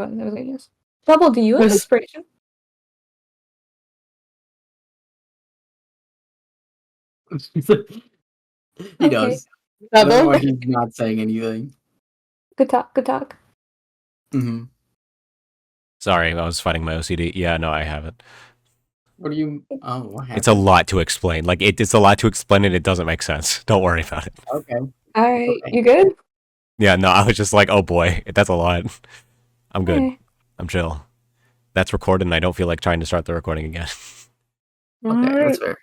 It was ages. Double, do you have inspiration? He does. I don't know why he's not saying anything. Good talk, good talk. Mm-hmm. Sorry, I was fighting my OCD. Yeah, no, I haven't. What do you... Oh, what happened? It's a lot to explain. Like, it's a lot to explain and it doesn't make sense. Don't worry about it. Okay. Alright, Okay. you good? Yeah, no, I was just like, oh boy, that's a lot. I'm good. Okay. I'm chill. That's recorded and I don't feel like trying to start the recording again. Okay, that's fair.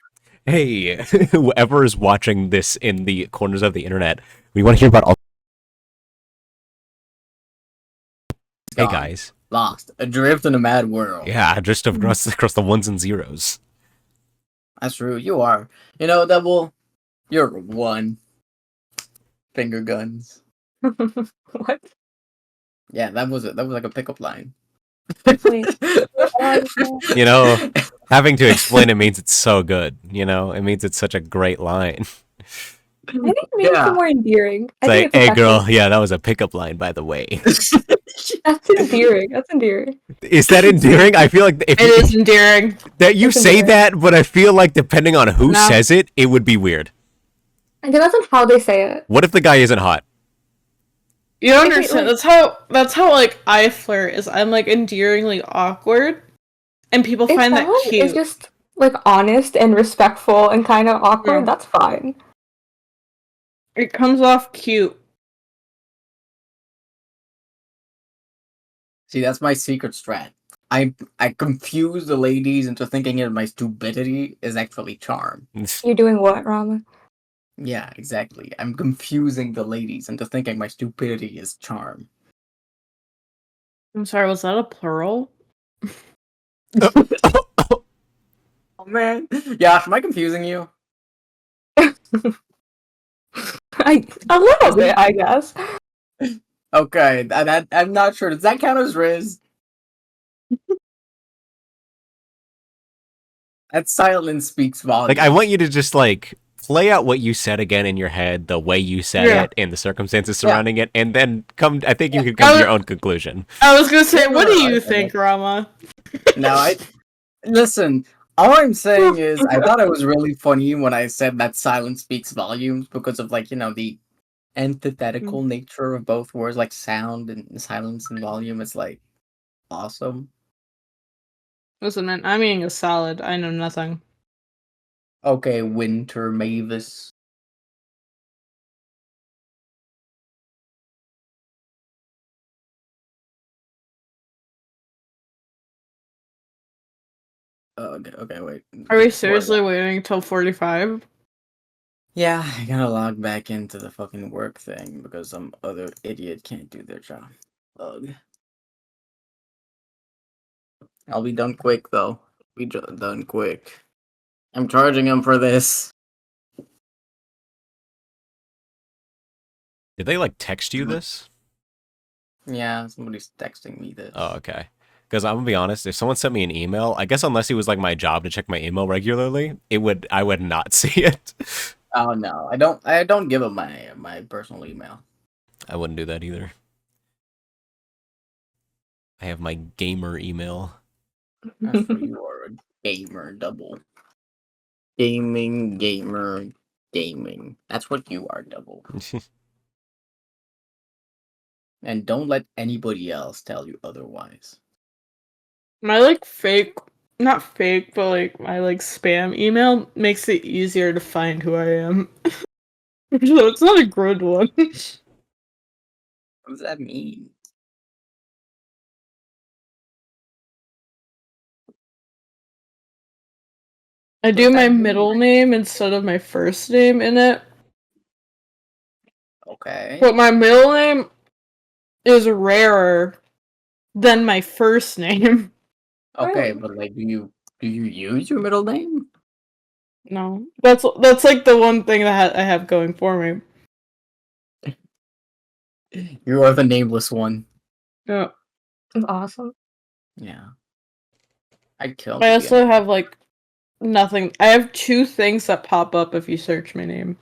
Hey, whoever is watching this in the corners of the internet, we want to hear about all... Hey, guys. Lost. Adrift in a mad world. Yeah, just across the ones and zeros. That's true. You are. You know, Double, you're one. Finger guns. What? Yeah, that was like a pickup line. Wait. You know, having to explain it means it's so good. You know, it means it's such a great line. I think it makes it more endearing. It's like, hey girl, yeah, that was a pickup line, by the way. That's endearing. That's endearing. Is that endearing? I feel like if it is endearing. That you say that, but I feel like depending on who says it, it would be weird. It depends on how they say it. What if the guy isn't hot? You don't understand. That's how like I flirt. Is I'm like endearingly awkward, and people find that cute. It's just like honest and respectful and kind of awkward. That's fine. It comes off cute. See, that's my secret strat. I confuse the ladies into thinking that my stupidity is actually charm. You're doing what, Rama? Yeah, exactly. I'm confusing the ladies into thinking my stupidity is charm. I'm sorry, was that a plural? Oh man. Yash, am I confusing you? A little bit, I guess. Okay, I'm not sure. Does that count as Riz? That silence speaks volumes. Like, I want you to just, like, play out what you said again in your head, the way you said it, and the circumstances surrounding it, and then I think you could come to your own conclusion. I was gonna say, what do you think, Rama? No, listen, all I'm saying is, I thought it was really funny when I said that silence speaks volumes because of, like, you know, the antithetical nature of both words, like sound and silence and volume. It's, like, awesome. Listen, man, I'm eating a salad. I know nothing. Okay, Winter Mavis. Okay, wait. Are we seriously waiting until 45? Yeah, I gotta log back into the fucking work thing because some other idiot can't do their job. Ugh. I'll be done quick, though. Be done quick. I'm charging him for this. Did they, like, text you this? Yeah, somebody's texting me this. Oh, okay. Because I'm gonna be honest, if someone sent me an email, I guess unless it was, like, my job to check my email regularly, I would not see it. Oh no, I don't give him my personal email. I wouldn't do that either. I have my gamer email. That's for you are a gamer, Double. Gaming, gamer, gaming. That's what you are, Double. And don't let anybody else tell you otherwise. My, like, not fake, but, like, my, like, spam email makes it easier to find who I am. So it's not a good one. What does that mean? I do my middle name instead of my first name in it. Okay. But my middle name is rarer than my first name. Okay, but like, do you use your middle name? No, that's like the one thing that I have going for me. You are the nameless one. Yeah, That's awesome. Yeah. I also have like nothing. I have 2 things that pop up if you search my name.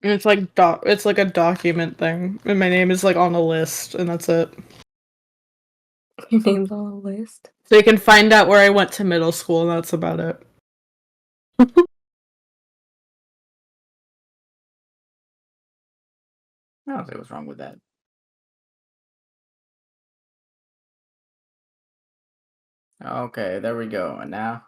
And it's like it's like a document thing, and my name is like on a list, and that's it. Your name's on the list. So you can find out where I went to middle school, and that's about it. I don't see what's wrong with that. Okay, there we go. And now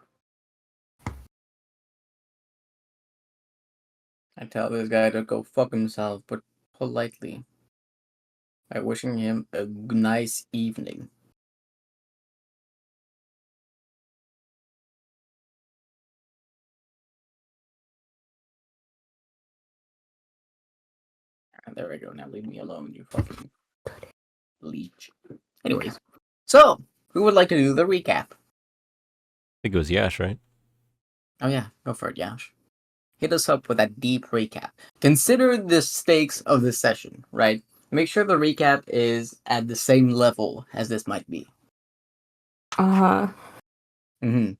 I tell this guy to go fuck himself, but politely, by wishing him a nice evening. And there we go. Now leave me alone, you fucking leech. Anyways, so who would like to do the recap? I think it was Yash, right? Oh yeah, go for it, Yash. Hit us up with that deep recap. Consider the stakes of this session, right? Make sure the recap is at the same level as this might be. Uh-huh. Mm-hmm.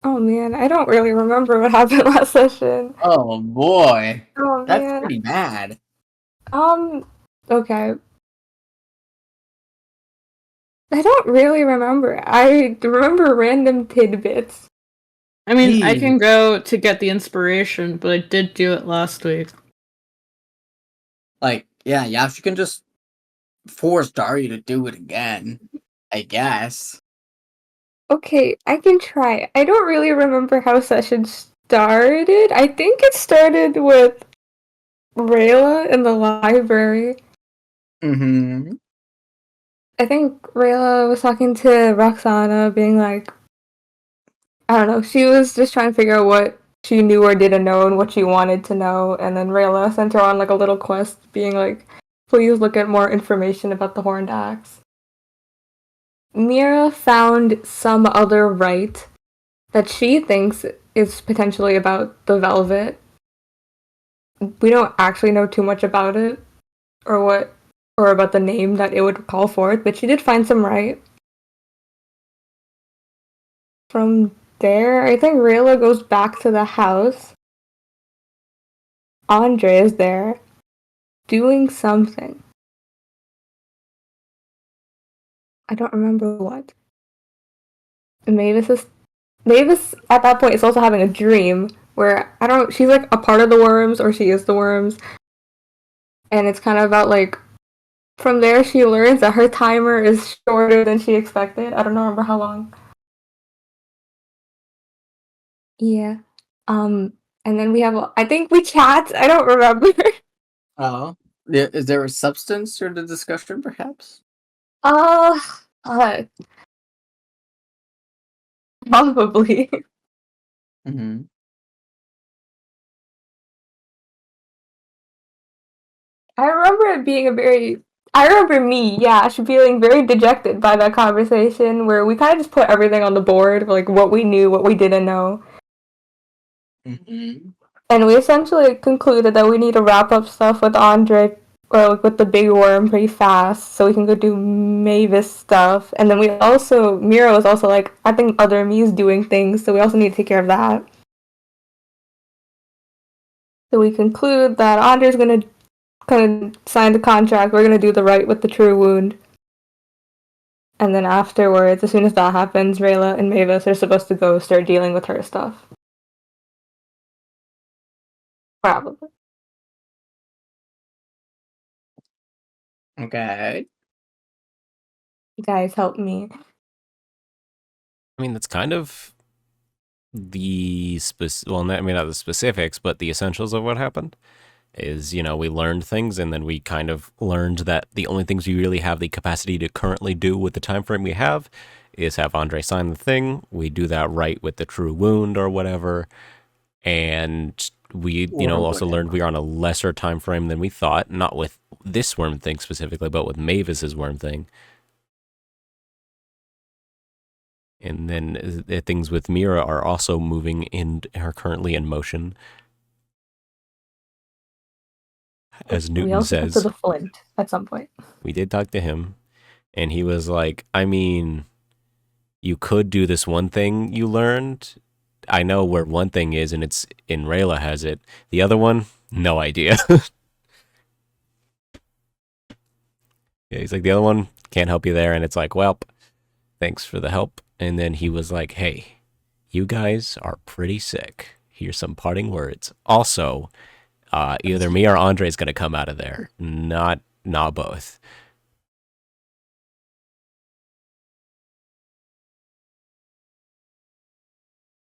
Oh man, I don't really remember what happened last session. Oh boy, Oh that's man. pretty bad. Okay. I don't really remember. I remember random tidbits. I mean, I Jeez. can go to get the inspiration, but I did do it last week. Like, yeah, Yash, you can just force Daria to do it again, I guess. Okay, I can try. I don't really remember how session started. I think it started with Rayla in the library. Mm-hmm. I think Rayla was talking to Roxana, being like, I don't know, she was just trying to figure out what she knew or didn't know and what she wanted to know, and then Rayla sent her on like a little quest, being like, please look at more information about the Horned Axe. Mira found some other rite that she thinks is potentially about the Velvet. We don't actually know too much about it, or about the name that it would call forth, but she did find some rite. From there, I think Rayla goes back to the house. Andre is there, doing something. I don't remember what. And Mavis at that point is also having a dream where she's like a part of the worms or she is the worms. And it's kind of about like from there she learns that her timer is shorter than she expected. I don't remember how long. Yeah. And then we have I think we chat. I don't remember. Oh. Is there a substance to the discussion, perhaps? Uh, probably. Mm-hmm. I remember me, yeah, feeling very dejected by that conversation where we kind of just put everything on the board, like what we knew, what we didn't know. Mm-hmm. And we essentially concluded that we need to wrap up stuff with Andre, or like with the big worm pretty fast so we can go do Mavis stuff. And then Mira was also like, I think other me's doing things, so we also need to take care of that. So we conclude that Andre's gonna kind of sign the contract, we're gonna do the rite with the true wound. And then afterwards, as soon as that happens, Rayla and Mavis are supposed to go start dealing with her stuff. Probably. Okay. You guys help me. I mean, that's kind of the not the specifics, but the essentials of what happened. Is, we learned things, and then we kind of learned that the only things we really have the capacity to currently do with the time frame we have is have Andre sign the thing. We do that right with the true wound or whatever, and we, also learned we are on a lesser time frame than we thought. Not with this worm thing specifically, but with Mavis's worm thing. And then things with Mira are also moving are currently in motion. As Newton we also says. Went to the Flint at some point. We did talk to him, and he was like, I mean, you could do this one thing you learned I know where one thing is, and it's in Rayla has it. The other one, no idea. Yeah, he's like, the other one can't help you there, and it's like, well, thanks for the help. And then he was like, hey, you guys are pretty sick. Here's some parting words. Also, either me or Andre's gonna come out of there, not both.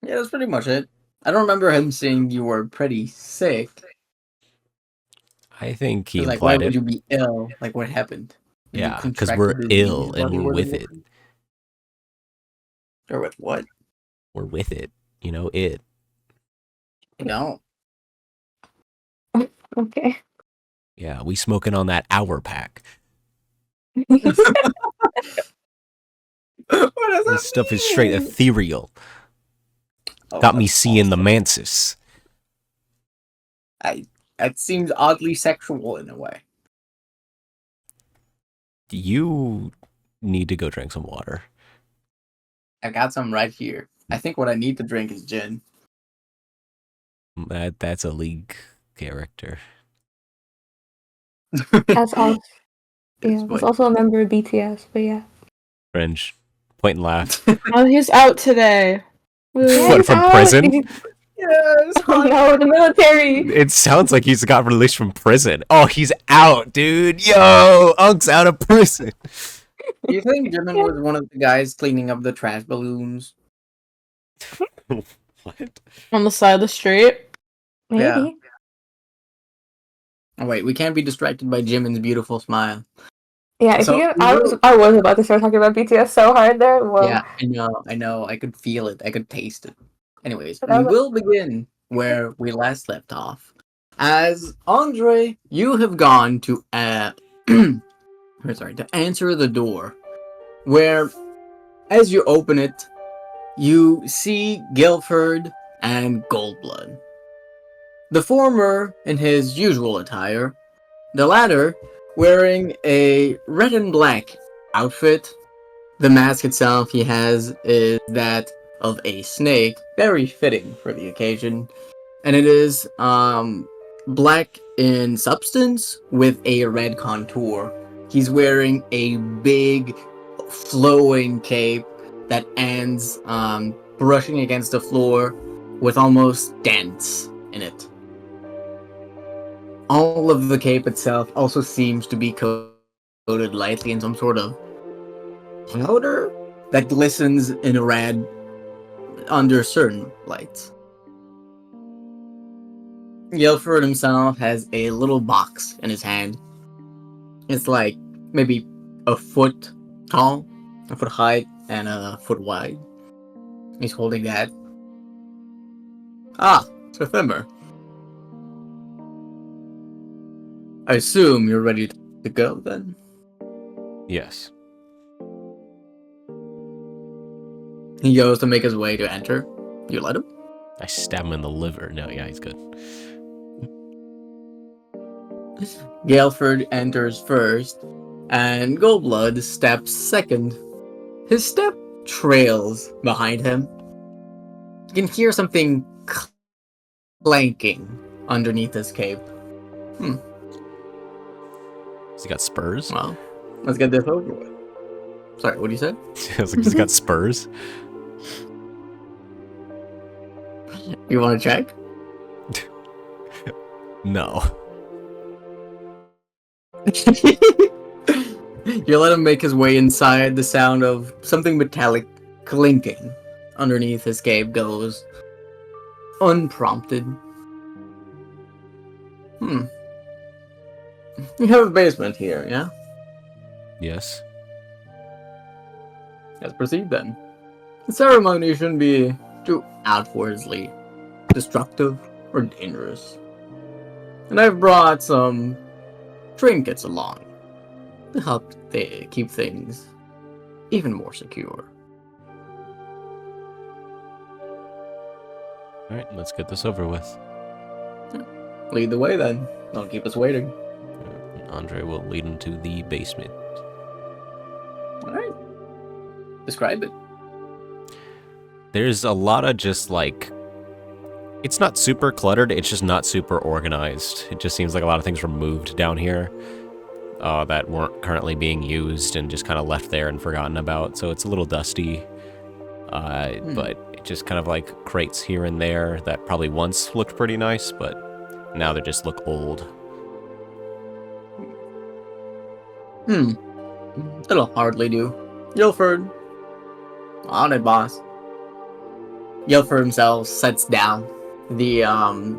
Yeah, that's pretty much it. I don't remember him saying you were pretty sick. I think he He's like, why implied would it. you be ill? Like, what happened? Did you Yeah, because contract we're the ill disease and while you we're were with in it. Or with what? We're with it. You know, it. No. Okay. Yeah, we smoking on that hour pack. What does that This stuff is straight mean? ethereal. Oh, Got me that's seeing the awesome. mantis. That seems oddly sexual in a way. You need to go drink some water. I got some right here. I think what I need to drink is gin. That's a League character. That's also It's yeah. That's funny. also a member of BTS, but yeah. Cringe. Point and laugh. Oh, he's out today. Woo. What, He's from out! prison? Yes. Oh no, the military. It sounds like he's got released from prison. Oh, he's out, dude. Yo, Unk's out of prison. Do you think Jimin was one of the guys cleaning up the trash balloons? What? On the side of the street. Maybe. Yeah. Oh wait, we can't be distracted by Jimin's beautiful smile. Yeah, if So, you, we I will- was about to start talking about BTS so hard there. Whoa. Yeah, I know. I could feel it. I could taste it. Anyways, That we was a- will begin where we last left off. As Andre, you have gone to to answer the door, where as you open it, you see Guilford and Goldblood. The former in his usual attire, the latter wearing a red and black outfit. The mask itself he has is that of a snake, very fitting for the occasion, and it is black in substance with a red contour. He's wearing a big flowing cape that ends brushing against the floor with almost dents in it. All of the cape itself also seems to be coated lightly in some sort of powder that glistens in red under certain lights. Guilford himself has a little box in his hand. It's like maybe a foot tall, a foot high, and a foot wide. He's holding that. Ah, September. I assume you're ready to go then? Yes. He goes to make his way to enter. You let him? I stab him in the liver. No, yeah, he's good. Guilford enters first, and Goldblood steps second. His step trails behind him. You can hear something clanking underneath his cape. Has he got spurs? Well, let's get this over with. Sorry, what do you say? I was like, he's got spurs? You want to check? No. You let him make his way inside. The sound of something metallic clinking underneath his cape goes unprompted. You have a basement here, yeah? Yes. Let's proceed then. The ceremony shouldn't be too outwardly destructive or dangerous. And I've brought some trinkets along to help keep things even more secure. Alright, let's get this over with. Lead the way then. Don't keep us waiting. Andre will lead him to the basement. Alright. Describe it. There's a lot of just like It's not super cluttered, it's just not super organized. It just seems like a lot of things were moved down here that weren't currently being used and just kind of left there and forgotten about. So it's a little dusty, but it just kind of like crates here and there that probably once looked pretty nice, but now they just look old. That'll hardly do. Guilford. On it, boss. Guilford himself sets down the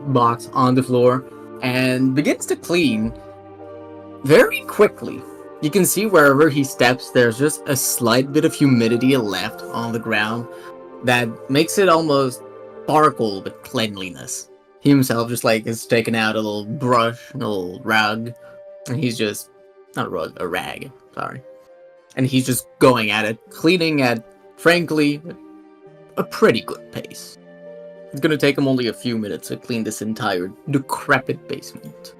box on the floor and begins to clean very quickly. You can see wherever he steps, there's just a slight bit of humidity left on the ground that makes it almost sparkle with cleanliness. He himself just like is taking out a little brush, a little rag, and he's just not a rug, a rag, sorry. And he's just going at it, cleaning at, frankly, a pretty good pace. It's gonna take him only a few minutes to clean this entire decrepit basement.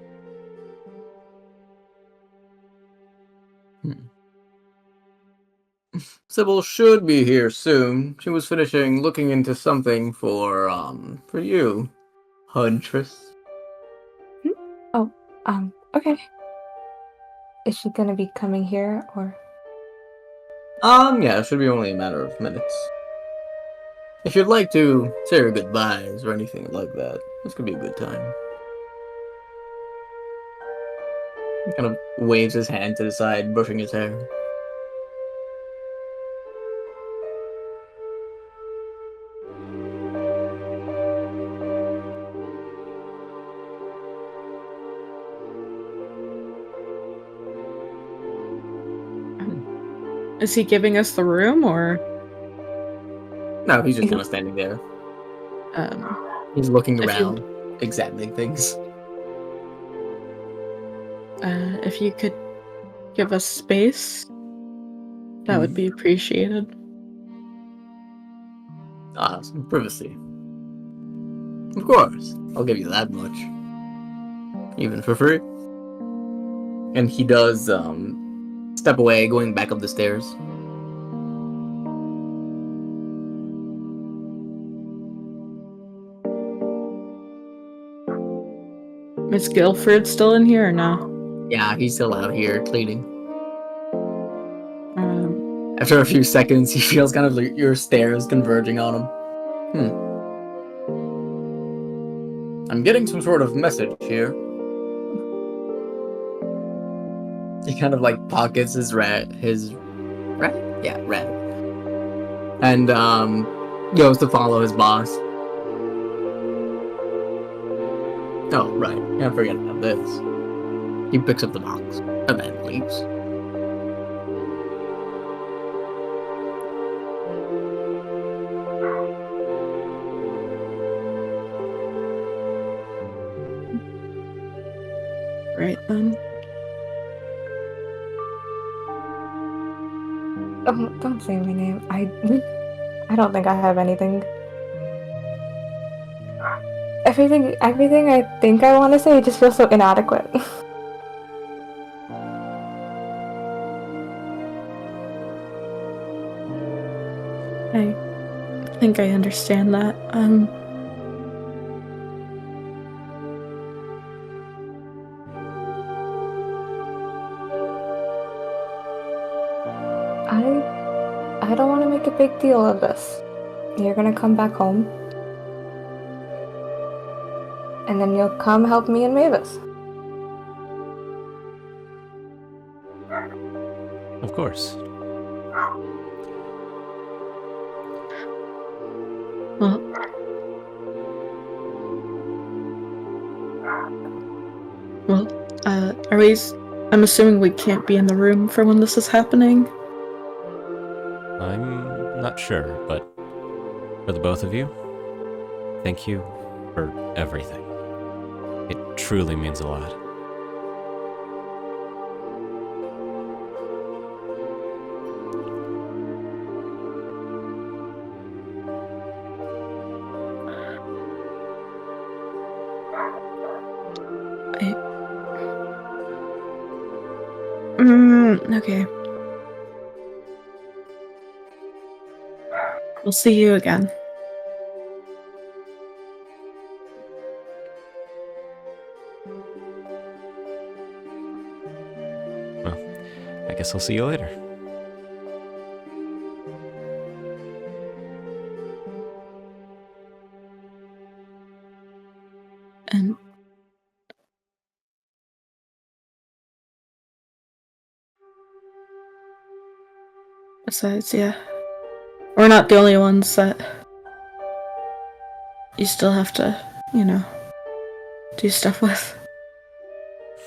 Sybil should be here soon. She was finishing looking into something for you, Huntress. Okay. Is she gonna be coming here, or? Yeah, it should be only a matter of minutes. If you'd like to say your goodbyes or anything like that, this could be a good time. He kind of waves his hand to the side, brushing his hair. Is he giving us the room, or No, he's just kind of standing there. He's looking If you- around, examining things. if you could give us space, that would be appreciated. Some privacy. Of course, I'll give you that much. Even for free. And he does, step away, going back up the stairs. Miss Guilford still in here or no? Yeah, he's still out here cleaning. Um, After a few seconds, he feels kind of like your stares converging on him. I'm getting some sort of message here. He kind of like pockets his rat, yeah, rat, and goes to follow his boss. Oh right, can't forget about this. He picks up the box and then leaves. right then. Don't say my name. I don't think I have anything. Everything I think I want to say just feels so inadequate. I think I understand that. I don't want to make a big deal of this. You're gonna come back home, and then you'll come help me and Mavis. Of course. Are we? I'm assuming we can't be in the room for when this is happening. I'm not sure, but for the both of you, thank you for everything. It truly means a lot. Okay. We'll see you again. guess I'll see you later. And besides, yeah, we're not the only ones that you still have to, do stuff with.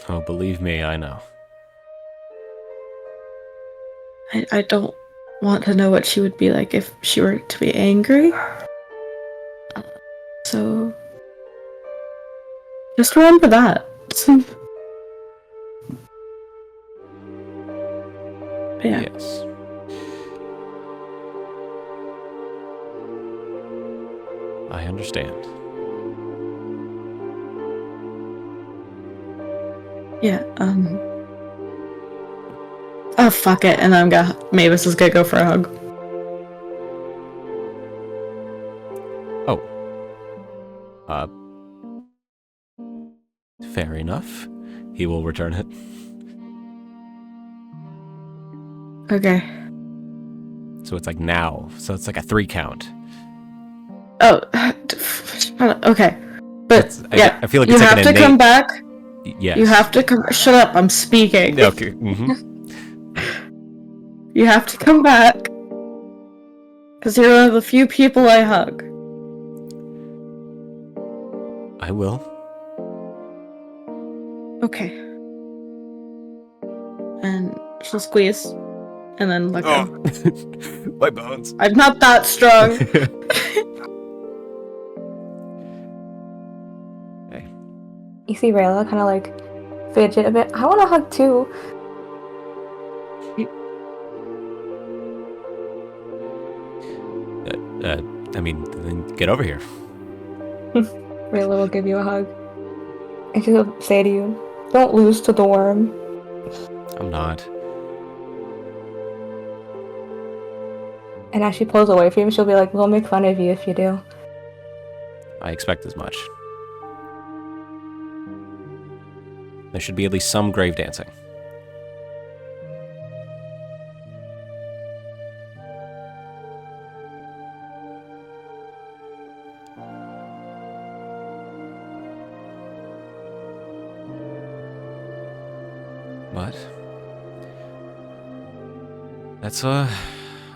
Oh, believe me, I know. I don't want to know what she would be like if she were to be angry. So just remember that. But yeah. Yes. I understand. Yeah, oh, fuck it, and Mavis is gonna go for a hug. Fair enough. He will return it. Okay. So it's like now. So it's like a 3 count. Oh, okay. But, yeah, I feel like you it's like have an to innate... come back. Yes. You have to come... Shut up, I'm speaking. Okay. You have to come back. Because you're one of the few people I hug. I will. Okay. And she'll squeeze. And then let go. My bones. I'm not that strong. Hey. You see Rayla kind of like fidget a bit. I want to hug too. I mean, then get over here. Rayla will give you a hug. And she'll say to you, "Don't lose to the worm." I'm not. And as she pulls away from him, she'll be like, "We'll make fun of you if you do." I expect as much. There should be at least some grave dancing. But that's I'm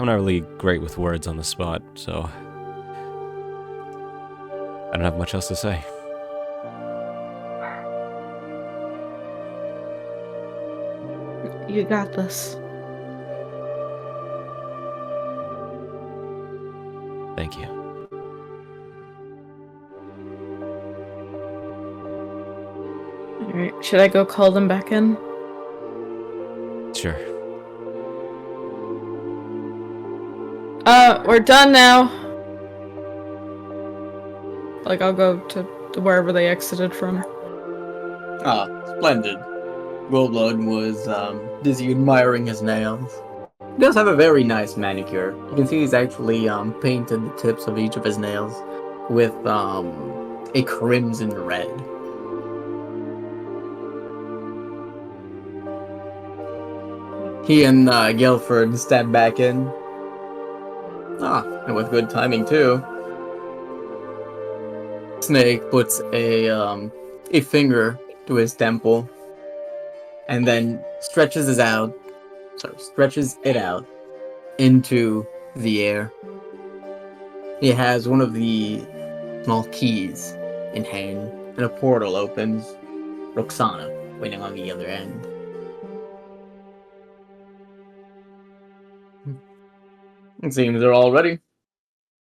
not really great with words on the spot, so I don't have much else to say. You got this. Thank you. Alright, should I go call them back in? Sure. We're done now. Like, I'll go to wherever they exited from. Ah, splendid. Goldblood was busy admiring his nails. He does have a very nice manicure. You can see he's actually painted the tips of each of his nails with a crimson red. He and Guilford step back in. Ah, and with good timing too. Snake puts a finger to his temple, and then stretches it out into the air. He has one of the small keys in hand, and a portal opens. Roxana waiting on the other end. It seems they're all ready.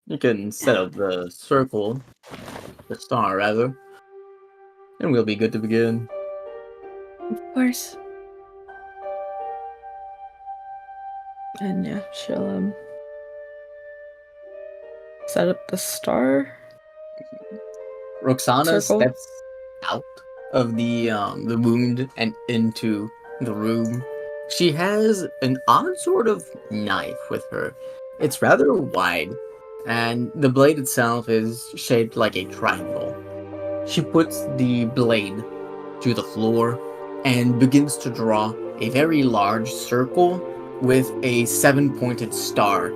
You can set up the circle, the star rather, and we'll be good to begin. Of course. And yeah, she'll set up the star. Roxana Circle. steps out of the wound and into the room. She has an odd sort of knife with her. It's rather wide, and the blade itself is shaped like a triangle. She puts the blade to the floor and begins to draw a very large circle with a 7-pointed star,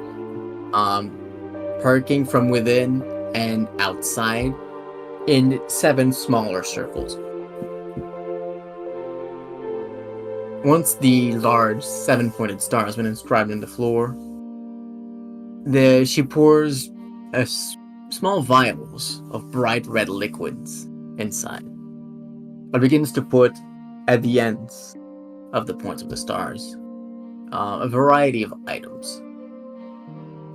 perking from within and outside in 7 smaller circles. Once the large 7-pointed star has been inscribed in the floor, she pours small vials of bright red liquids inside, but begins to put at the ends of the points of the stars a variety of items.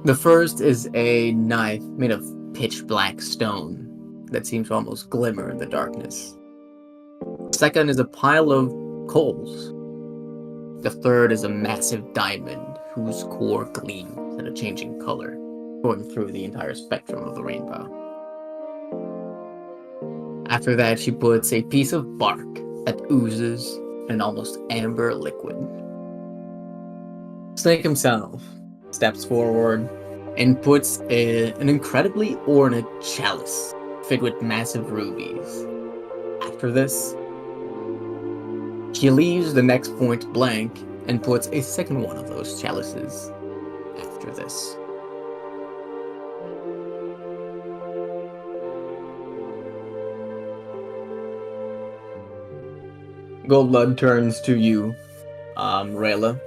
The first is a knife made of pitch black stone that seems to almost glimmer in the darkness. Second is a pile of coals. The third is a massive diamond whose core gleams at a changing color, going through the entire spectrum of the rainbow. After that, she puts a piece of bark that oozes an almost amber liquid. Snake himself steps forward and puts an incredibly ornate chalice filled with massive rubies. After this, she leaves the next point blank and puts a second one of those chalices after this. Goldblood turns to you, Rayla.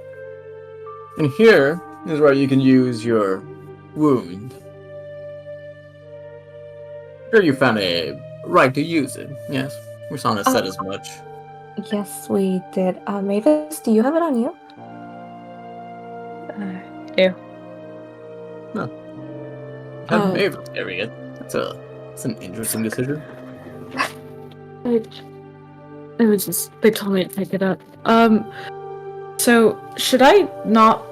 And here is where you can use your wound. Sure, you found a right to use it. Yes, Rusana said as much. Yes, we did. Mavis, do you have it on you? Ew. Have Mavis carry it. That's an interesting decision. It was just, they told me to pick it up. So, should I not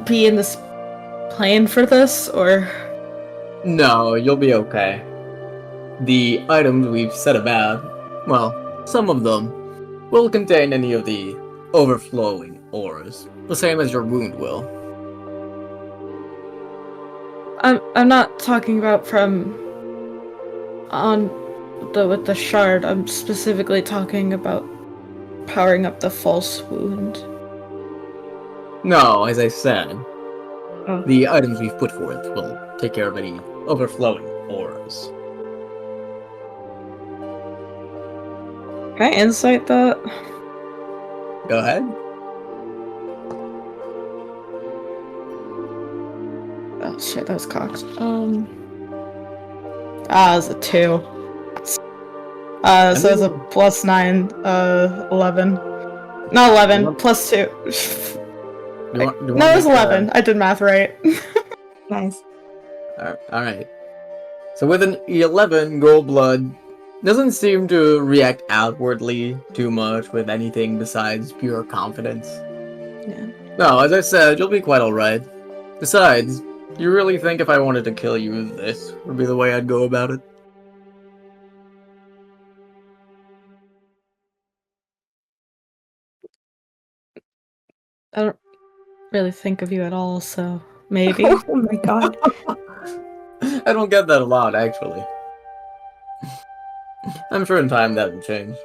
be in this plane for this, or? No, you'll be okay. The items we've set about, well, some of them will contain any of the overflowing auras, the same as your wound will. I'm not talking about from with the shard. I'm specifically talking about powering up the false wound. No, as I said, the items we've put forth will take care of any overflowing auras. Can I insight that? Go ahead. Oh shit, that was cocked. That was a 2. So it's a +9, 11. Not 11, +2. No, it was 11. I did math right. Nice. Alright. So with an 11, Goldblood doesn't seem to react outwardly too much with anything besides pure confidence. Yeah. No, as I said, you'll be quite alright. Besides, do you really think if I wanted to kill you, this would be the way I'd go about it? I don't really think of you at all, so maybe. Oh my god. I don't get that a lot, actually. I'm sure in time that will change.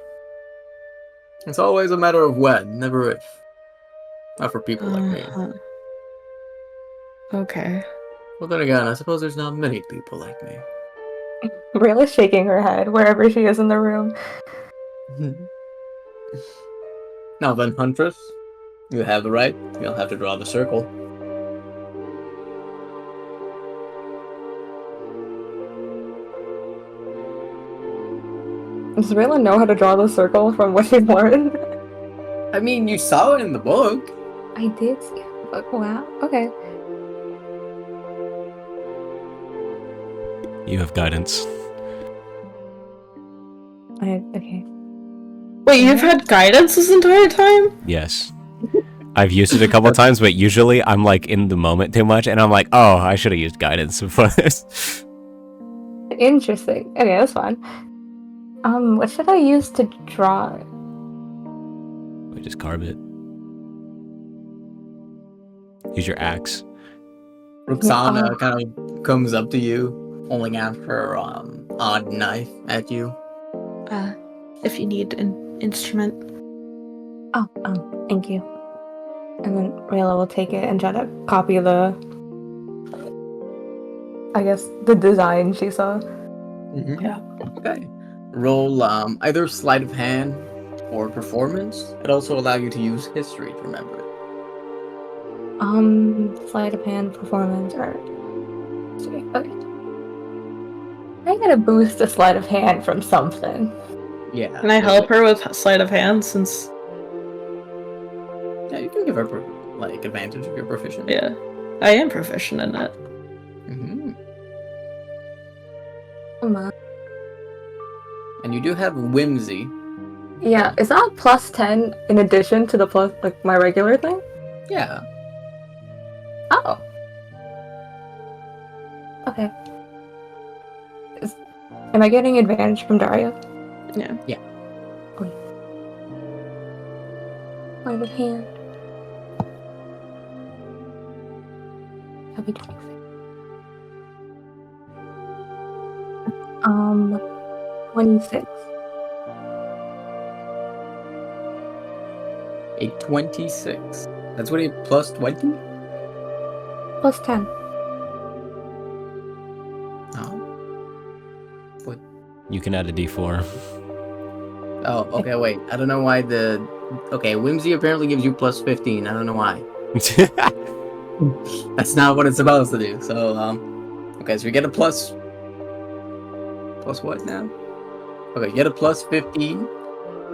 It's always a matter of when, never if. Not for people like me. Okay. Well, then again, I suppose there's not many people like me. Rayla's shaking her head wherever she is in the room. Now then, Huntress, you have the right. You'll have to draw the circle. Does Rayla know how to draw the circle from what she learned? I mean, you saw it in the book. I did see it. But wow. Okay. You have guidance. Okay. Wait, you've had guidance this entire time? Yes. I've used it a couple times, but usually I'm like in the moment too much, and I'm like, oh, I should have used guidance for this. Interesting. Okay, that's fine. What should I use to draw it? We just carve it. Use your axe. Roxana kind of comes up to you, holding out her odd knife at you. If you need instrument. Oh, thank you. And then Rayla will take it and try to copy the design she saw. Yeah. Okay. Roll either sleight of hand or performance. It also allow you to use history to remember it. Sleight of hand, performance, or okay. I gotta boost a sleight of hand from something. Yeah. Can I help her with sleight of hand since? Yeah, you can give her like advantage if you're proficient. Yeah, I am proficient in it. Mm-hmm. Come on. And you do have whimsy. Yeah, is that plus 10 in addition to the plus, like, my regular thing? Yeah. Oh. Okay. Am I getting advantage from Daria? Yeah. Yeah. Okay. Sleight of hand. That'll be 26. 26. A 26. That's what a plus 20? Plus 10. Oh. You can add a d4. Oh, okay, wait. I don't know why the... Okay, whimsy apparently gives you plus 15. I don't know why. That's not what it's supposed to do. So, okay, so you get a plus... Plus what now? Okay, you get a plus 15,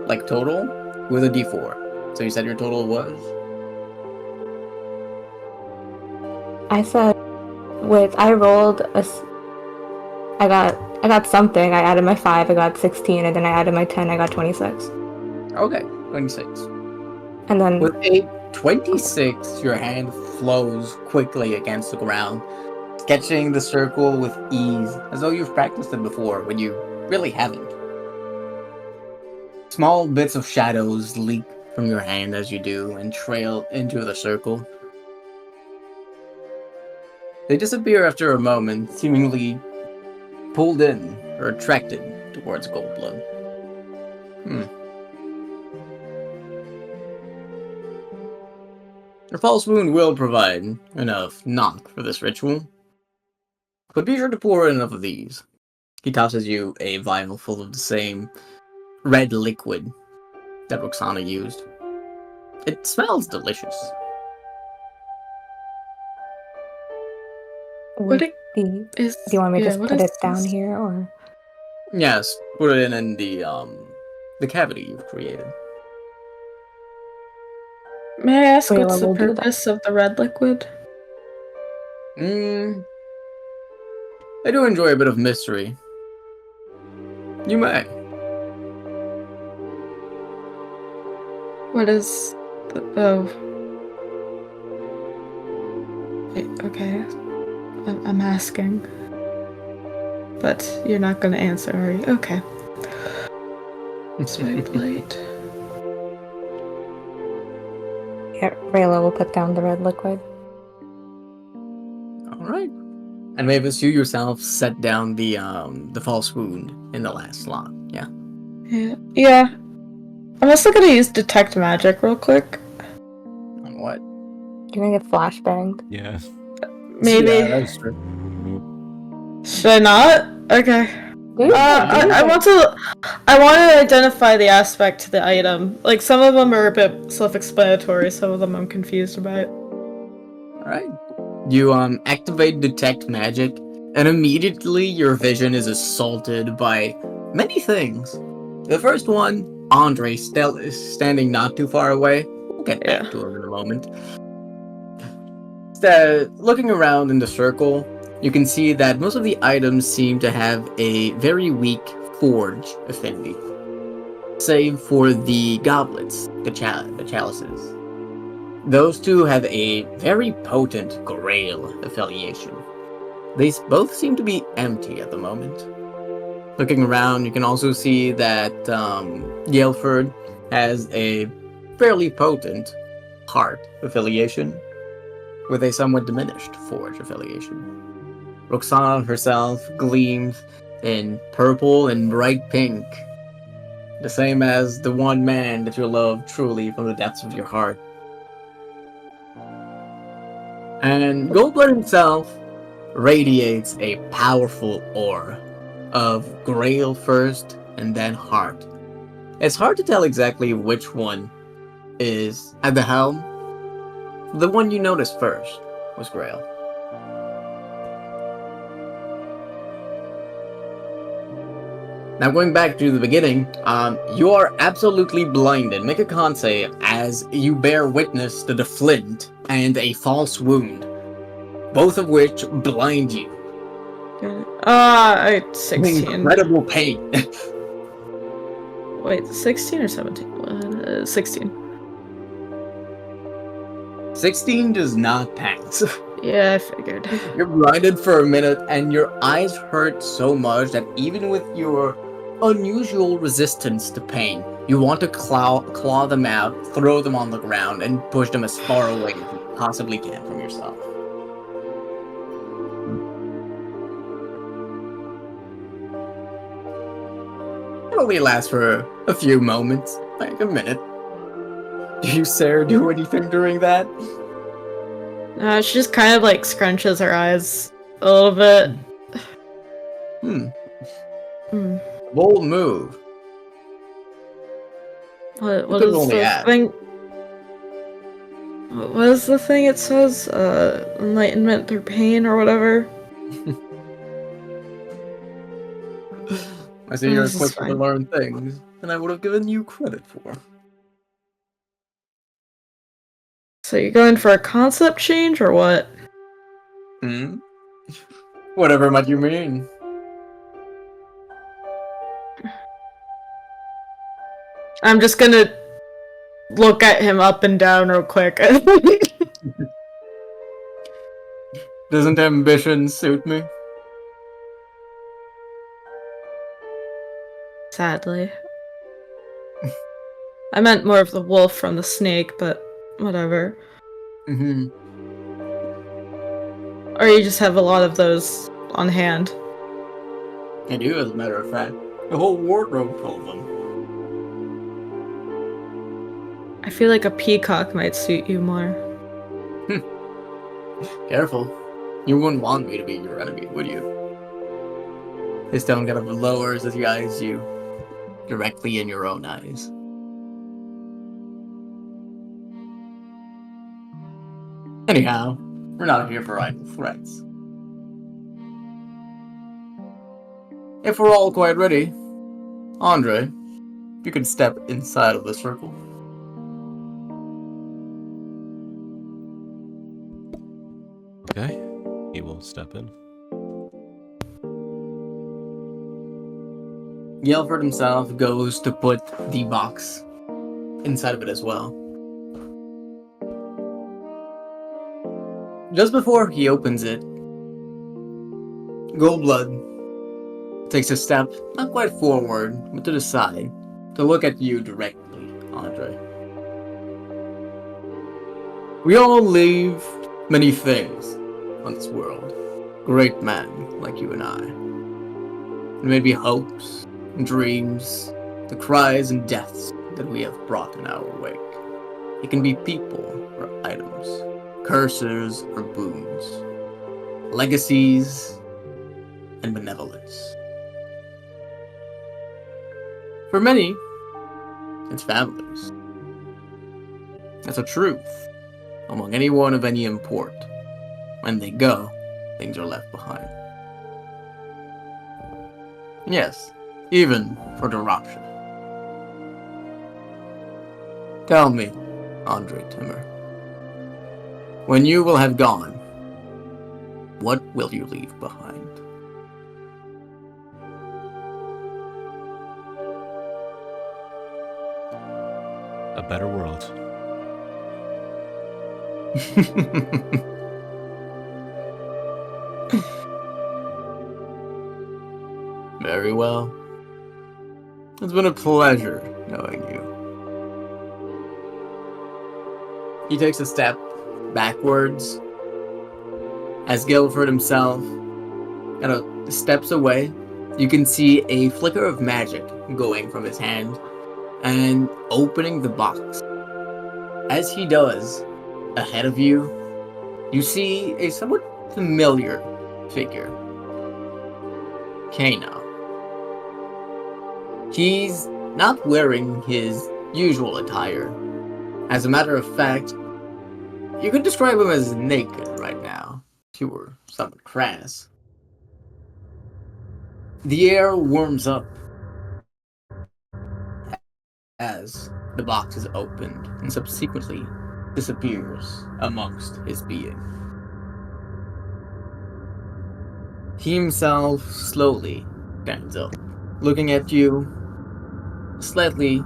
like, total, with a d4. So you said your total was? I said, I rolled I got something. I added my 5, I got 16, and then I added my 10, I got 26. Okay, 26. And then With a 26, your hand flows quickly against the ground, sketching the circle with ease, as though you've practiced it before, when you really haven't. Small bits of shadows leak from your hand as you do, and trail into the circle. They disappear after a moment, seemingly pulled in or attracted towards Goldblood. A false wound will provide enough knock for this ritual, but be sure to pour in enough of these. He tosses you a vial full of the same red liquid that Roxana used. It smells delicious. What do is? you want me to Yeah, just what put is it down this? here, or? Yes, put it in the cavity you've created. May I ask Rayla what's the will do that. purpose of the red liquid? I do enjoy a bit of mystery. You may. What is? Oh. Wait, okay. I'm asking. But you're not gonna answer, are you? Okay. Swipe blade. Yeah, Rayla will put down the red liquid. Alright. And Mavis, you yourself set down the false wound in the last slot, yeah? Yeah. I'm also gonna use detect magic real quick. On what? You're gonna get flashbanged. Yeah. Maybe. Yeah, that's true. Should I not? Okay. I want to identify the aspect to the item. Like, some of them are a bit self-explanatory, some of them I'm confused about. Alright. You activate detect magic, and immediately your vision is assaulted by many things. The first one, Andre is standing not too far away. We'll get back to him in a moment. Looking around in the circle, you can see that most of the items seem to have a very weak forge affinity. Save for the goblets, the chalices. Those two have a very potent Grail affiliation. They both seem to be empty at the moment. Looking around, you can also see that Yelford has a fairly potent Heart affiliation, with a somewhat diminished Forge affiliation. Roxana herself gleams in purple and bright pink, the same as the one man that you love truly from the depths of your heart. And Goldblood himself radiates a powerful aura of Grail first and then Heart. It's hard to tell exactly which one is at the helm. The one you noticed first was Grail. Now going back to the beginning, you are absolutely blinded. Make a con save as you bear witness to the flint and a false wound, both of which blind you. 16. Incredible pain. Wait, 16 or 17? 16. 16 does not pass. Yeah, I figured. You're blinded for a minute, and your eyes hurt so much that even with your unusual resistance to pain, you want to claw them out, throw them on the ground, and push them as far away as you possibly can from yourself. It only lasts for a few moments, like a minute. Do you, Sarah, do anything during that? She just kind of like scrunches her eyes a little bit. Bold move. What is the thing? What is the thing it says? Enlightenment through pain or whatever? I see you're equipped to learn things, and I would have given you credit for. So you're going for a concept change or what? Whatever might you mean. I'm just gonna look at him up and down real quick. Doesn't ambition suit me? Sadly. I meant more of the wolf from the snake, but whatever. Or you just have a lot of those on hand. I do, as a matter of fact. The whole wardrobe full of them. I feel like a peacock might suit you more. Careful. You wouldn't want me to be your enemy, would you? His tone kind of lowers as he eyes you directly in your own eyes. Anyhow, we're not here for idle threats. If we're all quite ready, Andre, you can step inside of the circle. Okay, he will step in. Gelford himself goes to put the box inside of it as well. Just before he opens it, Goldblood takes a step, not quite forward, but to the side, to look at you directly, Andre. We all leave many things on this world. Great men like you and I. It may be hopes, dreams, the cries and deaths that we have brought in our wake. It can be people or items, curses or boons, legacies and benevolence. For many, it's families. That's a truth among anyone of any import. When they go, things are left behind. Yes, even for Darapsha. Tell me, Andre Timur, when you will have gone, what will you leave behind? A better world. Very well. It's been a pleasure knowing you. He takes a step backwards as Gelford himself kind of steps away. You can see a flicker of magic going from his hand and opening the box. As he does, ahead of you, you see a somewhat familiar figure. Kana. He's not wearing his usual attire. As a matter of fact, you could describe him as naked right now, if you were somewhat crass. The air warms up as the box is opened and subsequently disappears amongst his being. He himself slowly stands up, looking at you slightly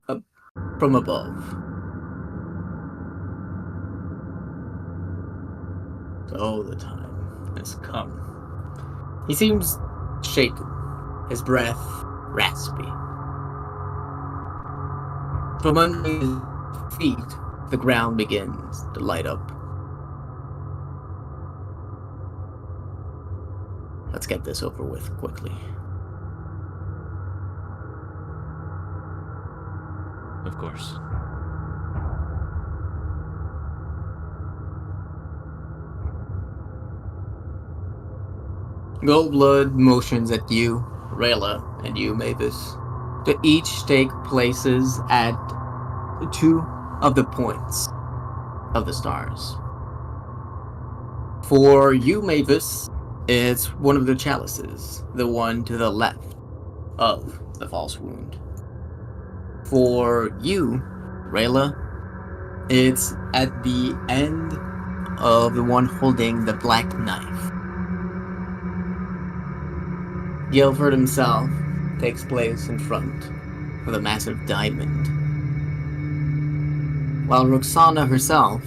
up from above. So the time has come. He seems shaken, his breath raspy. From under his feet, the ground begins to light up. Let's get this over with quickly. Of course. Goldblood motions at you, Rayla, and you, Mavis, to each take places at 2 of the points of the stars. For you, Mavis, it's one of the chalices, the one to the left of the false wound. For you, Rayla, it's at the end of the one holding the black knife. Guilford himself takes place in front of a massive diamond, while Roxana herself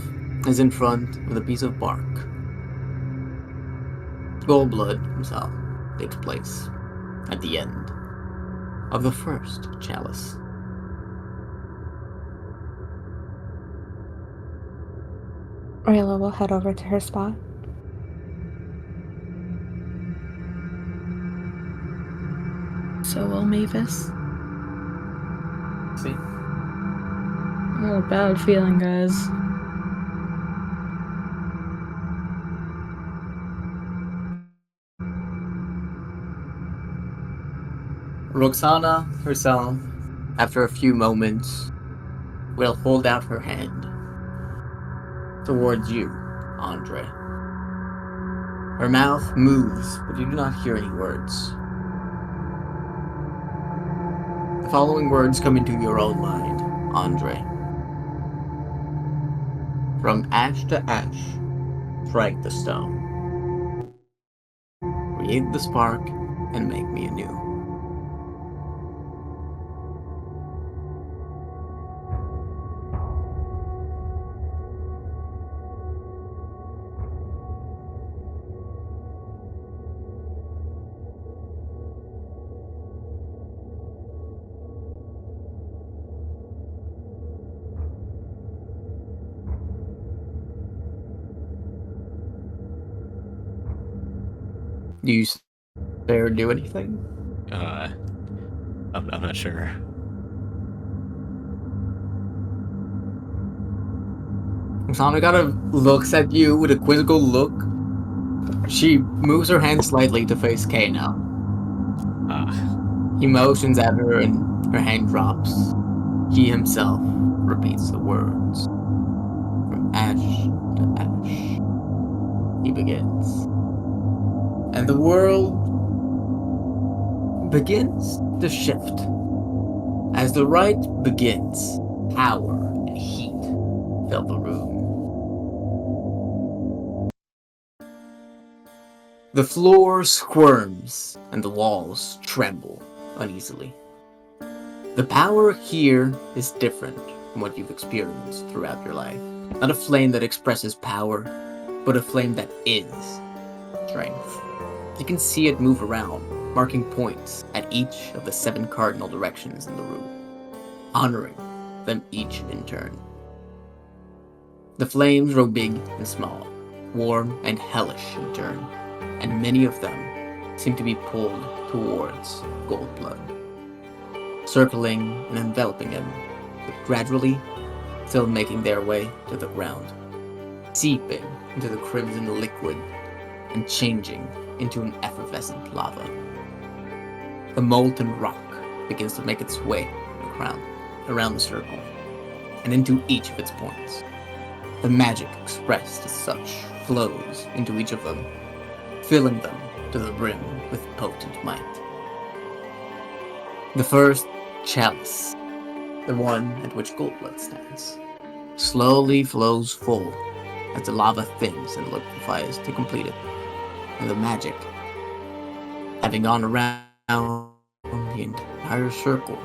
is in front of a piece of bark. Goldblood himself takes place at the end of the first chalice. Rayla will head over to her spot. So will Mavis. See? I got a bad feeling, guys. Roxana herself, after a few moments, will hold out her hand towards you, Andre. Her mouth moves, but you do not hear any words. The following words come into your own mind, Andre. From ash to ash, strike the stone. Create the spark and make me anew. Do you say or do anything? I'm not sure. Roxana kind of looks at you with a quizzical look. She moves her hand slightly to face Kay now. He motions at her and her hand drops. He himself repeats the words. From ash to ash, he begins. And the world begins to shift. As the rite begins, power and heat fill the room. The floor squirms and the walls tremble uneasily. The power here is different from what you've experienced throughout your life. Not a flame that expresses power, but a flame that is strength. You can see it move around, marking points at each of the 7 cardinal directions in the room, honoring them each in turn. The flames grow big and small, warm and hellish in turn, and many of them seem to be pulled towards Goldblood. circling and enveloping him, but gradually still making their way to the ground, seeping into the crimson liquid and changing into an effervescent lava. The molten rock begins to make its way around the circle, and into each of its points. The magic expressed as such flows into each of them, filling them to the brim with potent might. The first chalice, the one at which Goldblood stands, slowly flows full as the lava thins and liquefies to complete it, and the magic, having gone around the entire circle,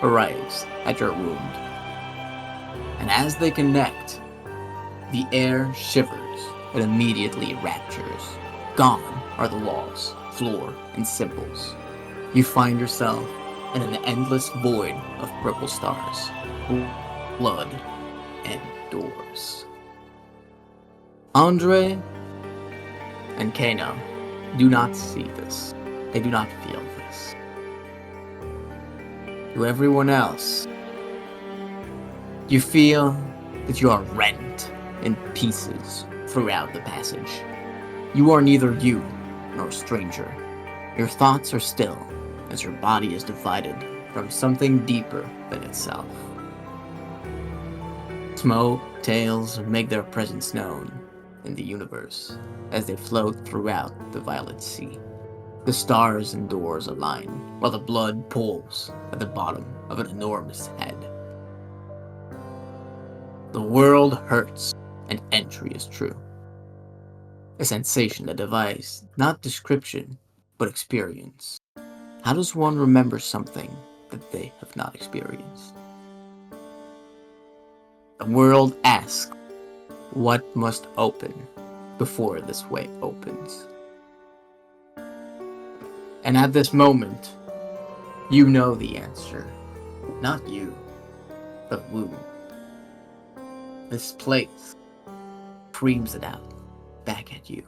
arrives at your wound. And as they connect, the air shivers and immediately raptures. Gone are the walls, floor, and symbols. You find yourself in an endless void of purple stars, blood, and doors. Andre and Kano do not see this. They do not feel this. To everyone else, you feel that you are rent in pieces throughout the passage. You are neither you nor stranger. Your thoughts are still, as your body is divided from something deeper than itself. Smoke tails make their presence known in the universe as they float throughout the violet sea. The stars and doors align, while the blood pools at the bottom of an enormous head. The world hurts, and entry is true. A sensation that defies not description, but experience. How does one remember something that they have not experienced? The world asks, what must open before this way opens? And at this moment, you know the answer. Not you, but Wu. This place screams it out back at you.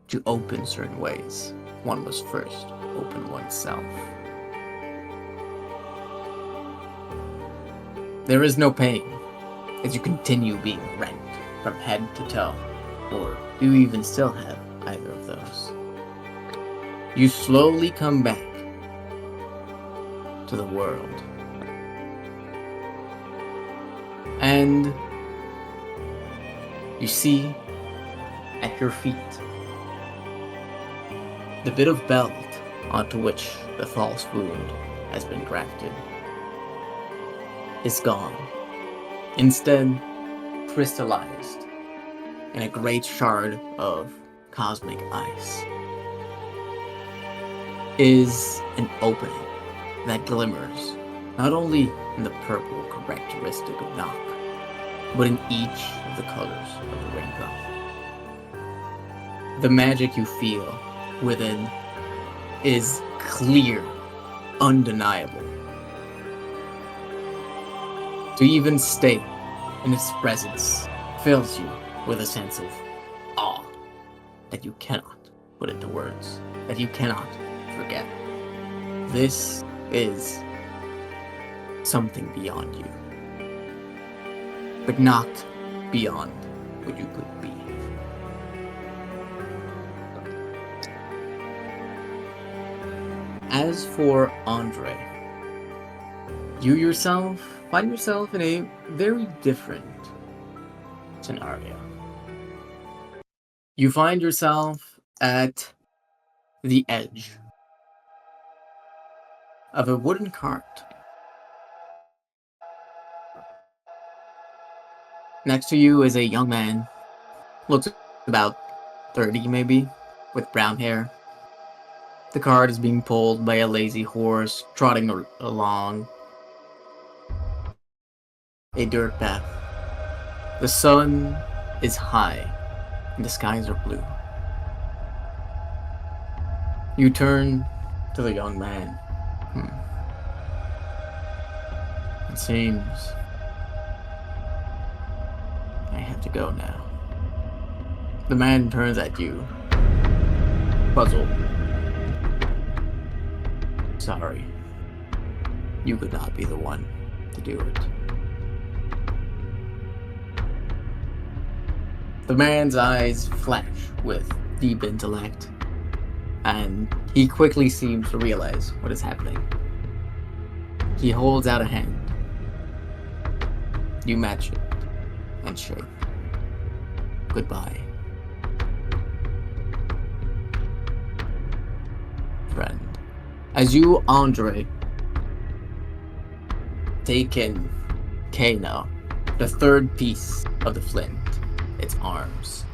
To open certain ways, one must first open oneself. There is no pain as you continue being rent from head to toe, or do you even still have either of those? You slowly come back to the world. And you see at your feet the bit of belt onto which the false wound has been grafted is gone. Instead, crystallized in a great shard of cosmic ice is an opening that glimmers not only in the purple characteristic of Nock, but in each of the colors of the rainbow. The magic you feel within is clear, undeniable. To even stay in its presence fills you with a sense of awe that you cannot put into words, that you cannot forget. This is something beyond you, but not beyond what you could be. As for Andre, you yourself find yourself in a very different scenario. You find yourself at the edge of a wooden cart. Next to you is a young man, looks about 30 maybe, with brown hair. The cart is being pulled by a lazy horse trotting along a dirt path. The sun is high and the skies are blue. You turn to the young man. It seems I have to go now. The man turns at you, puzzled. Sorry. you could not be the one to do it. The man's eyes flash with deep intellect, and he quickly seems to realize what is happening. He holds out a hand. You match it and shake. Goodbye. Friend. As you, Andre, take in Kano, the third piece of the flint, its arms.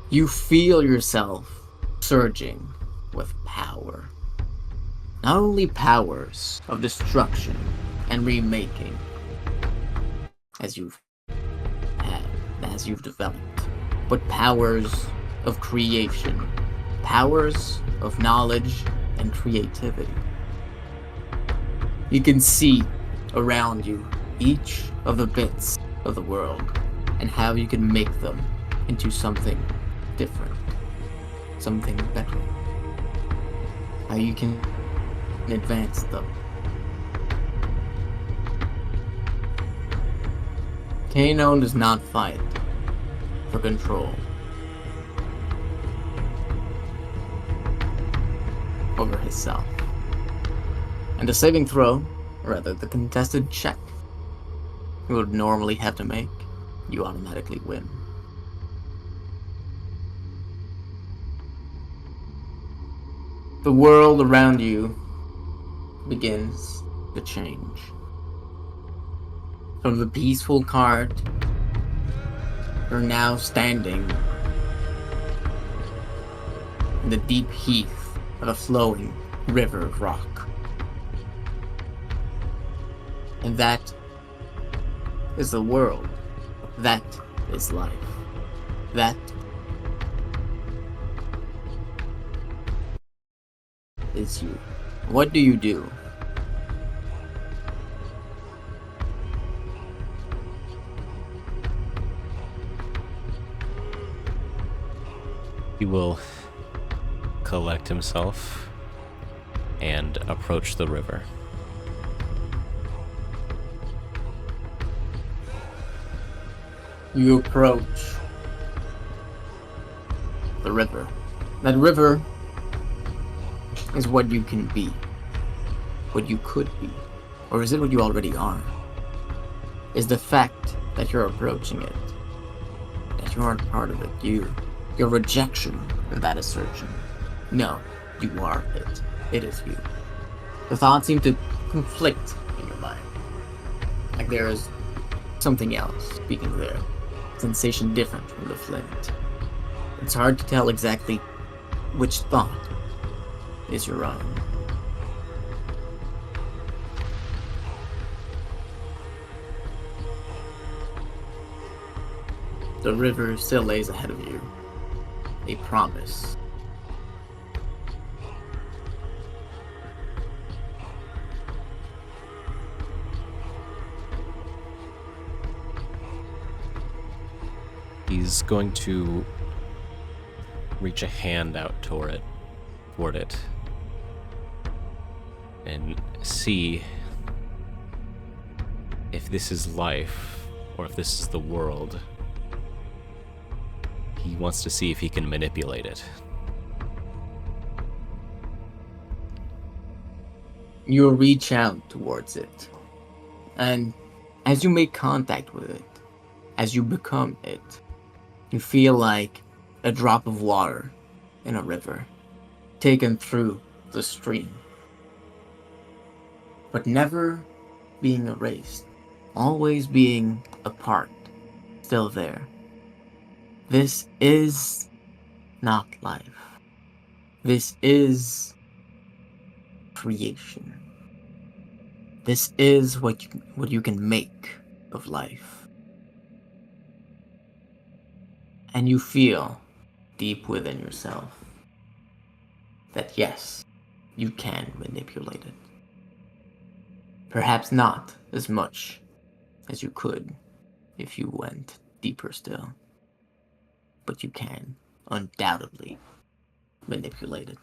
You feel yourself surging with power. Not only powers of destruction and remaking, as you've developed, but powers of creation, powers of knowledge and creativity. You can see around you each of the bits of the world and how you can make them into something different, something better. How you can advance them. Kano does not fight for control over himself. And the saving throw, or rather the contested check you would normally have to make, you automatically win. The world around you begins to change. From the peaceful cart, you're now standing in the deep heath of a flowing river of rock. And that is the world. That is life. That is you. What do you do? He will collect himself and approach the river. You approach the river. That river is what you can be, what you could be, or is it what you already are? Is the fact that you're approaching it, that you aren't part of it, your rejection of that assertion. No, you are it. It is you. The thoughts seem to conflict in your mind. Like there is something else speaking there. Sensation different from the flint. It's hard to tell exactly which thought is your own. The river still lays ahead of you. A promise. He's going to reach a hand out toward it, and see if this is life or if this is the world. He wants to see if he can manipulate it. You reach out towards it, and as you make contact with it, as you become it, you feel like a drop of water in a river, taken through the stream, but never being erased, always being a part, still there. This is not life. This is creation. This is what you can make of life. And you feel deep within yourself that yes, you can manipulate it. Perhaps not as much as you could if you went deeper still. But you can undoubtedly manipulate it.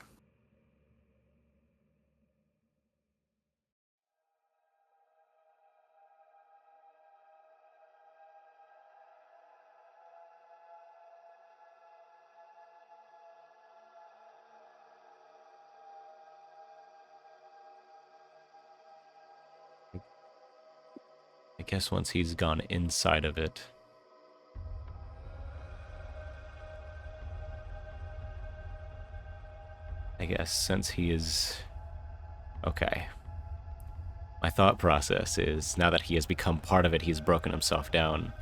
guess once he's gone inside of it... I guess since he is... Okay. My thought process is, now that he has become part of it, he's broken himself down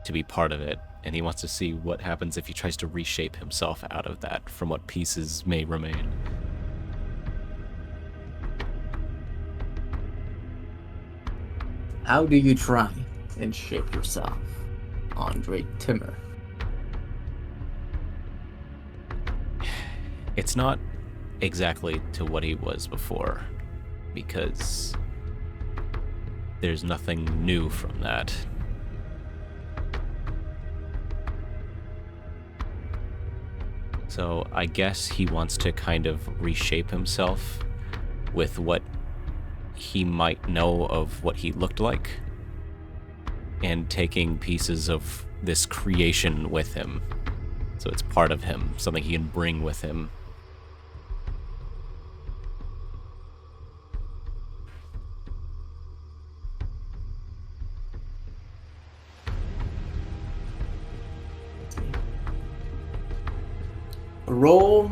to be part of it, and he wants to see what happens if he tries to reshape himself out of that from what pieces may remain. How do you try and shape yourself, Andre Timmer? It's not exactly to what he was before, because there's nothing new from that. So I guess he wants to kind of reshape himself with what he might know of what he looked like, and taking pieces of this creation with him. So it's part of him, something he can bring with him. Roll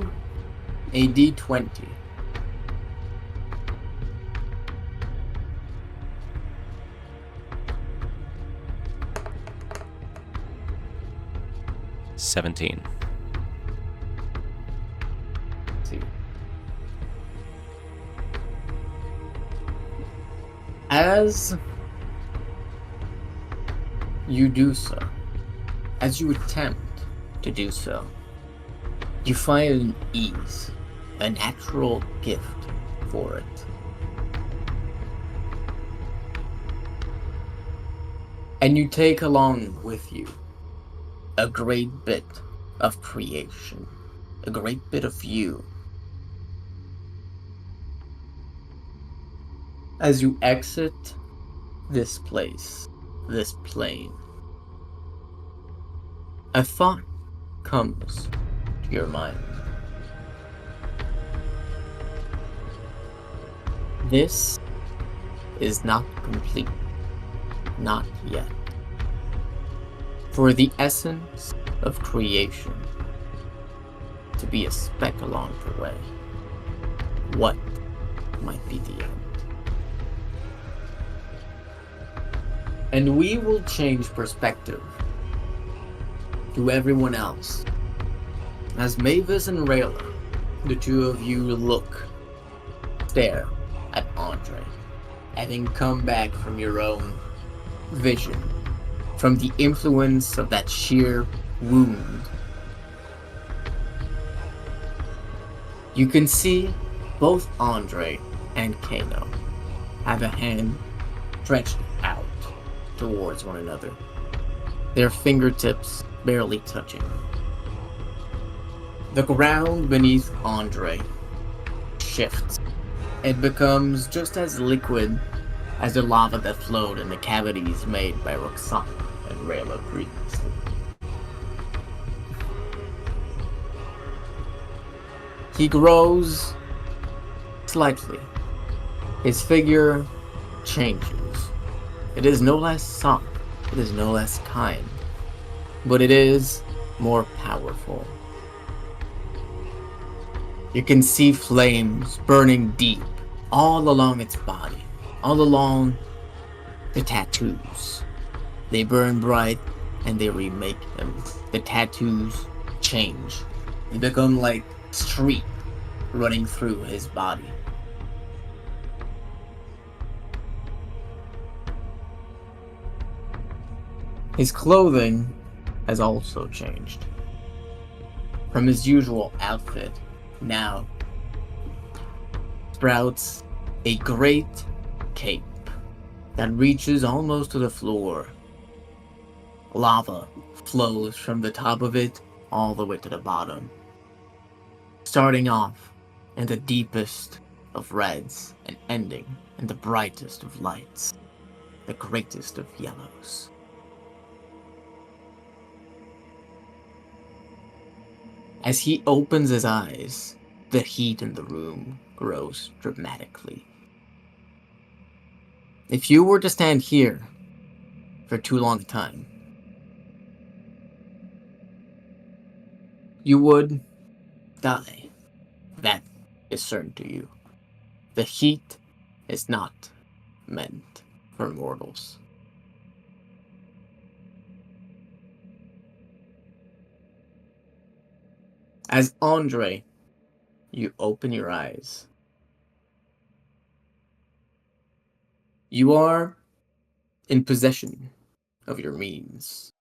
a d20. $17. Let's see. As you do so, as you attempt to do so, you find an ease, a natural gift for it. And you take along with you a great bit of creation, a great bit of you. As you exit this place, this plane, a thought comes to your mind. This is not complete, not yet. For the essence of creation to be a speck along the way, what might be the end? And we will change perspective to everyone else. As Mavis and Rayla, the two of you stare at Andre, having come back from your own vision, from the influence of that sheer wound. You can see both Andre and Kano have a hand stretched out towards one another, their fingertips barely touching. The ground beneath Andre shifts. It becomes just as liquid as the lava that flowed in the cavities made by Roxana and Rayla previously. He grows slightly. His figure changes. It is no less soft, it is no less kind, but it is more powerful. You can see flames burning deep all along its body, all along the tattoos. They burn bright and they remake them. The tattoos change. They become like streak running through his body. His clothing has also changed. From his usual outfit, now sprouts a great cape that reaches almost to the floor. Lava flows from the top of it all the way to the bottom, starting off in the deepest of reds and ending in the brightest of lights, the greatest of yellows. As he opens his eyes, the heat in the room grows dramatically. if you were to stand here for too long a time, you would die. That is certain to you. The heat is not meant for mortals. As Andre, you open your eyes. You are in possession of your means.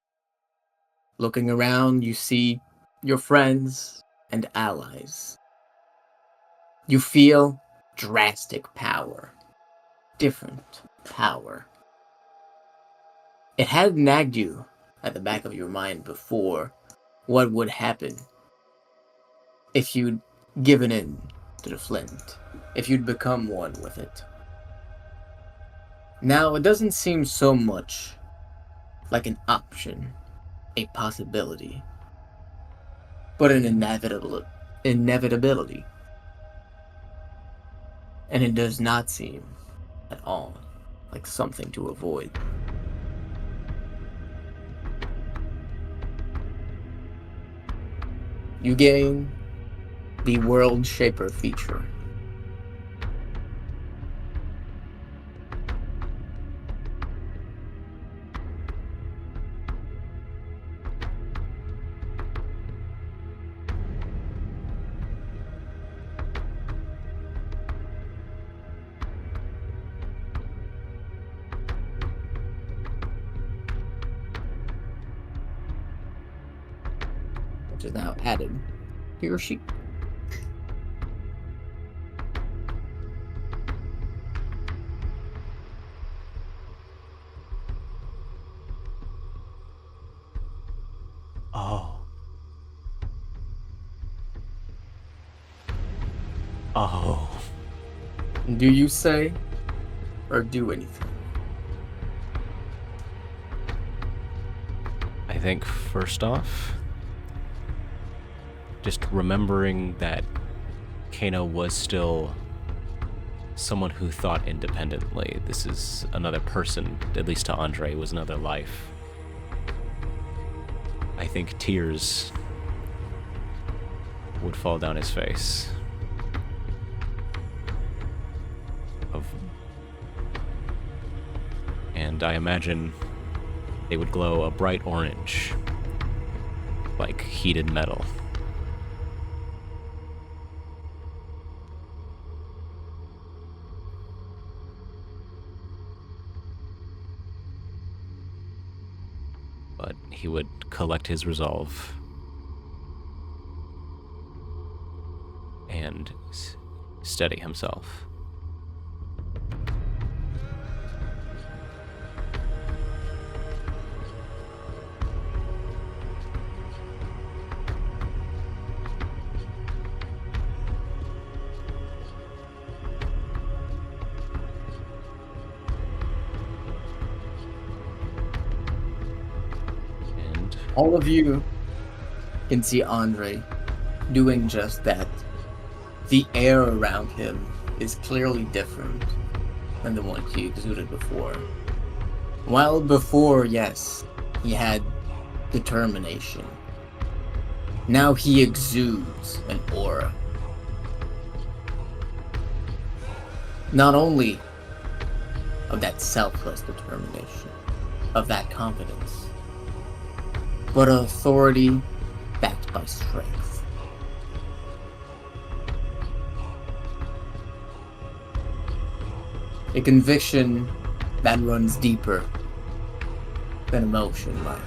Looking around, you see your friends and allies. You feel drastic power. Different power. It had nagged you at the back of your mind before what would happen if you'd given in to the Flint, if you'd become one with it. Now, it doesn't seem so much like an option, a possibility, but an inevitability. And it does not seem at all like something to avoid. You gain the World Shaper feature. Which is now added to your sheet. Oh. Oh. Do you say or do anything? I think first off, just remembering that Kano was still someone who thought independently. This is another person, at least to Andre, was another life. I think tears would fall down his face. And I imagine they would glow a bright orange, like heated metal. But he would collect his resolve and steady himself. All of you can see Andre doing just that. The air around him is clearly different than the one he exuded before. While before, yes, he had determination. Now he exudes an aura. Not only of that selfless determination, of that confidence, but an authority backed by strength. A conviction that runs deeper than emotion might.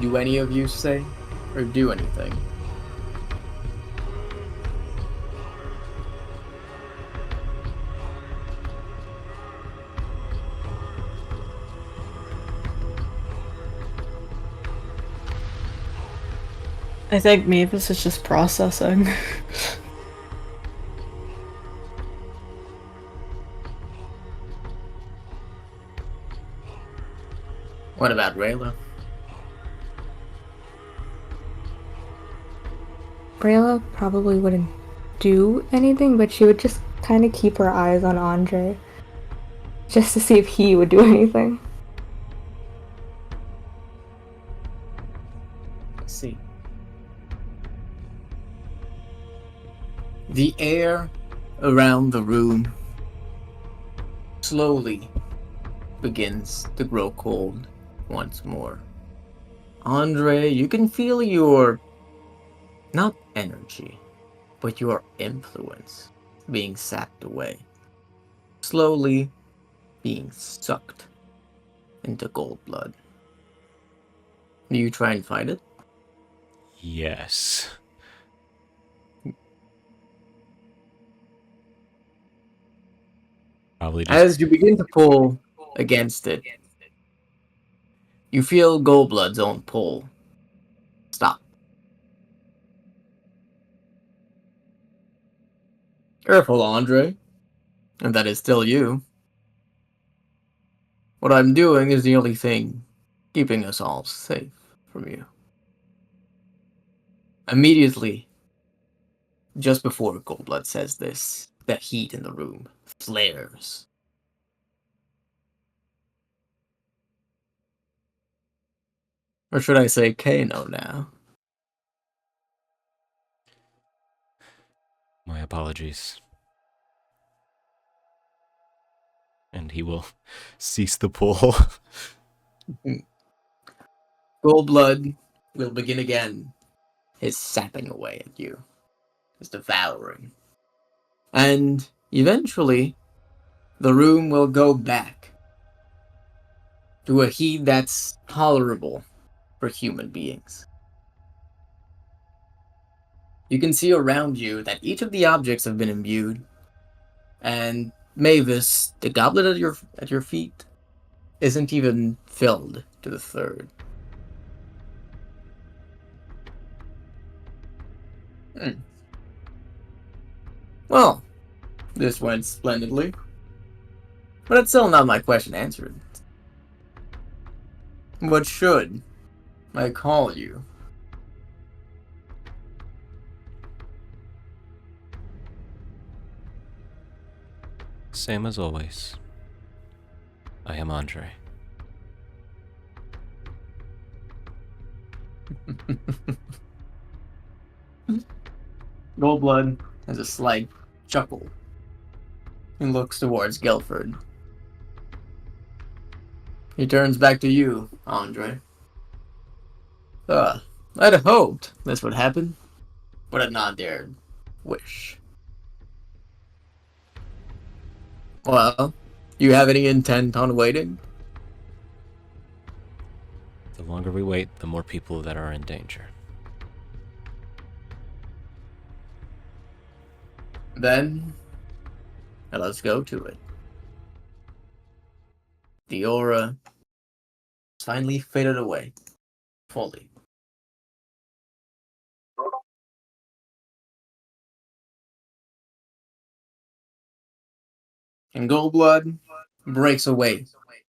Do any of you say or do anything? I think Mavis is just processing. What about Rayla? Brayla probably wouldn't do anything, but she would just kind of keep her eyes on Andre. Just to see if he would do anything. Let's see. The air around the room slowly begins to grow cold once more. Andre, you can feel your, not energy, but your influence being sapped away. Slowly being sucked into gold blood. Do you try and fight it? Yes. Probably just As you begin to pull against it, you feel Goldblood's own pull. Stop. Careful, Andre. And that is still you. What I'm doing is the only thing keeping us all safe from you. Immediately, just before Goldblood says this, the heat in the room flares. Or should I say Kano now? my apologies. And he will cease the pull. Goldblood will begin again his sapping away at you, his devouring. And eventually, the room will go back to a heat that's tolerable for human beings. You can see around you that each of the objects have been imbued, and Mavis, the goblet at your feet, isn't even filled to the third. Well, this went splendidly. But it's still not my question answered. What should I call you? Same as always. I am Andre. Goldblood has a slight chuckle and looks towards Guilford. He turns back to you, Andre. I'd hoped this would happen, but I'd not dared wish. Well, you have any intent on waiting? The longer we wait, the more people that are in danger. Then, let's go to it. The aura finally faded away, fully. And Goldblood breaks away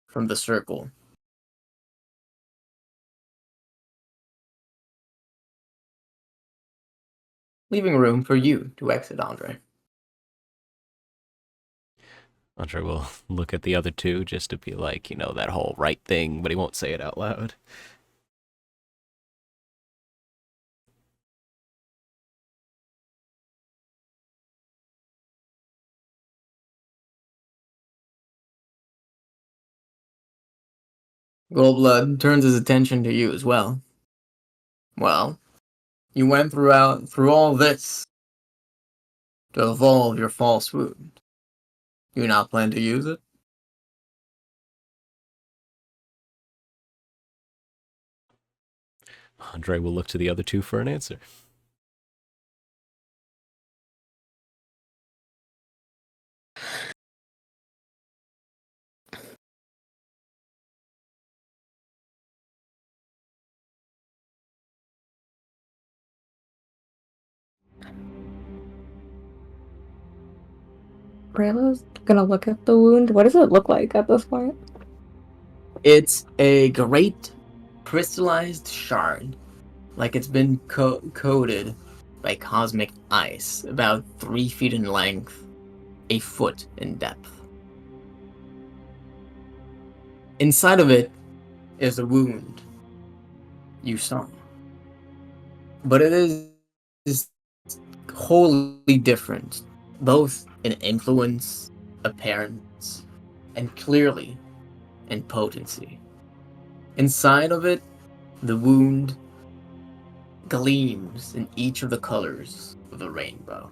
from the circle. Leaving room for you to exit, Andre. Andre will look at the other two just to be like, you know, that whole right thing, but he won't say it out loud. Goldblood turns his attention to you as well. Well, you went through all this to evolve your false wound. You not plan to use it? Andre will look to the other two for an answer. Rayla's gonna look at the wound. What does it look like at this point? It's a great crystallized shard, like it's been coated by cosmic ice, about 3 feet in length, a foot in depth. Inside of it is a wound you saw. But it is wholly different, both in influence, appearance, and clearly in potency. Inside of it, the wound gleams in each of the colors of the rainbow.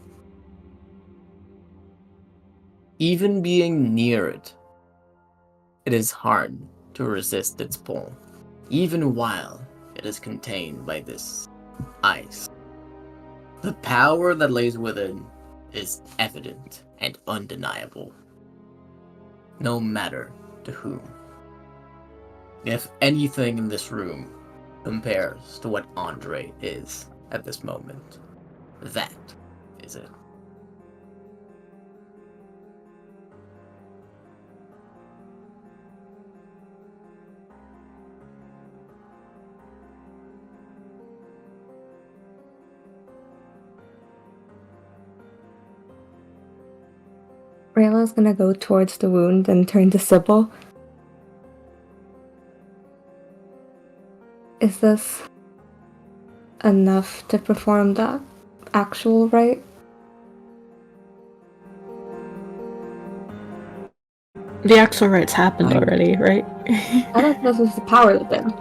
Even being near it, it is hard to resist its pull, even while it is contained by this ice. The power that lays within is evident and undeniable, no matter to whom. If anything in this room compares to what Andre is at this moment, that is it. Rayla's gonna go towards the wound and turn to Sybil. Is this enough to perform the actual rite? The actual rites happened already, right? I thought this was the power within.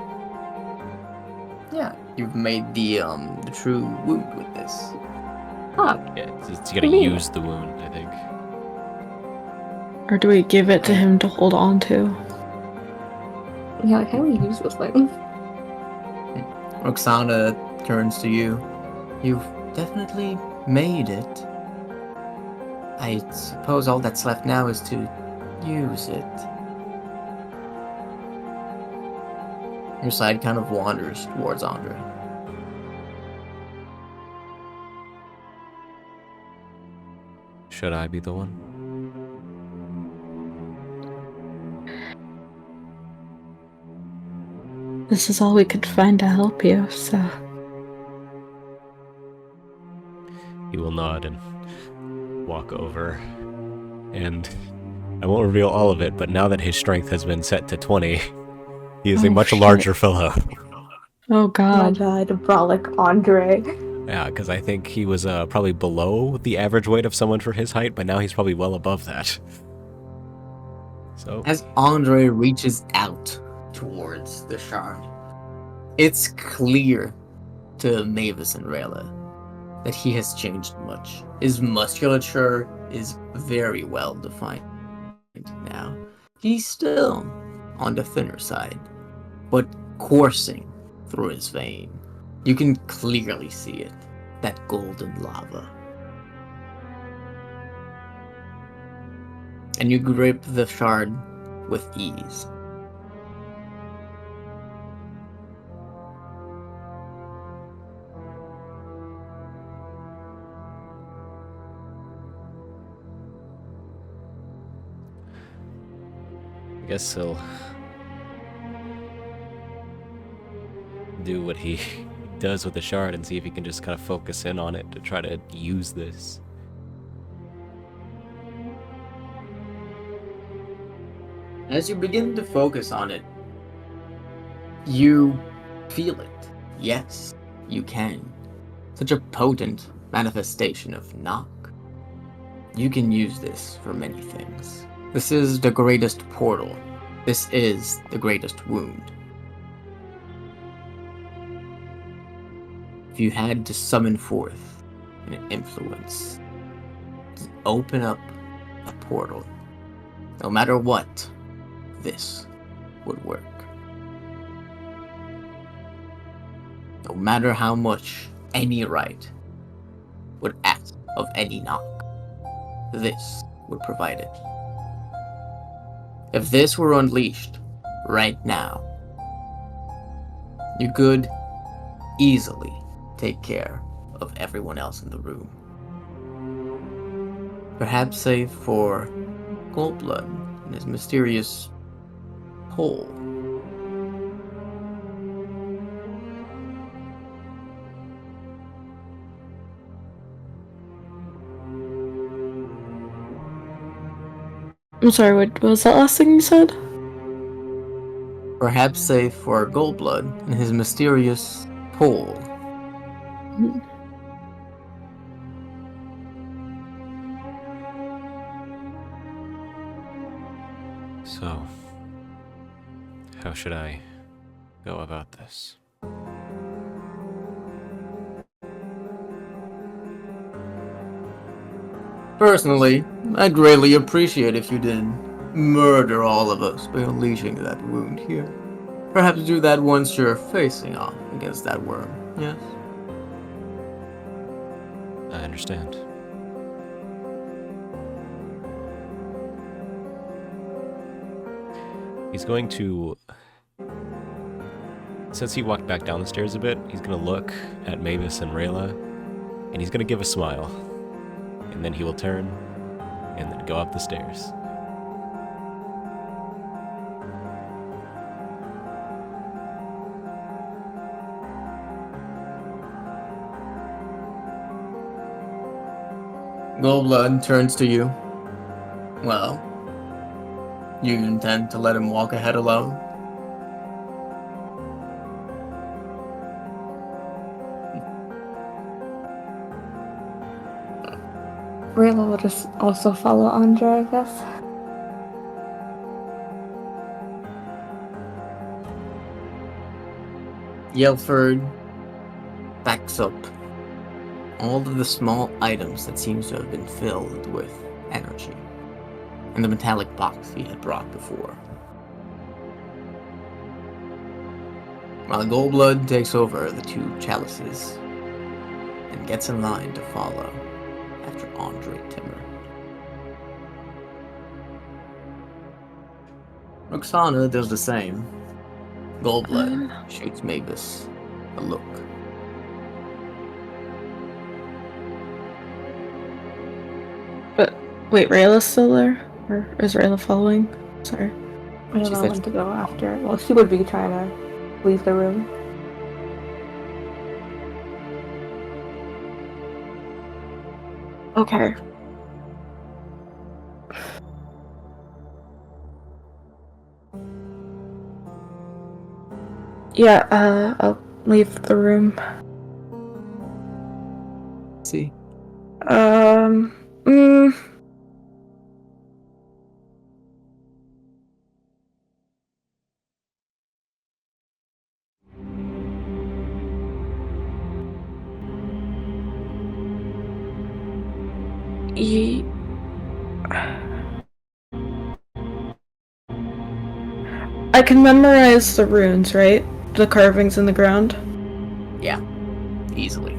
Yeah, you've made the true wound with this. Oh, Yeah, you gotta use the wound, I think. Or do we give it to him to hold on to? yeah, like, how do we use this thing? Roxana turns to you. You've definitely made it. I suppose all that's left now is to use it. Your side kind of wanders towards Andre. Should I be the one? This is all we could find to help you, so... He will nod and walk over. And I won't reveal all of it, but now that his strength has been set to 20, he is a much larger fellow. Oh My god. god, brolic Andre. Yeah, because I think he was probably below the average weight of someone for his height, but now he's probably well above that. So, As Andre reaches out towards the shard, it's clear to Mavis and Rayla that he has changed much. His musculature is very well defined now. He's still on the thinner side, but coursing through his vein. You can clearly see it, that golden lava. And you grip the shard with ease. I guess he'll do what he does with the shard and see if he can just kind of focus in on it to try to use this. As you begin to focus on it, you feel it. Yes, you can. Such a potent manifestation of Knock. You can use this for many things. This is the greatest portal. This is the greatest wound. If you had to summon forth an influence, to open up a portal, no matter what, this would work. No matter how much any rite would ask of any Knock, this would provide it. If this were unleashed right now, you could easily take care of everyone else in the room. Perhaps save for Goldblood and his mysterious hole. I'm sorry, what was that last thing you said? Perhaps safe for Goldblood and his mysterious pole. So, how should I go about this? Personally, I'd greatly appreciate if you didn't murder all of us by unleashing that wound here. Perhaps do that once you're facing off against that worm, yes? I understand. He's going to... Since he walked back down the stairs a bit, he's going to look at Mavis and Rayla, and he's going to give a smile. And then he will turn, and then go up the stairs. Goldblood turns to you. Well, you intend to let him walk ahead alone? Rayla will just also follow Andre, I guess. Yelford backs up all of the small items that seems to have been filled with energy and the metallic box he had brought before. While Goldblood takes over the two chalices and gets in line to follow after Andre Timmer. Roxana does the same. Goldblood shoots Mavis a look. But wait, Rayla's still there? Or is Rayla following? Sorry. I don't know when to go after. Well, she would be trying to leave the room. Okay. Yeah, I'll leave the room. See? Mm, Ye- I can memorize the runes, right? The carvings in the ground? Yeah, easily.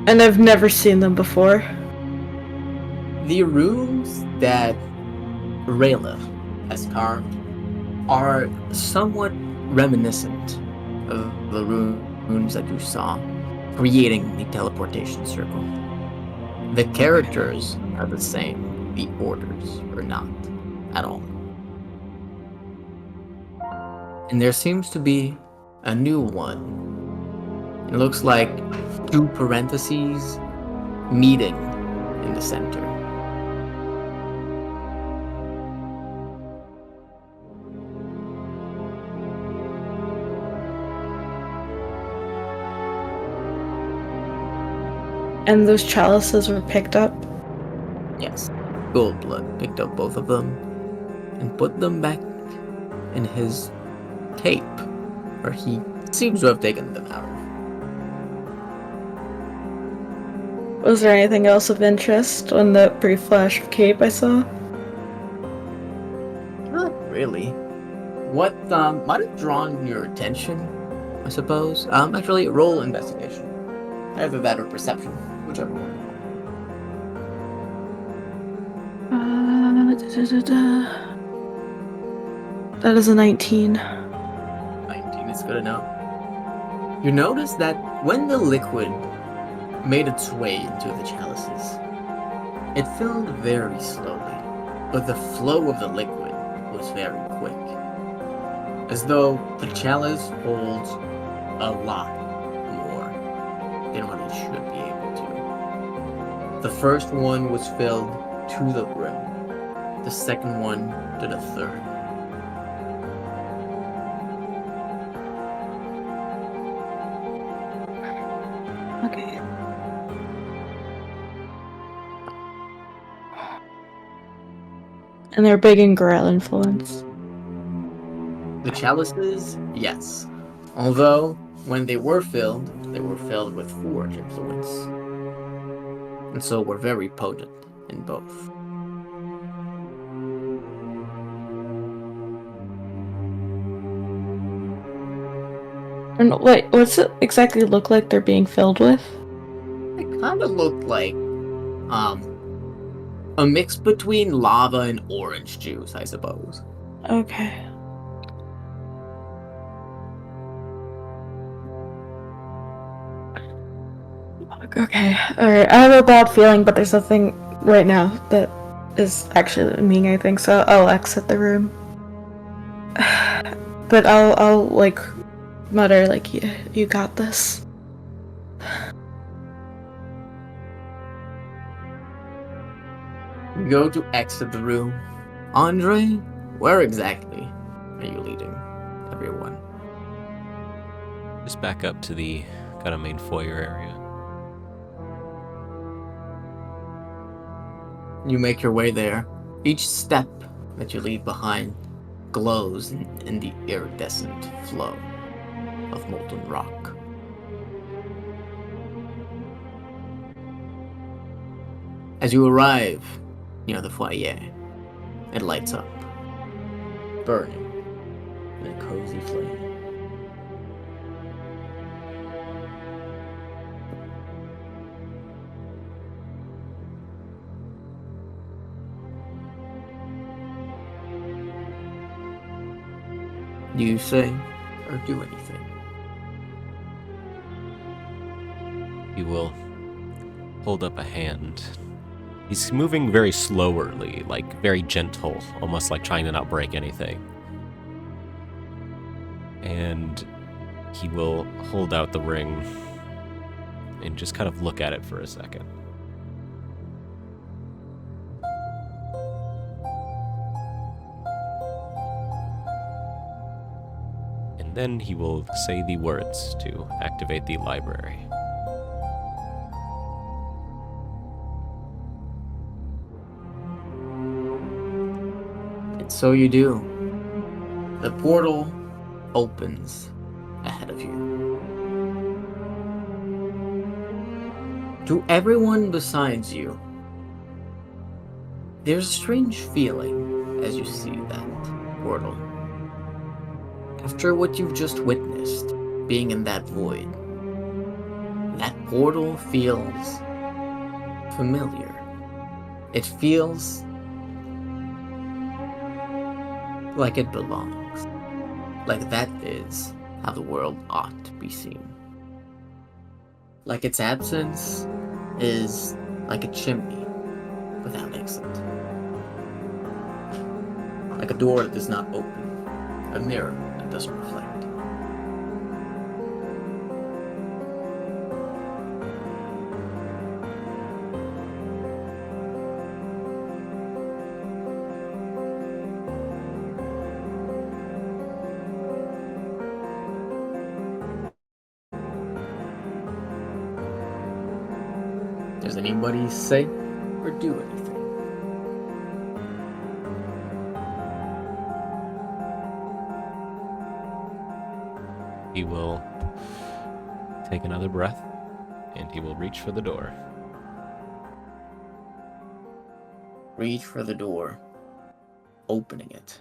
And I've never seen them before. The runes that Rayla has carved are somewhat reminiscent of the runes that you saw, creating the teleportation circle. The characters are the same, the orders are not at all. And there seems to be a new one. It looks like two parentheses meeting in the center. And those chalices were picked up? Yes, Goldblood picked up both of them and put them back in his cape, where he seems to have taken them out. Was there anything else of interest on the brief flash of cape I saw? Not really. What might have drawn your attention, I suppose? Actually, roll investigation. Either that or perception, whichever one. That is a 19. 19 is good enough. You notice that when the liquid made its way into the chalices, it filled very slowly, but the flow of the liquid was very quick, as though the chalice holds a lot more. than what it should be able to. The first one was filled to the brim. The second one to the third. Okay. And they're big in Grail influence. The chalices, yes. Although, when they were filled with Forge influence. And so were very potent in both. And wait, what's it exactly look like they're being filled with? They kind of look like, a mix between lava and orange juice, I suppose. Okay. Okay, alright. I have a bad feeling, but there's nothing right now that is actually mean, I think, so I'll exit the room. But I'll like, mutter, like, you got this. You go to exit the room. Andre, where exactly are you leading everyone? Just back up to the kind of main foyer area. You make your way there. Each step that you leave behind glows in the iridescent flow of molten rock. As you arrive near the foyer, it lights up, burning in a cozy flame. Do you say or do anything? He will hold up a hand. He's moving very slowly, like very gentle, almost like trying to not break anything. And he will hold out the ring and just kind of look at it for a second. And then he will say the words to activate the library. And so you do. The portal opens ahead of you. To everyone besides you, there's a strange feeling as you see that portal. After what you've just witnessed, being in that void, that portal feels familiar. It feels like it belongs. Like that is how the world ought to be seen. Like its absence is like a chimney without exit. Like a door that does not open, a mirror that doesn't reflect. Does anybody say or do anything? He will take another breath, and he will reach for the door. Reach for the door, opening it.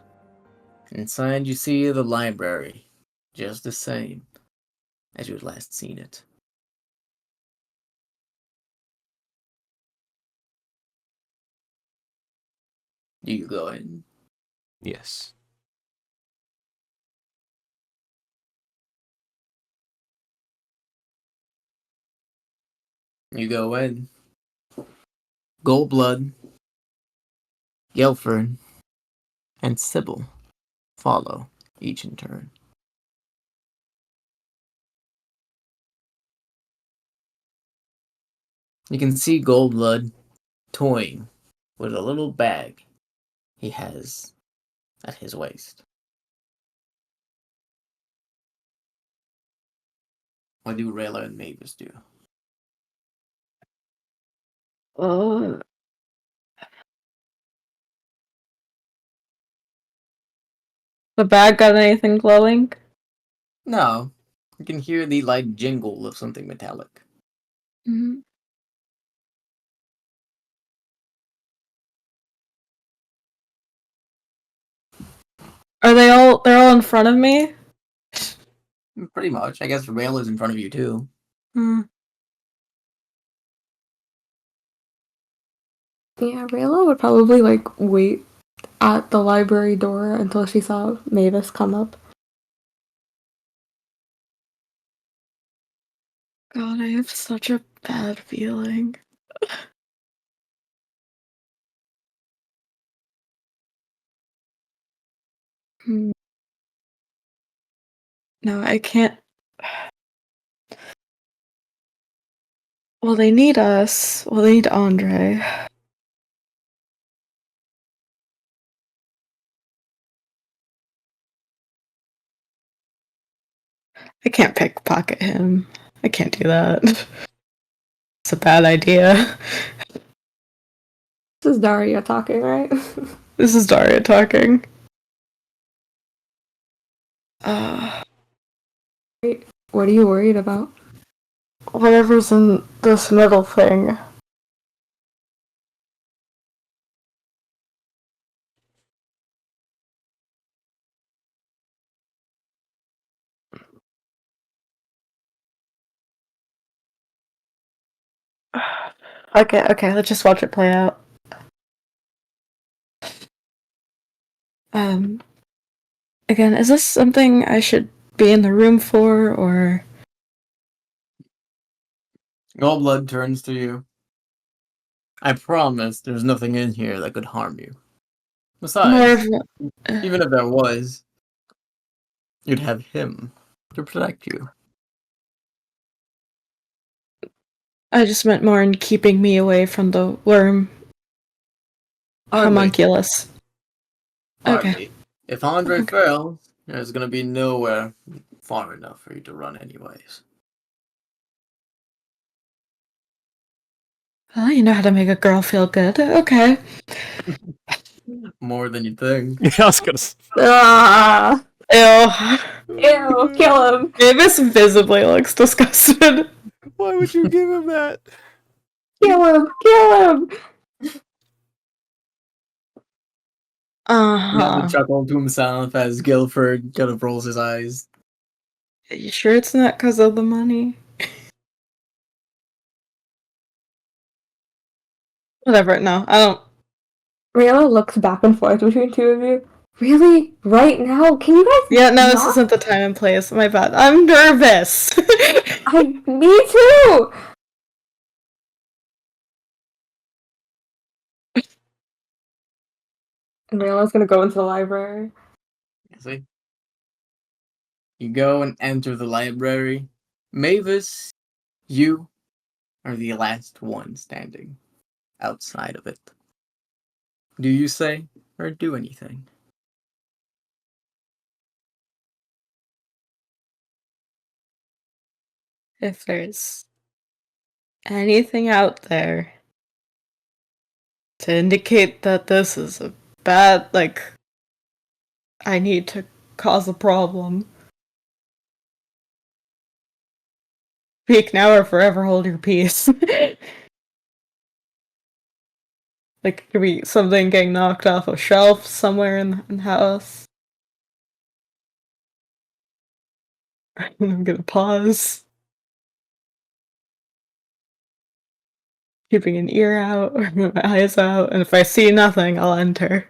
Inside you see the library, just the same as you had last seen it. Do you go in? Yes. You go in. Goldblood, Gelford, and Sybil follow, each in turn. You can see Goldblood toying with a little bag he has at his waist. What do Rayla and Mavis do? Oh. The bag got anything glowing? No, you can hear the light jingle of something metallic. Mm-hmm. Are they all? They're all in front of me. Pretty much. I guess Rayla's in front of you too. Hmm. Yeah, Rayla would probably like wait at the library door until she saw Mavis come up. God, I have such a bad feeling. Hmm. No, I can't. Well, they need us. Well, they need Andre. I can't pickpocket him. I can't do that. It's a bad idea. This is Daria talking, right? This is Daria talking. What are you worried about? Whatever's in this middle thing. Okay, let's just watch it play out. Again, is this something I should be in the room for, or... Goldblood turns to you. I promise there's nothing in here that could harm you. Besides, even if there was, you'd have him to protect you. I just meant more in keeping me away from the worm homunculus. Hardly. Okay. If Andre fails, there's gonna be nowhere far enough for you to run anyways. Well, you know how to make a girl feel good. Okay. More than you think. Yeah, I was gonna. Ah, Ew. ew, kill him. Mavis visibly looks disgusted. Why would you give him that? Kill him, kill him. Another chuckle to himself as Guilford kind of rolls his eyes. Are you sure it's not because of the money? Whatever, no, I don't. Rayla looks back and forth between two of you. Really? Right now? Can you guys Yeah, no, this not? isn't the time and place. My bad. I'm nervous. Me too! And Rayla's gonna go into the library. See? You go and enter the library. Mavis, you are the last one standing outside of it. Do you say or do anything? If there's anything out there to indicate that this is a bad, like, I need to cause a problem, speak now or forever hold your peace. Like, could be something getting knocked off a shelf somewhere in the house. I'm gonna pause. Keeping an ear out or my eyes out, and if I see nothing, I'll enter.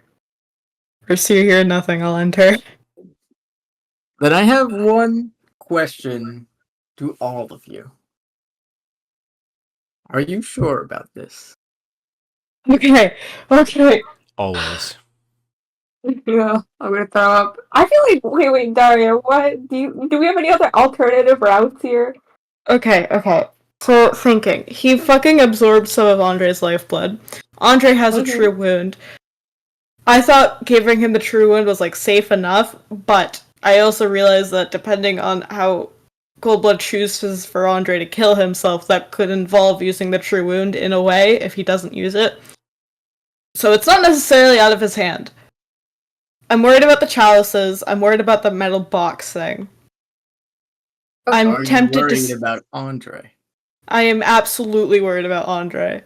Or see or hear nothing, I'll enter. Then I have one question to all of you. Are you sure about this? Okay. Always. Yeah, I'm gonna throw up. I feel like wait, Daria, what do we have any other alternative routes here? Okay. So, thinking. He fucking absorbed some of Andre's lifeblood. Andre has a true wound. I thought giving him the true wound was, like, safe enough, but I also realized that depending on how Goldblood chooses for Andre to kill himself, that could involve using the true wound in a way if he doesn't use it. So it's not necessarily out of his hand. I'm worried about the chalices. I'm worried about the metal box thing. I'm Are tempted you worried to. about Andre? I am absolutely worried about Andre.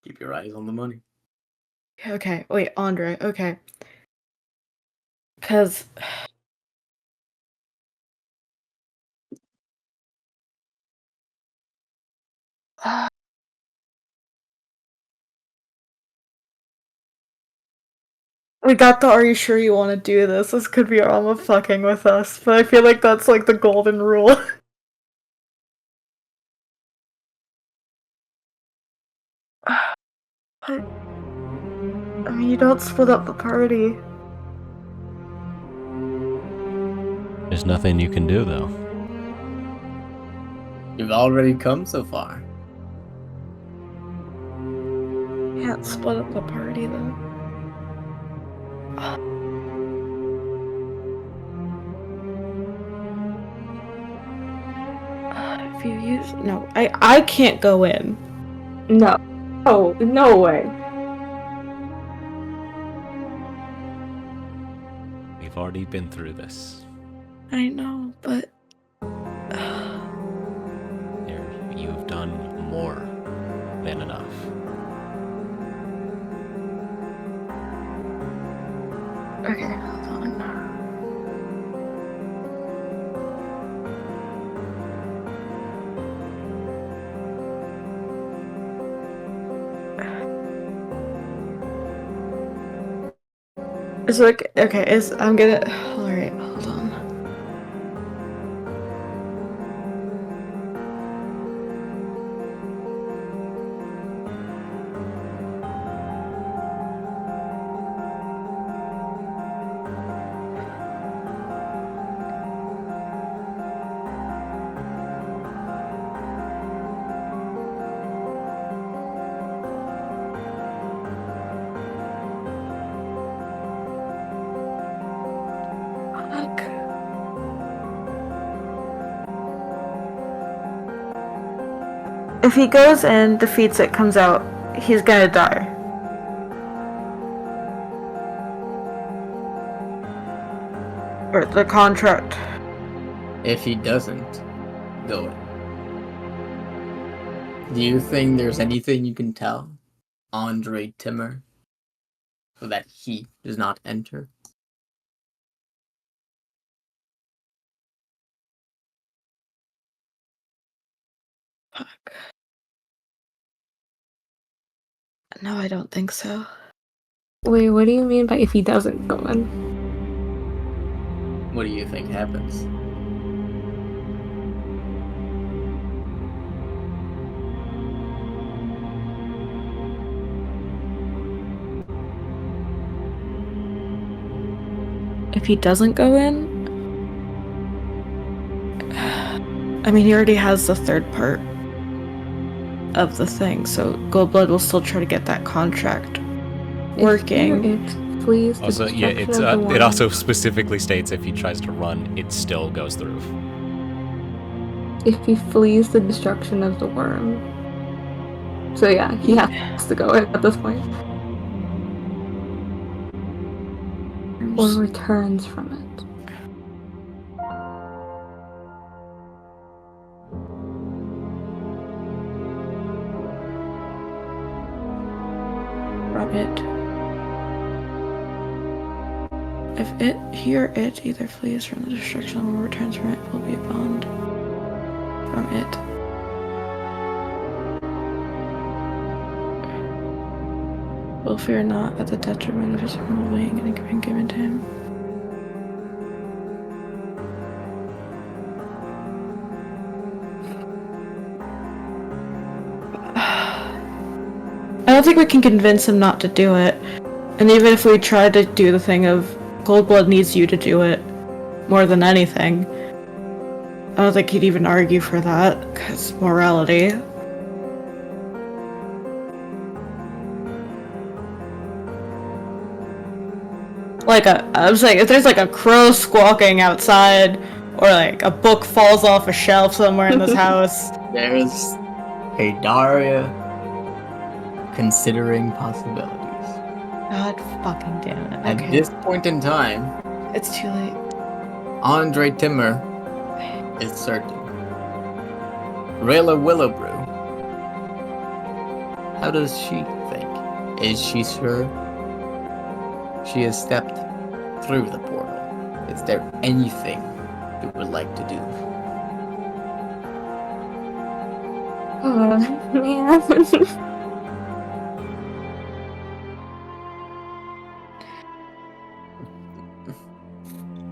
Keep your eyes on the money. Okay, wait, Andre. Okay, because. We got the "Are you sure you want to do this? This could be Alma fucking with us," but I feel like that's like the golden rule. I mean, you don't split up the party. There's nothing you can do, though. You've already come so far. Can't split up the party then. If you use I can't go in. No. Oh, no way. We've already been through this. I know, but You've done more than enough. okay, hold on. It's like okay, I'm gonna alright, hold on. Fuck. If he goes in, defeats it, comes out, he's gonna die. Or the contract. If he doesn't, go in. Do you think there's anything you can tell Andre Timmer so that he does not enter? Fuck. No, I don't think so. Wait, what do you mean by if he doesn't go in? What do you think happens? If he doesn't go in, I mean, he already has the third part of the thing, so Goldblood will still try to get that contract working. It flees the Also, yeah, destruction of the it also worm. specifically states if he tries to run, it still goes through. If he flees the destruction of the worm. So yeah, he has to go in at this point. Or returns from it. Rub it. If he or it either flees from the destruction or returns from it, will be bound from it. Will fear not at the detriment of his own being and been given to him. I don't think we can convince him not to do it. And even if we try to do the thing of Goldblood needs you to do it more than anything, don't think he'd even argue for that, because morality. I was like, if there's like a crow squawking outside, or like a book falls off a shelf somewhere in this house. There's a Daria considering possibilities. God fucking damn it. At this point in time, It's too late. Andre Timmer is certain. Rayla Willowbrew, how does she think? Is she sure she has stepped through the portal? Is there anything you would like to do? Oh, man.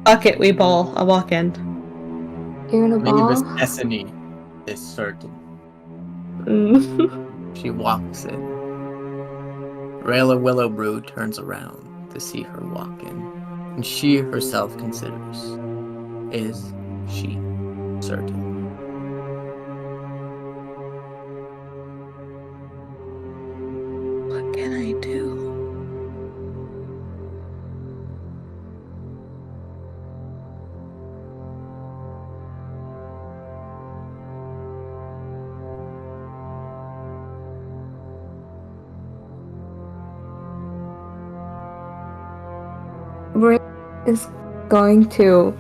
Fuck it, we ball. I walk in. You're gonna Mavis ball? Destiny is certain. Mm. She walks in. Rayla Willowbrew turns around to see her walk in, and she herself considers, is she certain? What can I do? Rick is going to.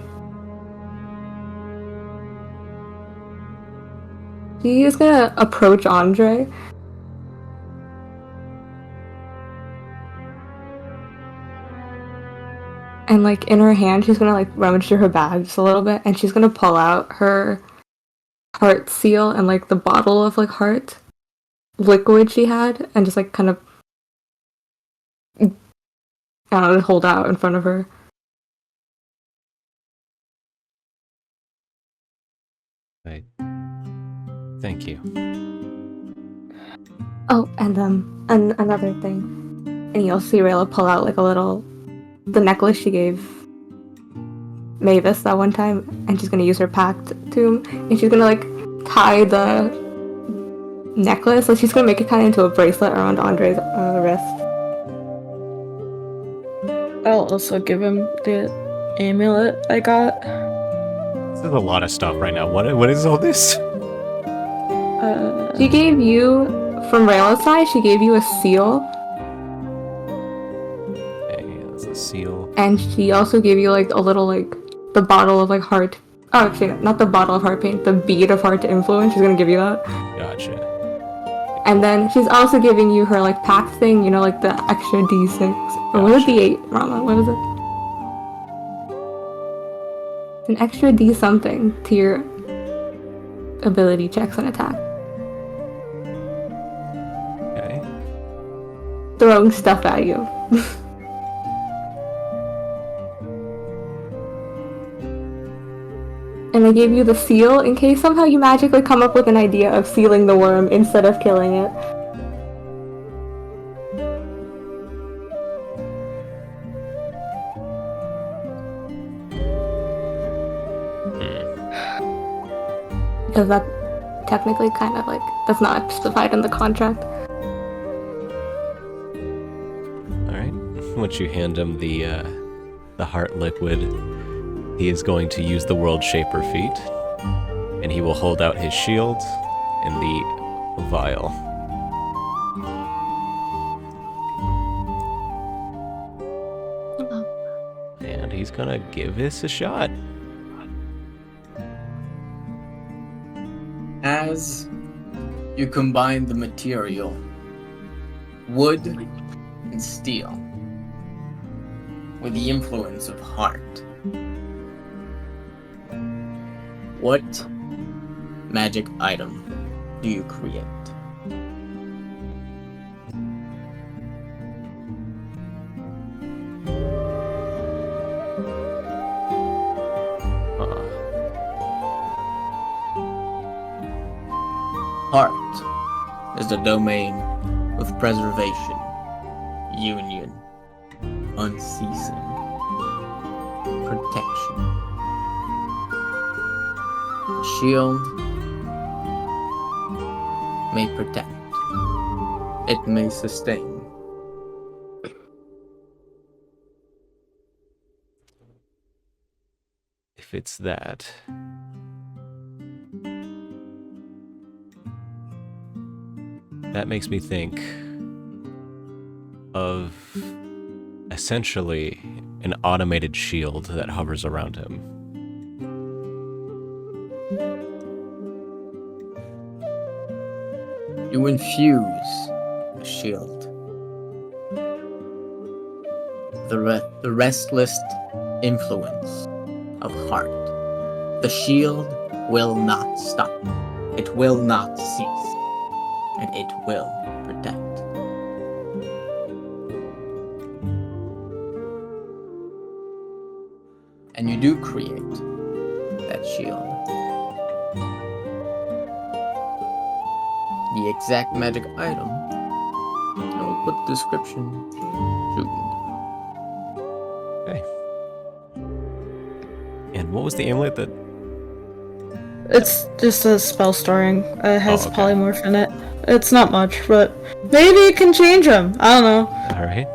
She is gonna approach Andre. And like in her hand, she's gonna like rummage through her bag just a little bit, and she's gonna pull out her heart seal and like the bottle of like heart liquid she had, and just like kind of I don't know, hold out in front of her. Right. Thank you. Oh, and another thing. And you'll see Rayla pull out like the necklace she gave Mavis that one time, and she's gonna use her pact tome, and she's gonna like tie the necklace, like she's gonna make it kind of into a bracelet around Andre's wrist. I'll also give him the amulet I got. This is a lot of stuff right now. What is all this? She gave you, from Rayla's side, she gave you a seal, Okay, that's a seal. and she also gave you like a little like the bottle of like heart. Oh, actually, not the bottle of heart paint, the bead of heart to influence. She's gonna give you that. Gotcha. And then she's also giving you her like pact thing, you know, like the extra D6. Or was it D8, Rama? What was it? An extra D something to your ability checks and attack. Okay. Throwing stuff at you. And I gave you the seal in case somehow you magically come up with an idea of sealing the worm instead of killing it. Because that technically kind of like, that's not specified in the contract. Alright. Once you hand him the heart liquid, he is going to use the World Shaper feat, and he will hold out his shield in the vial. And he's gonna give this a shot. As you combine the material, wood and steel, with the influence of heart, what magic item do you create? Heart is the domain of preservation, union, unceasing protection. The shield may protect. It may sustain. If it's that, that makes me think of essentially an automated shield that hovers around him. You infuse a shield. The restless influence of heart. The shield will not stop. It will not cease. And it will protect. And you do create that shield. The exact magic item, I will put the description soon. Okay. And what was the amulet that... It's just a spell storing. It has Oh, okay. polymorph in it. It's not much, but maybe you can change them. I don't know. Alright.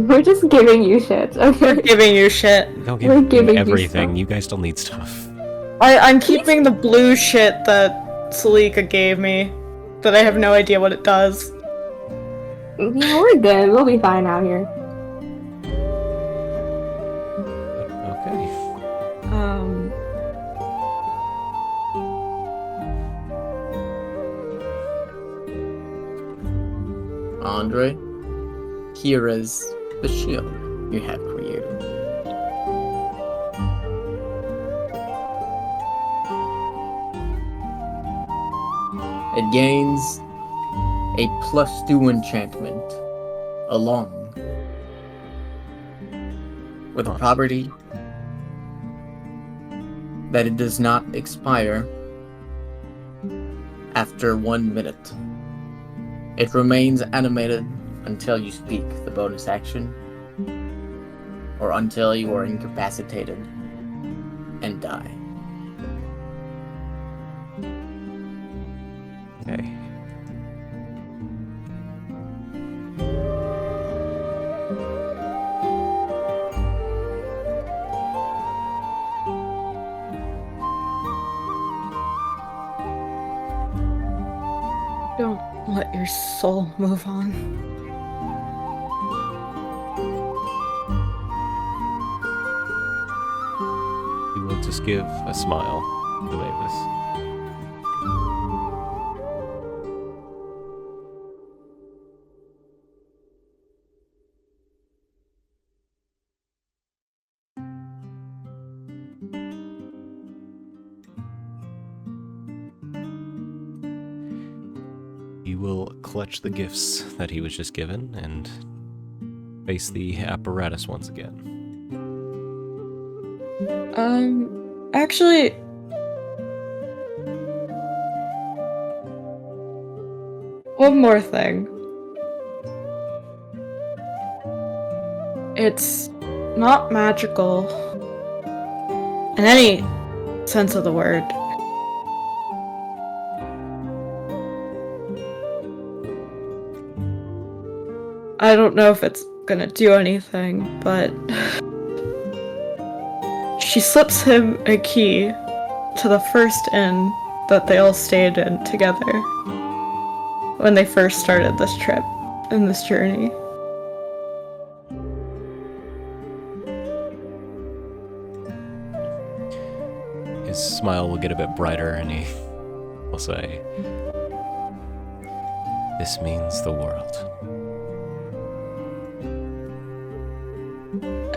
We're just giving you shit. Okay. Giving you shit. Don't We're give giving me you everything. stuff. You guys still need stuff. I'm keeping the blue shit that Salika gave me. That I have no idea what it does. Yeah, we're good. We'll be fine out here. Okay. Andre, here is the shield you have created. It gains a +2 enchantment along with a property that it does not expire after 1 minute. It remains animated until you speak the bonus action, or until you are incapacitated and die. Okay. Don't let your soul move on. He will just give a smile to Mavis. He will clutch the gifts that he was just given and face the apparatus once again. Actually... One more thing. It's not magical in any sense of the word. I don't know if it's gonna do anything, but she slips him a key to the first inn that they all stayed in together when they first started this trip and this journey. His smile will get a bit brighter and he will say, "This means the world."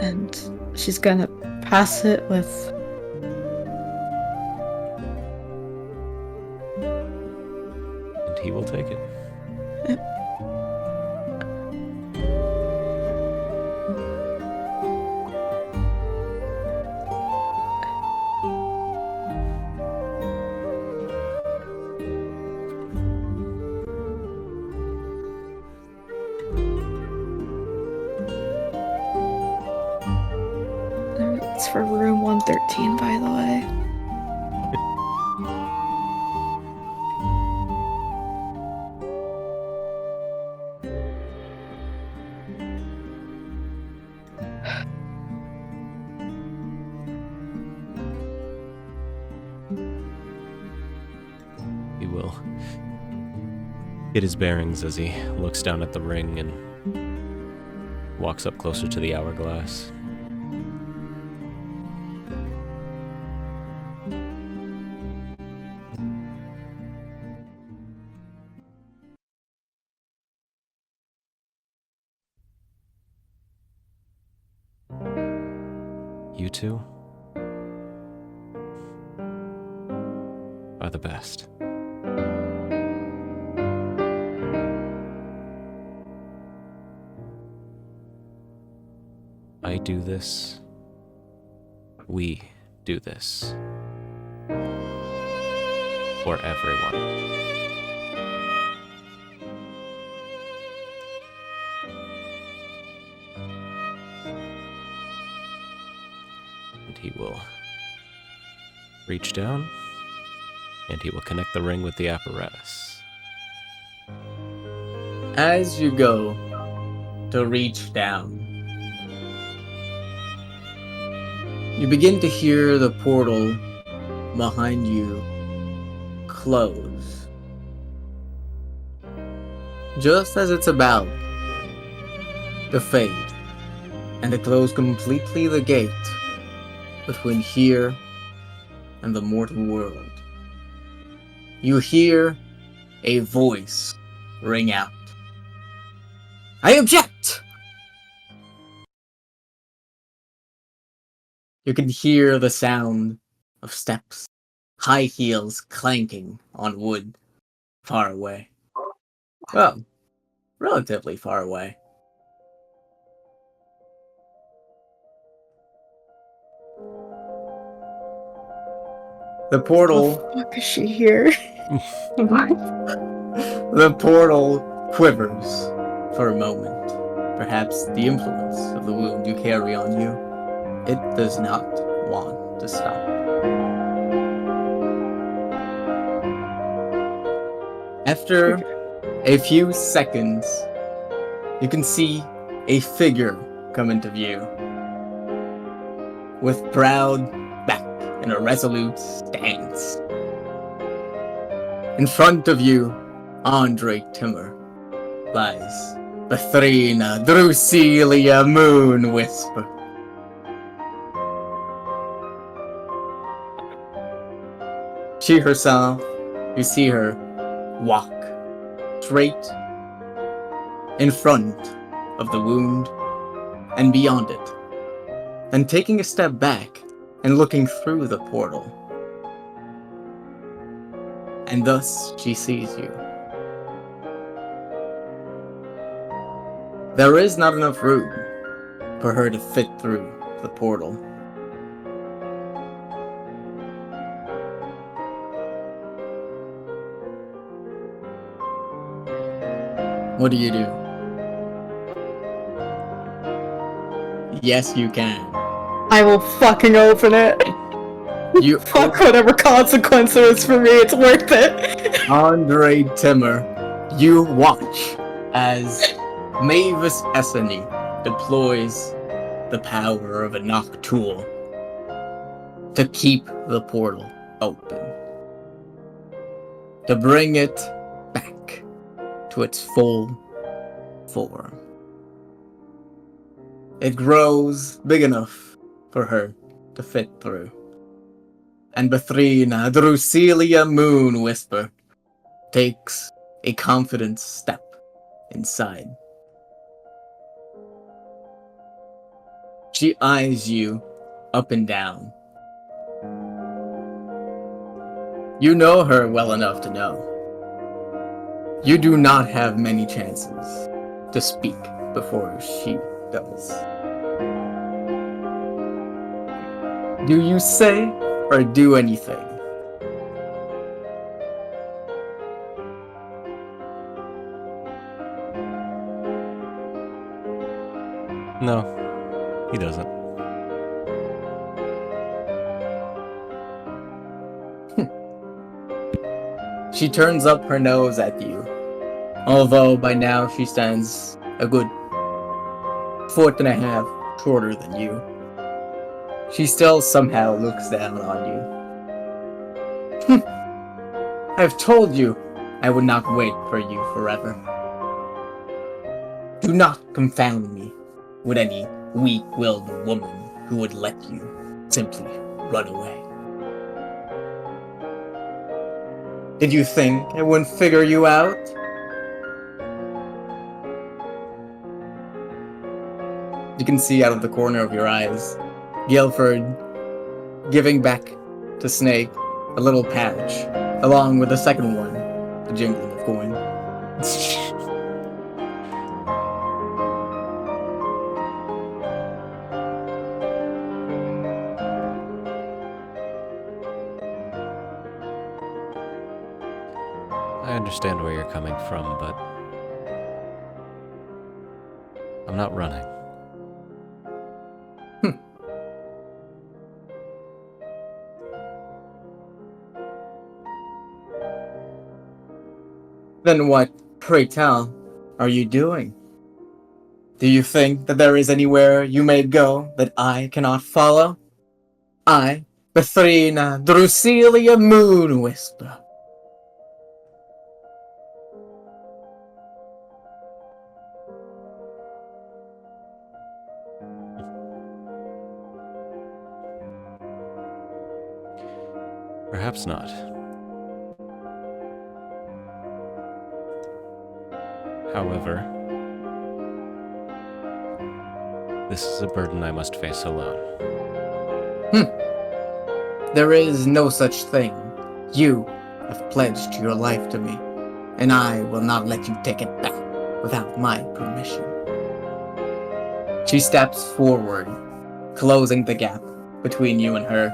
And she's gonna pass it with... And he will take it. It's for room 113, by the way. get his bearings as he looks down at the ring and walks up closer to the hourglass. You two are the best. I do this. We do this. For everyone. And he will reach down, and he will connect the ring with the apparatus. As you go to reach down, you begin to hear the portal behind you close. Just as it's about to fade, and to close completely the gate between here and the mortal world, you hear a voice ring out. I object! You can hear the sound of steps, high heels clanking on wood, far away. Well, relatively far away. The portal. The fuck is she here? What? The portal quivers for a moment. Perhaps the influence of the wound you carry on you. It does not want to stop. After a few seconds, you can see a figure come into view. With proud back and a resolute stance. In front of you, Andre Timmer, lies Bethrina Drusilia Moonwhisper. She herself, you see her walk straight in front of the wound and beyond it, and taking a step back and looking through the portal. And thus she sees you. There is not enough room for her to fit through the portal. What do you do? Yes, you can. I will fucking open it. You Fuck whatever consequence there is for me, it's worth it. Andre Timmer, you watch as Mavis Essany deploys the power of a Noctool to keep the portal open. To bring it back to its full form. It grows big enough for her to fit through. And Bethrina Drusilia Moonwhisper takes a confident step inside. She eyes you up and down. You know her well enough to know. You do not have many chances to speak before she does. Do you say or do anything? No, he doesn't. She turns up her nose at you, although by now she stands a good 1.5 feet shorter than you. She still somehow looks down on you. I've told you, I would not wait for you forever. Do not confound me with any weak-willed woman who would let you simply run away. Did you think I wouldn't figure you out? You can see out of the corner of your eyes, Guilford giving back to Snake a little pouch, along with the second one, the jingling of coin. I understand where you're coming from, but I'm not running. Then what, pray tell, are you doing? Do you think that there is anywhere you may go that I cannot follow? I, Bethrina Drusilia Moonwhisper. Perhaps not. However, this is a burden I must face alone. There is no such thing. You have pledged your life to me, and I will not let you take it back without my permission. She steps forward, closing the gap between you and her.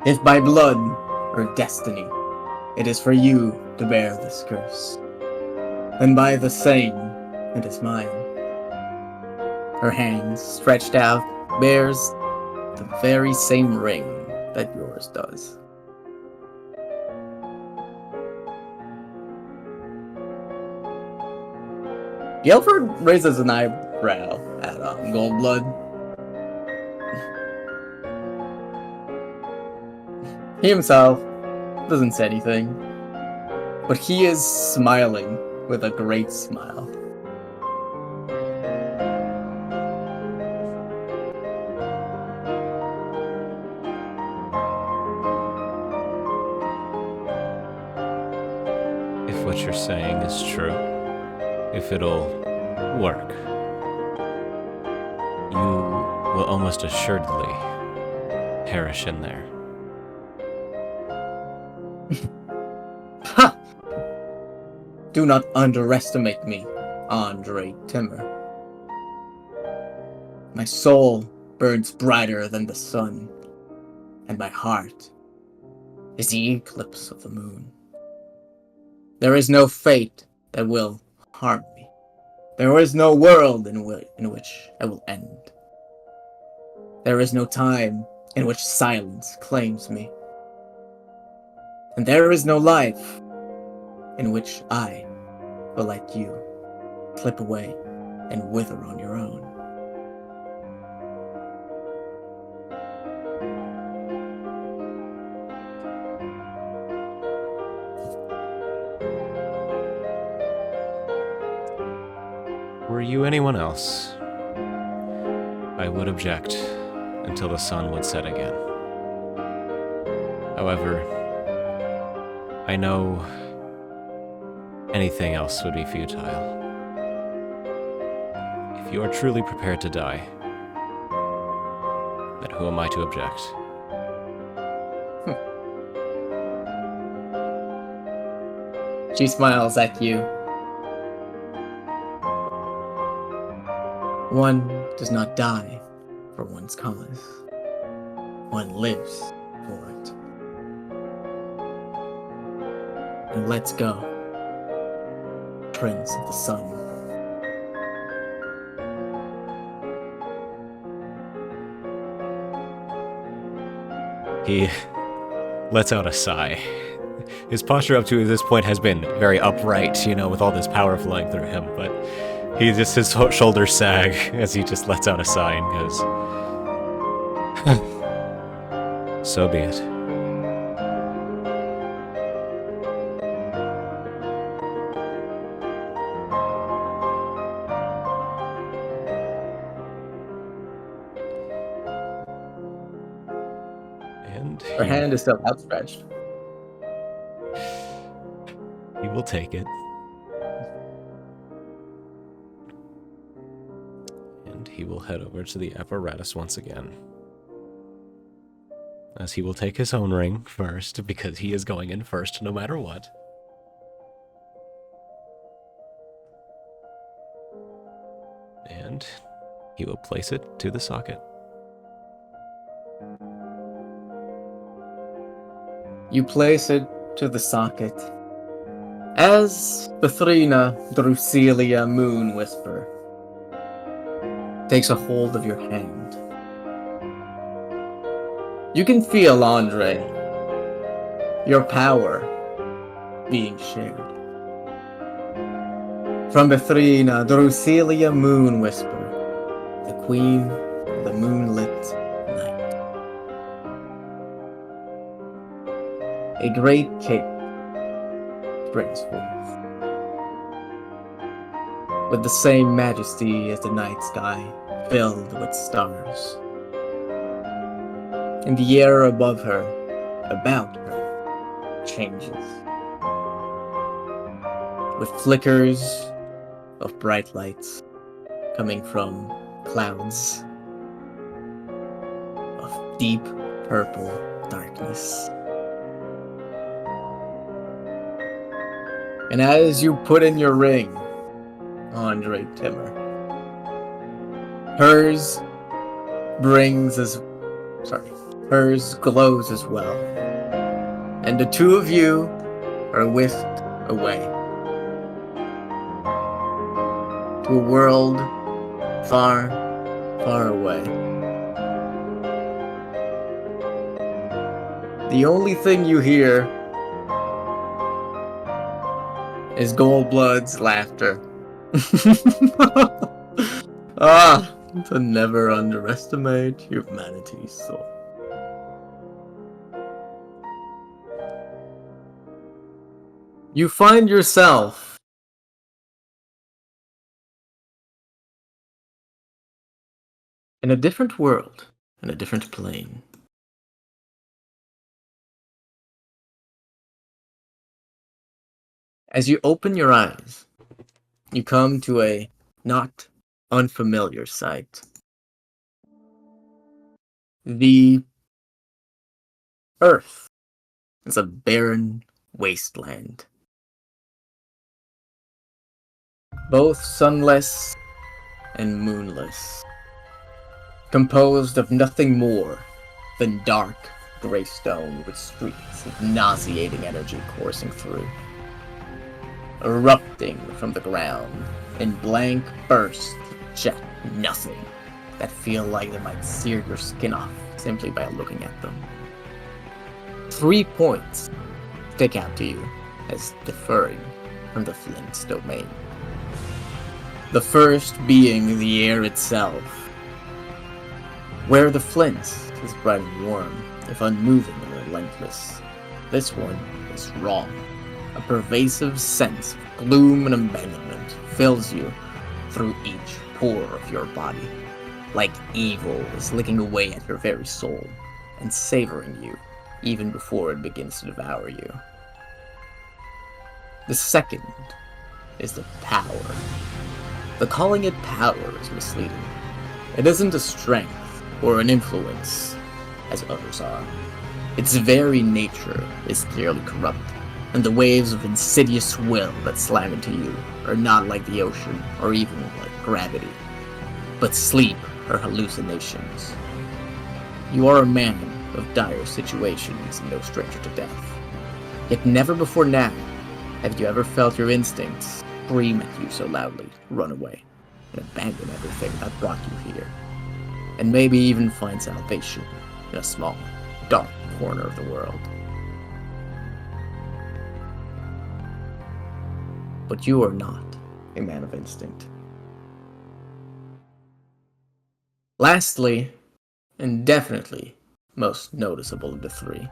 If by blood or destiny it is for you to bear this curse, then by the same it is mine. Her hands stretched out bears the very same ring that yours does. Guilford raises an eyebrow at Goldblood. He himself doesn't say anything, but he is smiling with a great smile. If what you're saying is true, if it'll work, you will almost assuredly perish in there. Ha! Do not underestimate me, Andre Timmer. My soul burns brighter than the sun, and my heart is the eclipse of the moon. There is no fate that will harm me. There is no world in which I will end. There is no time in which silence claims me. And there is no life in which I will let you slip away and wither on your own. Were you anyone else, I would object until the sun would set again. However, I know anything else would be futile. If you are truly prepared to die, then who am I to object? She smiles at you. One does not die for one's cause. One lives for it. And let's go, Prince of the Sun. He lets out a sigh. His posture up to this point has been very upright, you know, with all this power flowing through him, but he just, his shoulders sag as he just lets out a sigh and goes, so be it. And Her hand is still outstretched. he will take it. And he will head over to the apparatus once again. As he will take his own ring first, because he is going in first no matter what. And he will place it to the socket. You place it to the socket. As Bethrina Drusilia Moon Whisper takes a hold of your hand, you can feel, Andre, your power being shared. From Bethrina Drusilia Moon Whisper, the queen of the moonlit night. A great cape springs forth, with the same majesty as the night sky filled with stars. And the air above her, about her, changes, with flickers of bright lights coming from clouds of deep purple darkness. And as you put in your ring, Andre Timmer, hers glows as well. And the two of you are whisked away to a world far, far away. The only thing you hear is Goldblood's laughter. To never underestimate humanity's soul. You find yourself in a different world, in a different plane. As you open your eyes, you come to a not unfamiliar sight. The Earth is a barren wasteland, both sunless and moonless, composed of nothing more than dark gray stone with streaks of nauseating energy coursing through, erupting from the ground in blank bursts of jet nothing that feel like they might sear your skin off simply by looking at them. 3 points stick out to you as differing from the Flint's domain. The first being the air itself, where the Flint's is bright and warm, if unmoving and relentless. This one is wrong. A pervasive sense of gloom and abandonment fills you through each pore of your body, like evil is licking away at your very soul and savoring you even before it begins to devour you. The second is the power. The calling it power is misleading. It isn't a strength or an influence, as others are. Its very nature is clearly corrupt, and the waves of insidious will that slam into you are not like the ocean or even like gravity, but sleep or hallucinations. You are a man of dire situations and no stranger to death. Yet never before now have you ever felt your instincts scream at you so loudly, run away, and abandon everything that brought you here, and maybe even find salvation in a small, dark corner of the world. But you are not a man of instinct. Lastly, and definitely most noticeable of the three,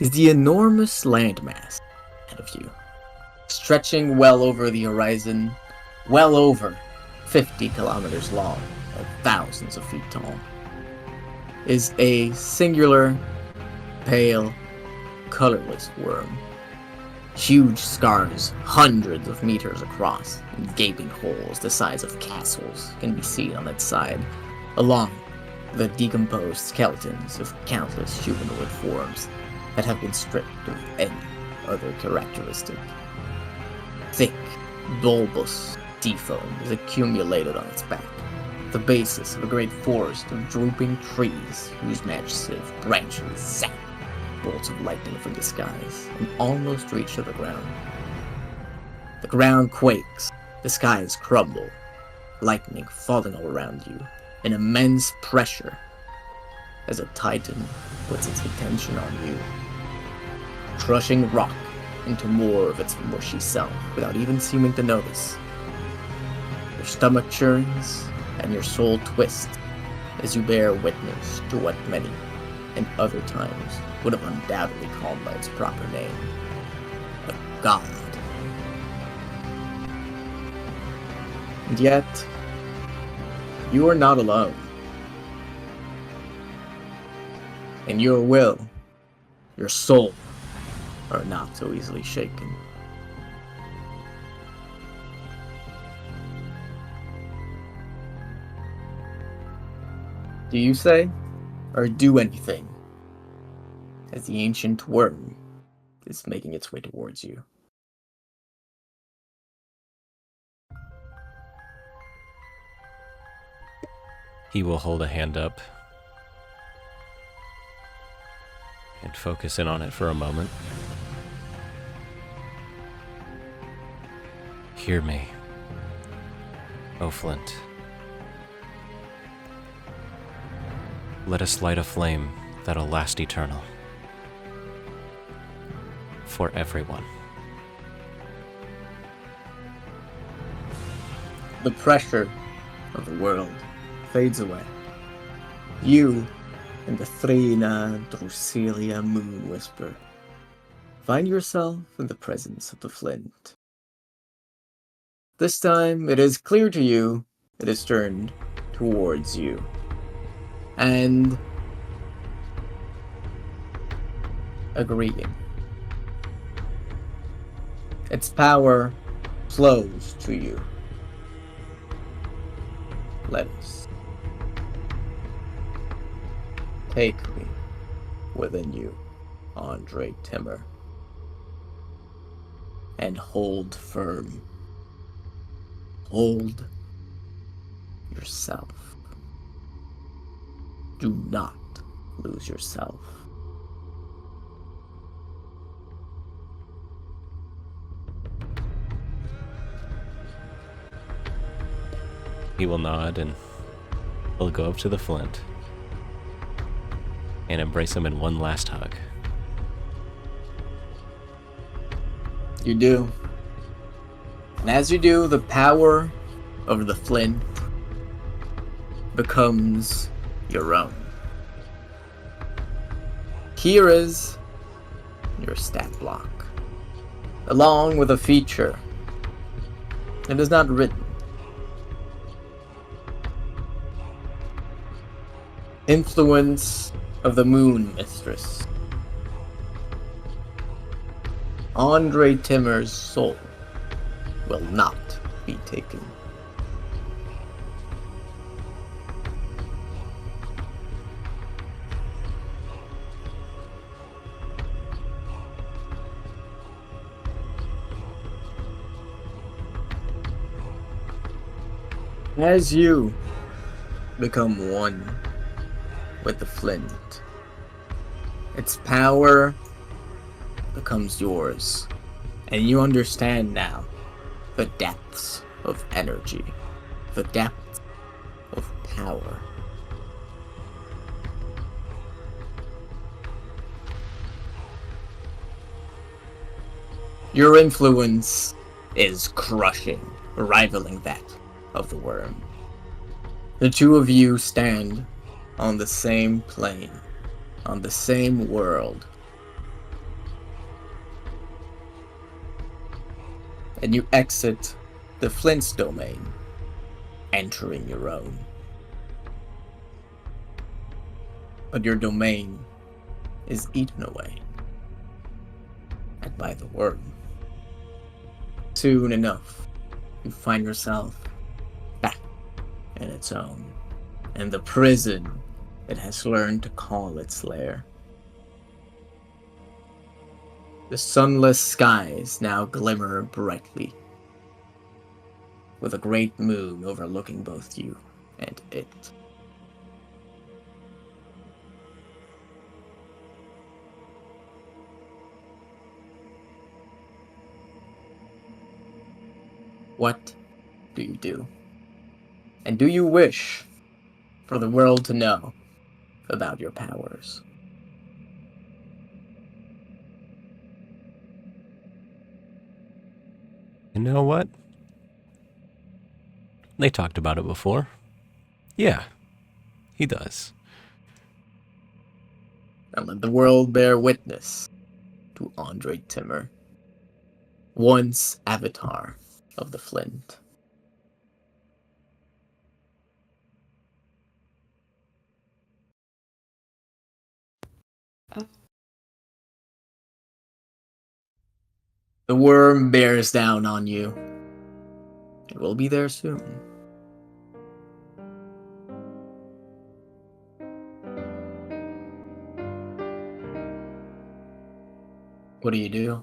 is the enormous landmass ahead of you, stretching well over the horizon, well over 50 kilometers long and thousands of feet tall, is a singular pale, colorless worm. Huge scars, hundreds of meters across, and gaping holes the size of castles can be seen on its side, along the decomposed skeletons of countless humanoid forms that have been stripped of any other characteristic. Thick, bulbous sea foam is accumulated on its back, the basis of a great forest of drooping trees whose massive branches zap bolts of lightning from the skies and almost reach to the ground. The ground quakes, the skies crumble, lightning falling all around you, an immense pressure as a titan puts its attention on you, crushing rock into more of its mushy self without even seeming to notice. Your stomach churns and your soul twists as you bear witness to what many and other times would have undoubtedly called by its proper name, a god. And yet, you are not alone. And your will, your soul, are not so easily shaken. Do you say, or do anything, as the ancient worm is making its way towards you? He will hold a hand up and focus in on it for a moment. Hear me, O Flint. Let us light a flame that'll last eternal. For everyone. The pressure of the world fades away. You and the Thrina Drusilia Moon Whisper find yourself in the presence of the Flint. This time, it is clear to you it is turned towards you. And agreeing. Its power flows to you. Let us. Take me within you, Andre Timmer, and hold firm. Hold yourself. Do not lose yourself. He will nod and he'll go up to the Flint and embrace him in one last hug. You do. And as you do, the power of the Flint becomes your own. Here is your stat block, along with a feature that is not written. Influence of the Moon Mistress. Andre Timmer's soul will not be taken. As you become one with the Flint, its power becomes yours, and you understand now the depths of energy, the depths of power. Your influence is crushing, rivaling that of the worm. The two of you stand on the same plane, on the same world. And you exit the Flint's domain, entering your own. But your domain is eaten away. And by the worm. Soon enough, you find yourself back in its own, and the prison it has learned to call its lair. The sunless skies now glimmer brightly, with a great moon overlooking both you and it. What do you do? And do you wish for the world to know about your powers? You know what? They talked about it before. Yeah, he does. And let the world bear witness to Andre Timmer, once Avatar of the Flint. The worm bears down on you. It will be there soon. What do you do?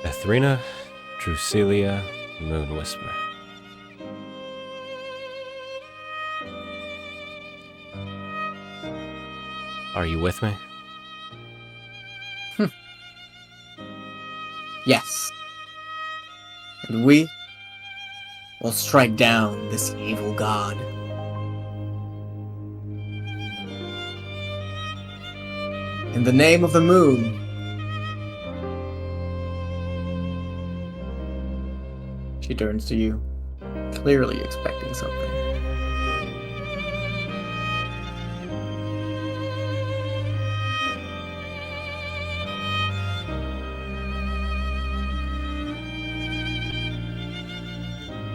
Ethrina, Drusilla, Moon Whisper. Are you with me? Yes. And we will strike down this evil god. In the name of the moon. She turns to you, clearly expecting something.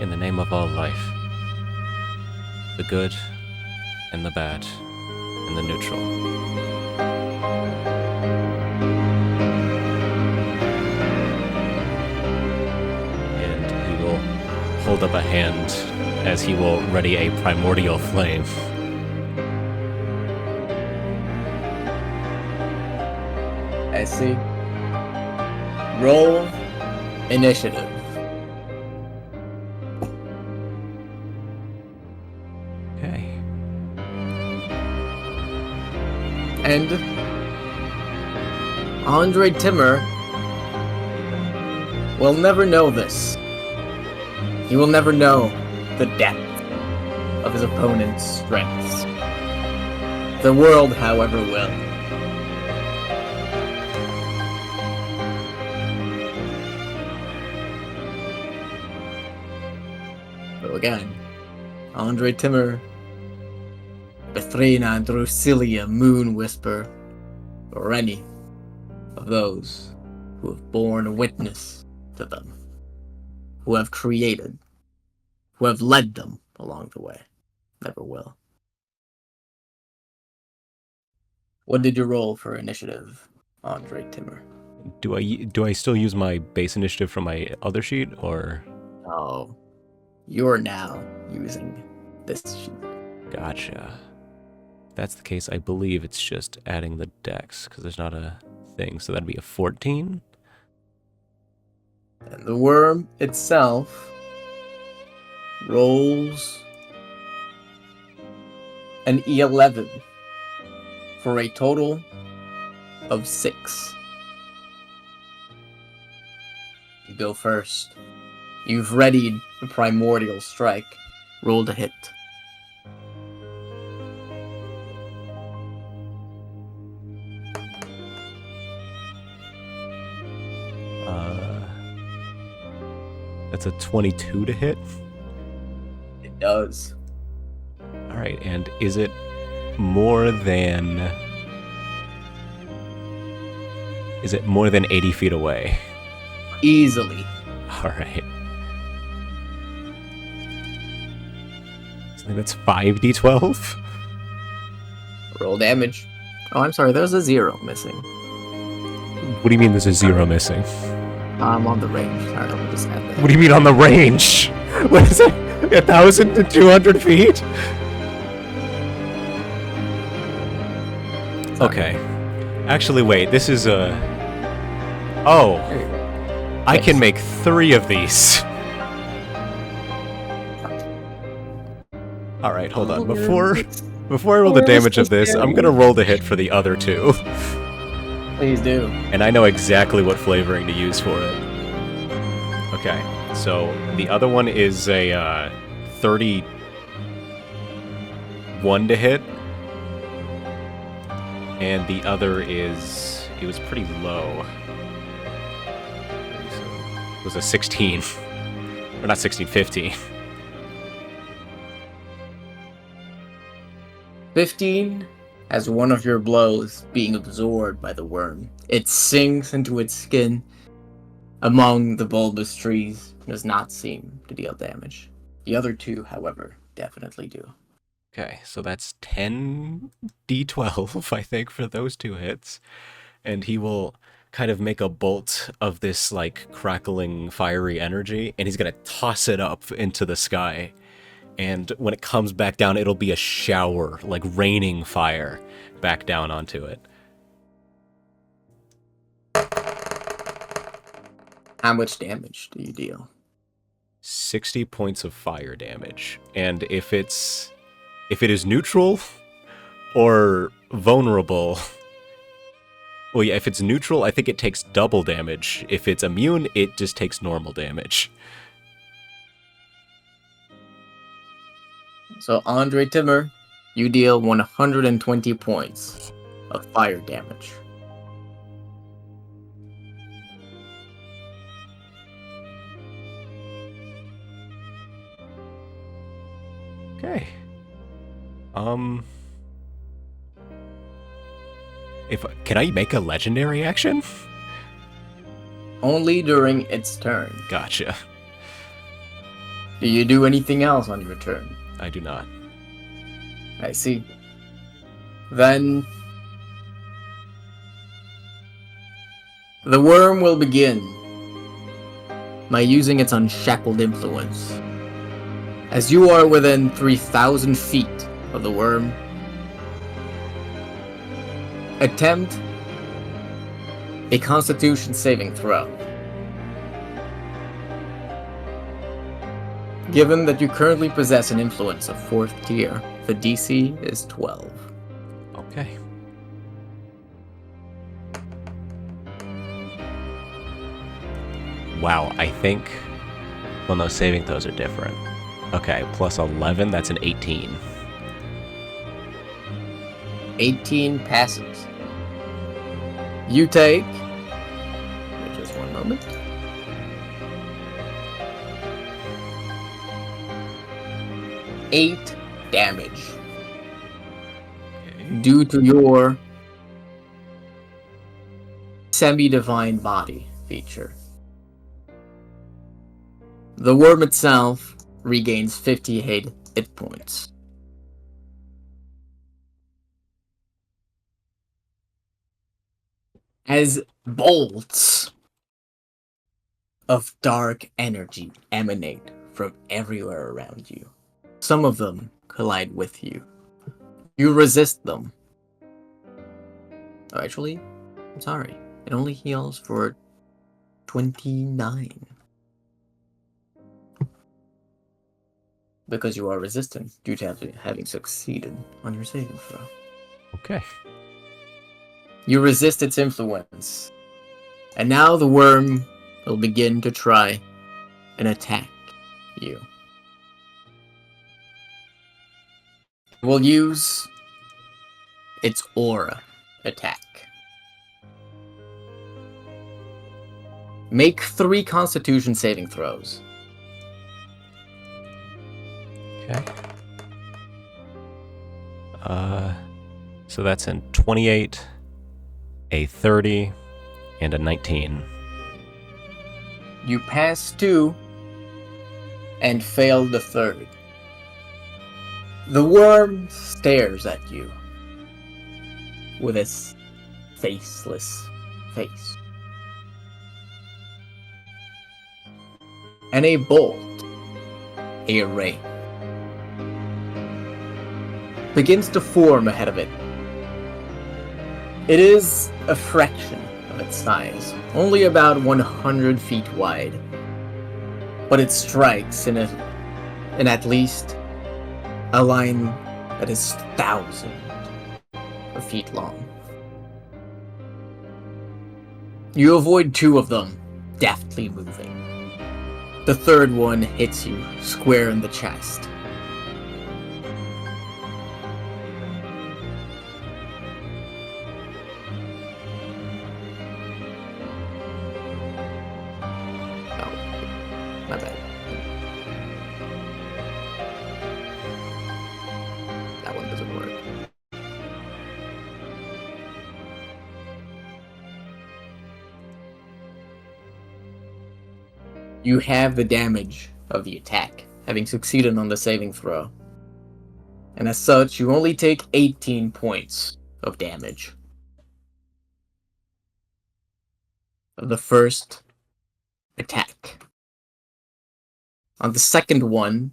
In the name of all life, the good and the bad and the neutral. And he will hold up a hand as he will ready a primordial flame. I see. Roll initiative. Okay. And Andre Timmer will never know this. He will never know the depth of his opponent's strengths. The world, however, will. So again, Andre Timmer, Bethrina and Drusilla, Moon Whisper, or any of those who have borne witness to them, who have created, who have led them along the way, never will. What did you roll for initiative, Andre Timmer? Do I still use my base initiative from my other sheet, or? Oh, you're now using this sheet. Gotcha. If that's the case, I believe it's just adding the dex, because there's not a thing, so that'd be a 14. And the worm itself rolls an E11 for a total of 6. You go first. You've readied the primordial strike. Roll to hit. That's a 22 to hit. It does. All right, and is it more than 80 feet away? Easily. All right. I think that's 5d12. Roll damage. Oh, I'm sorry, there's a 0 missing. What do you mean there's a 0 missing? I'm on the range. Alright, let me just add that. What do you mean on the range? What is it? 1,200 feet? Okay. Actually, wait, this is a... Oh, There you go. I can make 3 of these. Alright, hold on. Before I roll the damage of this, I'm gonna roll the hit for the other 2. Please do. And I know exactly what flavoring to use for it. Okay, so the other one is a 31 to hit. And the other is... it was pretty low. It was a 16. Or not 16, 15. 15 as one of your blows being absorbed by the worm. It sinks into its skin among the bulbous trees. Does not seem to deal damage. The other 2, however, definitely do. Okay, so that's 10d12, I think, for those 2 hits. And he will kind of make a bolt of this, like, crackling, fiery energy, and he's gonna toss it up into the sky. And when it comes back down, it'll be a shower, like raining fire, back down onto it. How much damage do you deal? 60 points of fire damage. And if it is neutral or vulnerable... Well, yeah, if it's neutral, I think it takes double damage. If it's immune, it just takes normal damage. So, Andre Timmer, you deal 120 points of fire damage. Okay. Can I make a legendary action? Only during its turn. Gotcha. Do you do anything else on your turn? I do not. I see. Then the worm will begin by using its unshackled influence. As you are within 3,000 feet of the worm, attempt a Constitution saving throw. Given that you currently possess an influence of 4th tier, the DC is 12. Okay. Wow, I think... Well, no, saving throws are different. Okay, plus 11, that's an 18. 18 passes. You take... just one moment. Eight damage Okay. due to your semi-divine body feature. The worm itself regains 58 hit points. As bolts of dark energy emanate from everywhere around you. Some of them collide with you. You resist them. Oh, actually, I'm sorry. It only heals for 29. Because you are resistant due to having succeeded on your saving throw. Okay. You resist its influence. And now the worm will begin to try and attack you. It will use its aura attack. Make 3 Constitution saving throws. Okay. So that's in 28, a 30, and a 19. You pass 2 and fail the 3rd. The worm stares at you with its faceless face. And a bolt, a ray, begins to form ahead of it. It is a fraction of its size, only about 100 feet wide, but it strikes in at least a line that is thousands of feet long. You avoid two of them, deftly moving. The third one hits you square in the chest. My bad. That one doesn't work. You have the damage of the attack, having succeeded on the saving throw. And as such, you only take 18 points of damage. Of the first attack. On the second one,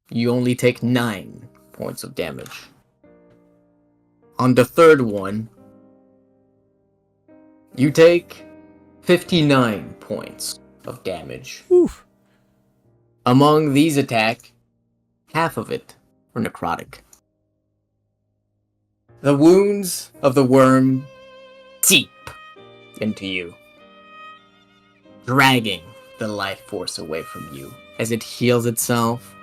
you only take 9 points of damage. On the third one, you take 59 points of damage. Oof. Among these attacks, half of it were necrotic. The wounds of the worm seep into you, dragging the life force away from you as it heals itself,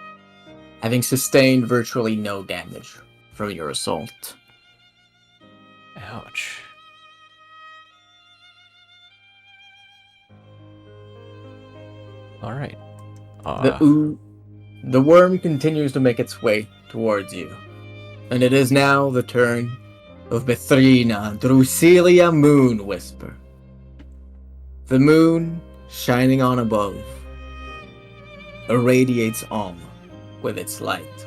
having sustained virtually no damage from your assault. Ouch. All right. The worm continues to make its way towards you, and it is now the turn of Bethrina Drusilia Moon Whisper. The moon, shining on above, irradiates all with its light.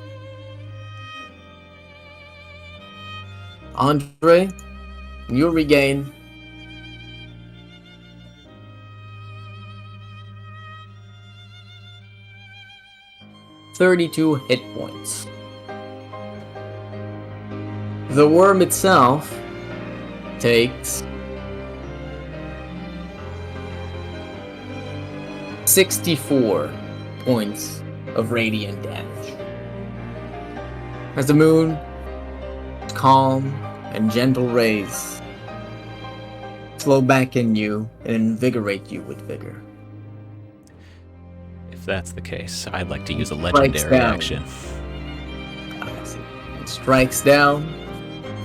Andre, you regain 32 hit points. The worm itself takes 64 points of radiant damage. As the moon's calm and gentle rays flow back in you and invigorate you with vigor. If that's the case, I'd like to use a Strikes legendary down. action. I see. It strikes down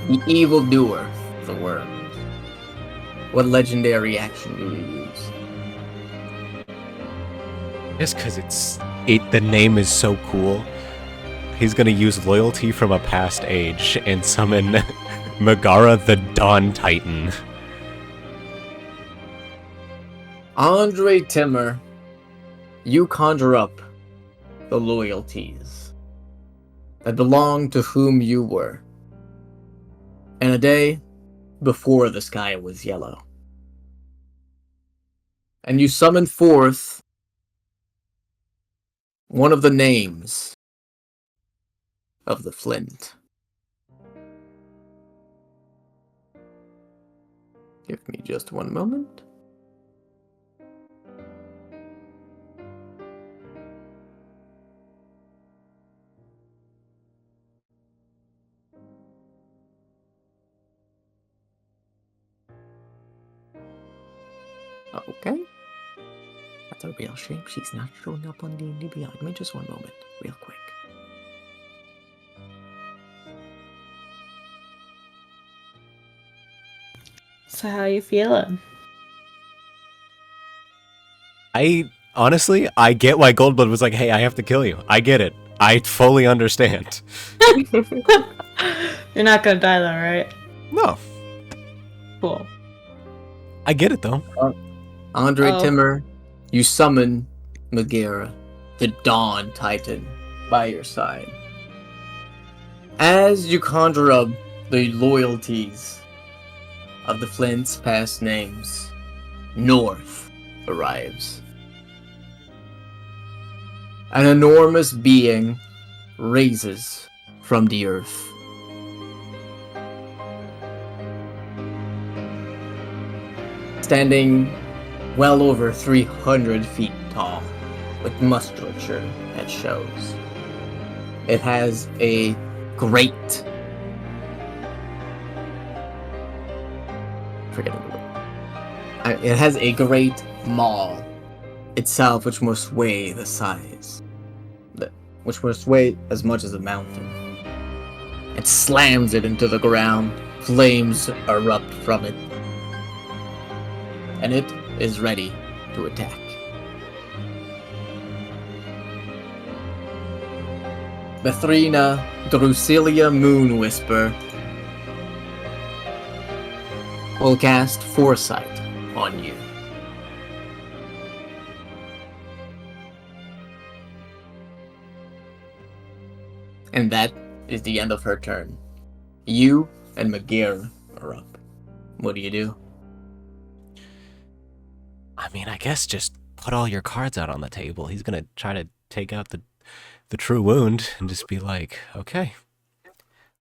the evildoer, the worm. What legendary action do you use? Just because the name is so cool, he's gonna use loyalty from a past age and summon Megara the Dawn Titan. Andre Timmer, you conjure up the loyalties that belong to whom you were, in a day before the sky was yellow. And you summon forth one of the names of the Flint. Give me just one moment. Okay. That's a real shame she's not showing up on D&D Beyond. Give me just one moment, real quick. So how you feeling? Honestly, I get why Goldblood was like, hey, I have to kill you. I get it. I fully understand. You're not gonna die though, right? No, Cool. I get it though. Andre Oh. Timmer, you summon Megara, the Dawn Titan, by your side. As you conjure up the loyalties of the Flint's past names, North arrives. An enormous being raises from the earth. Standing well over 300 feet tall, with musculature that shows. It has a great... It has a great maul itself, which must weigh the size. Which must weigh as much as a mountain. It slams it into the ground. Flames erupt from it. And it is ready to attack. Bethrina Drusilia Moonwhisper will cast Foresight on you. And that is the end of her turn. You and McGear are up. What do you do? I mean, I guess just put all your cards out on the table. He's gonna try to take out the true wound and just be like, okay,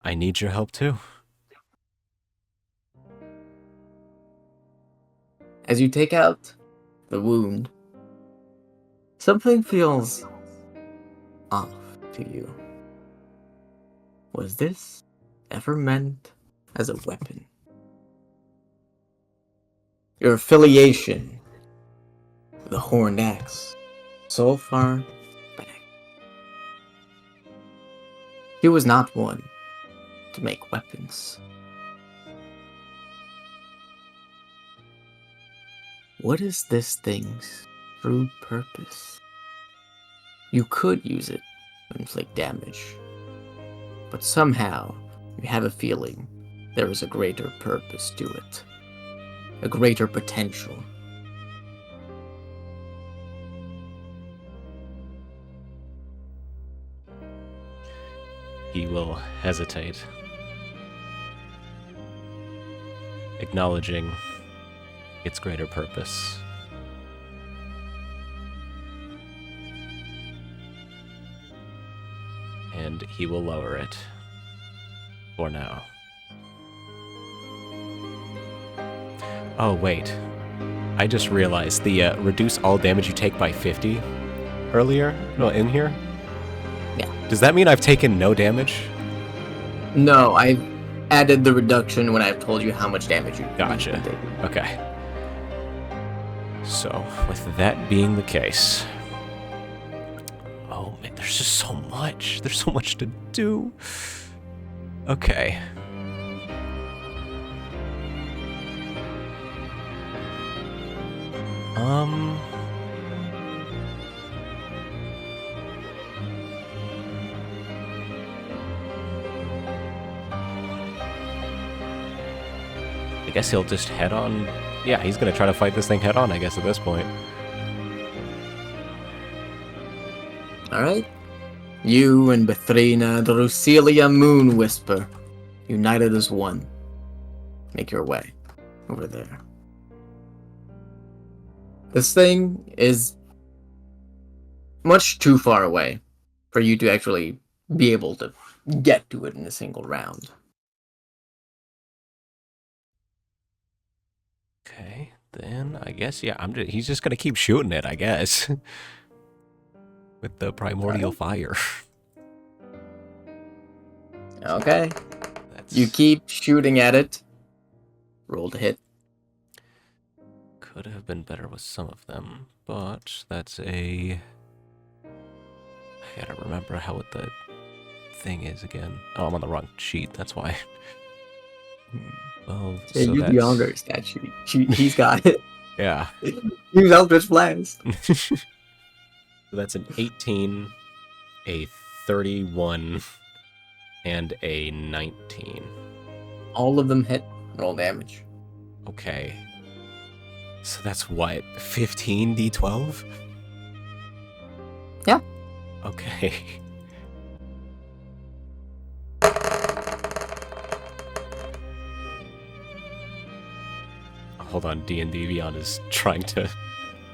I need your help too. As you take out the wound, something feels off to you. Was this ever meant as a weapon? Your affiliation with the Horned Axe, so far back. He was not one to make weapons. What is this thing's true purpose? You could use it to inflict damage, but somehow you have a feeling there is a greater purpose to it, a greater potential. He will hesitate, acknowledging its greater purpose. And he will lower it for now. Oh, wait. I just realized the reduce all damage you take by 50 earlier, no, in here? Yeah. Does that mean I've taken no damage? No, I've added the reduction when I've told you how much damage you Gotcha. you've been taking. Okay. So, with that being the case... Oh, man, there's just so much. There's so much to do. Okay. I guess he'll just head on. Yeah, he's gonna try to fight this thing head on, I guess, at this point. Alright. You and Bethrina Drusilia Moonwhisper, united as one, make your way over there. This thing is much too far away for you to actually be able to get to it in a single round. Okay, then I guess, yeah, he's just gonna keep shooting it, I guess. With the primordial fire. Okay. That's... You keep shooting at it. Roll to hit. Could have been better with some of them, but that's a... I gotta remember how what the thing is again. Oh, I'm on the wrong sheet, that's why. Well, Yeah, so you that's... beyond her stat sheet. He's got it. Yeah. Use Eldritch Blast. So that's an 18, a 31, and a 19. All of them hit. Roll damage. Okay. So that's what? 15 d12? Yeah. Okay. hold on. D&D Beyond is trying to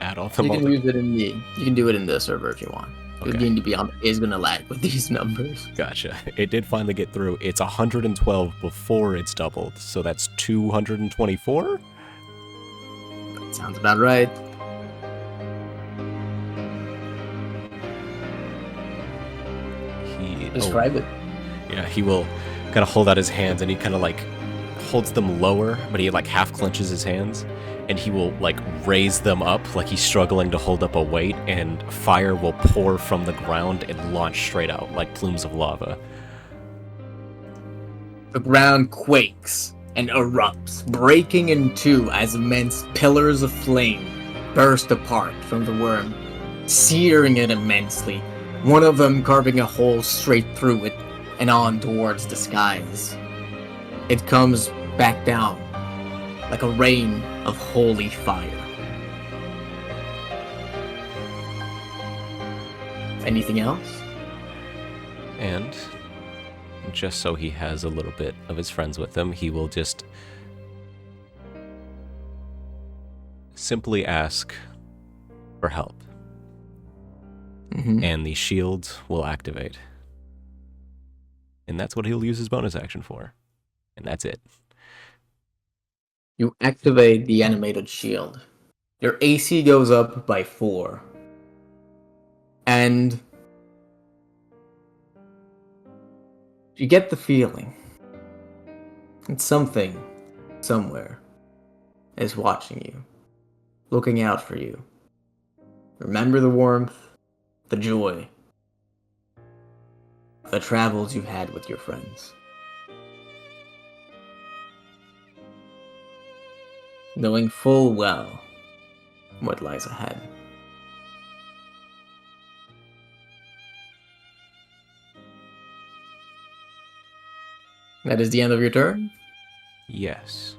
add all the You can multi- use it in the. You can do it in the server if you want. Okay. D&D Beyond is gonna lag with these numbers. Gotcha. It did finally get through. It's 112 before it's doubled, so that's 224? Sounds about right. Describe it. Yeah, he will kind of hold out his hands, and he kind of like holds them lower, but he like half clenches his hands, and he will like raise them up like he's struggling to hold up a weight, and fire will pour from the ground and launch straight out like plumes of lava. The ground quakes and erupts, breaking in two as immense pillars of flame burst apart from the worm, searing it immensely, one of them carving a hole straight through it and on towards the skies. It comes back down like a rain of holy fire. Anything else? And just so he has a little bit of his friends with him, he will just simply ask for help. Mm-hmm. And the shield will activate. And that's what he'll use his bonus action for. And that's it. You activate the animated shield. Your AC goes up by 4. And you get the feeling that something, somewhere, is watching you, looking out for you. Remember the warmth, the joy, the travels you've had with your friends. Knowing full well what lies ahead. That is the end of your turn. Yes.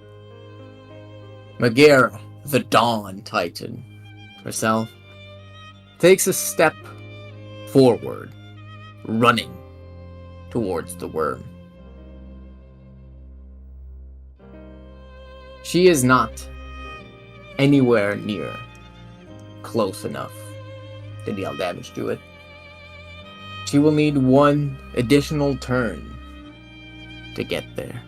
Megara, the Dawn Titan, herself, takes a step forward, running towards the worm. She is not anywhere near close enough to deal damage to it. She will need one additional turn to get there.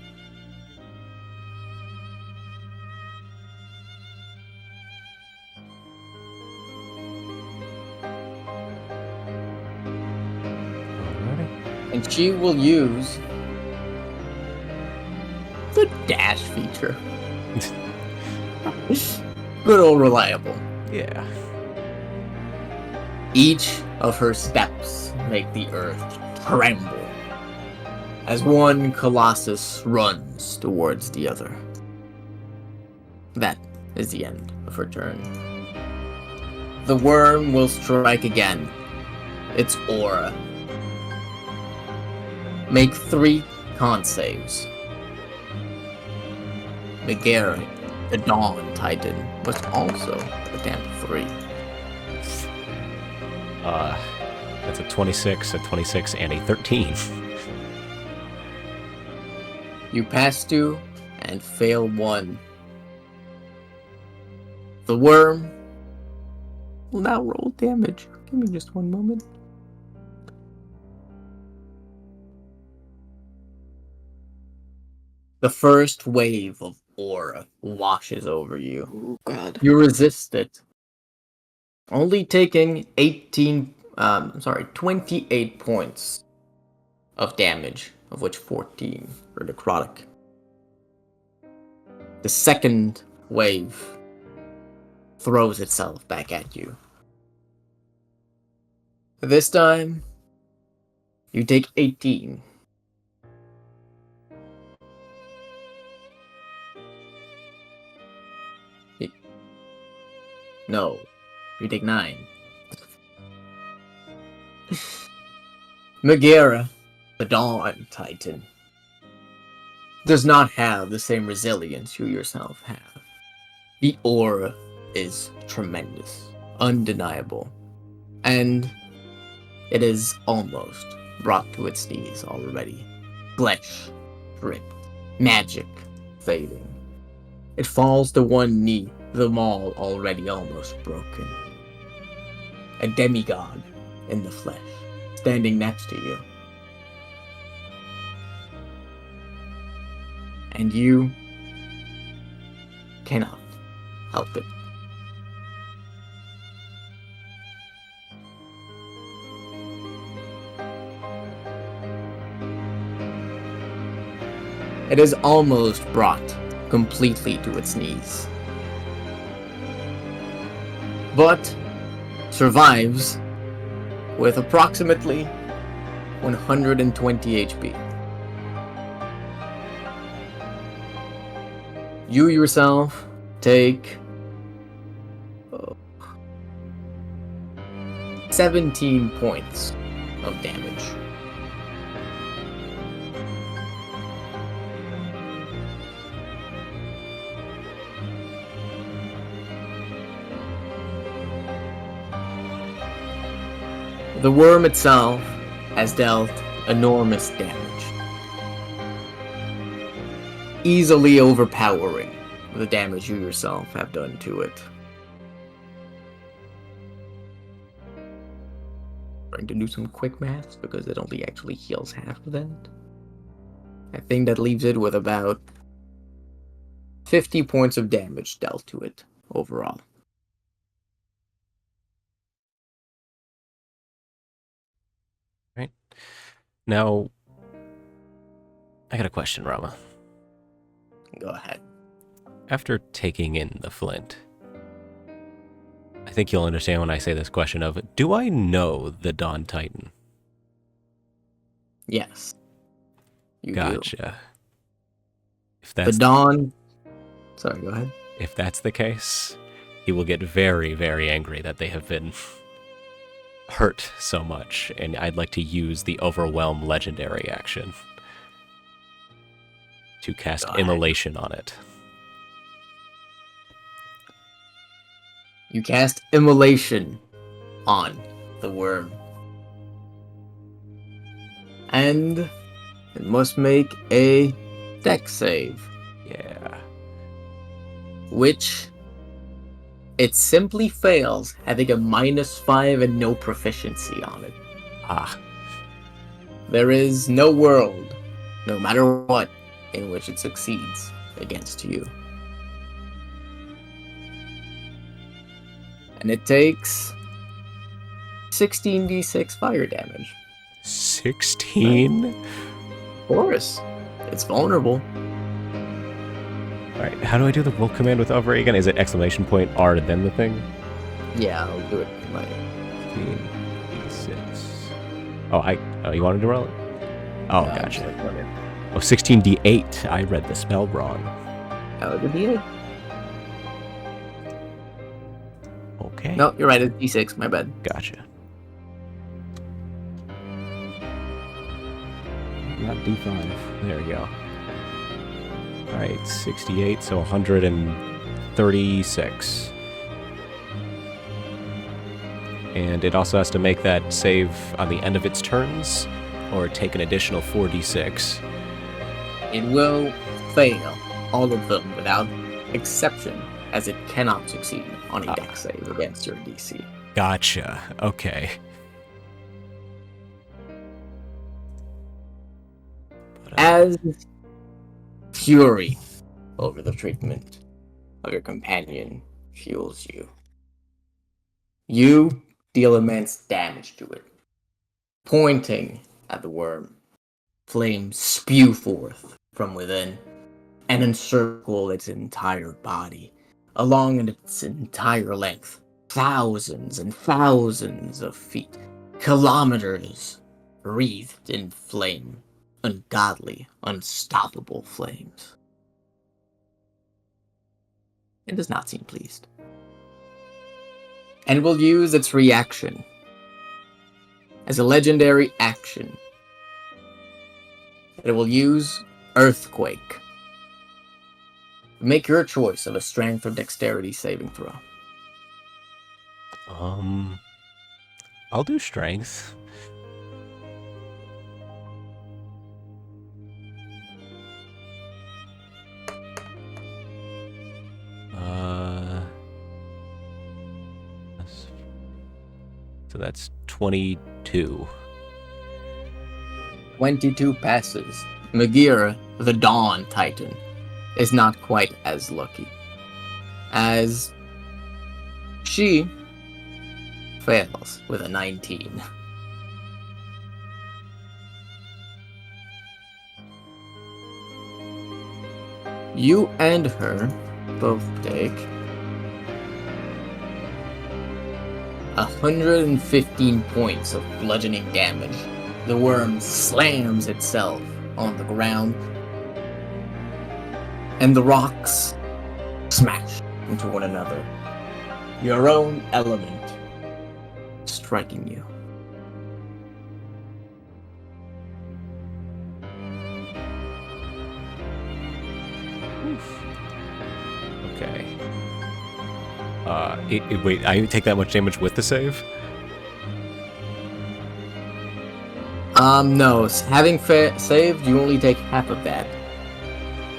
Alrighty. And she will use the dash feature. Good old reliable. Yeah. Each of her steps make the earth tremble as one colossus runs towards the other. That is the end of her turn. The worm will strike again. Its aura. Make 3 con saves. Megara, the Dawn Titan, was also attempt 3. That's a 26, a 26, and a 13. You pass 2 and fail 1. The worm will now roll damage. Give me just one moment. The first wave of aura washes over you. Oh god. You resist it, only taking 28 points of damage, of which 14 are necrotic. The second wave throws itself back at you. This time, you take 18. No, you take 9. Megara, the Dawn Titan, does not have the same resilience you yourself have. The aura is tremendous, undeniable, and it is almost brought to its knees already. Flesh stripped, magic fading. It falls to one knee, the maul already almost broken. A demigod in the flesh, standing next to you. And you cannot help it. It is almost brought completely to its knees, but survives with approximately 120 HP. You yourself take 17 points of damage. The worm itself has dealt enormous damage, easily overpowering the damage you yourself have done to it. Trying to do some quick maths because it only actually heals half of that. I think that leaves it with about 50 points of damage dealt to it overall. Right. Now, I got a question, Rama. Go ahead. After taking in the flint, I think you'll understand when I say this question of, do I know the Dawn Titan? Yes. You Gotcha. do. If that's The Dawn... Sorry, go ahead. If that's the case, he will get very, very angry that they have been hurt so much, and I'd like to use the Overwhelm legendary action to cast Immolation on it. You cast Immolation on the worm. And it must make a Dex save. Yeah. Which it simply fails, having a -5 and no proficiency on it. Ah. There is no world, no matter what, in which it succeeds against you. And it takes 16d6 fire damage. 16? Of course. It's vulnerable. Alright, how do I do the roll command with over again? Is it exclamation point R then the thing? Yeah, I'll do it. Like 16d6. Oh, you wanted to roll it? Oh, I'm gotcha. just like, okay. Oh, 16d8. I read the spell wrong. Oh, the D8. Okay. No, you're right. It's D6. My bad. Gotcha. Not D5. There we go. Alright, 68, so 136. And it also has to make that save on the end of its turns, or take an additional 4d6. It will fail all of them without exception, as it cannot succeed on a Dex save against your DC. Gotcha. Okay. As fury over the treatment of your companion fuels you, you deal immense damage to it. Pointing at the worm, flames spew forth from within and encircle its entire body, along its entire length, thousands and thousands of feet, kilometers wreathed in flame, ungodly, unstoppable flames. It does not seem pleased, and will use its reaction as a legendary action. It will use Earthquake. Make your choice of a strength or dexterity saving throw. I'll do strength. So that's 22. 22 passes. Magira, the Dawn Titan, is not quite as lucky, as she fails with a 19. You and her both take 115 points of bludgeoning damage. The worm slams itself on the ground, and the rocks smash into one another. Your own element striking you. Okay. Wait, I take that much damage with the save? No. Having saved, you only take half of that.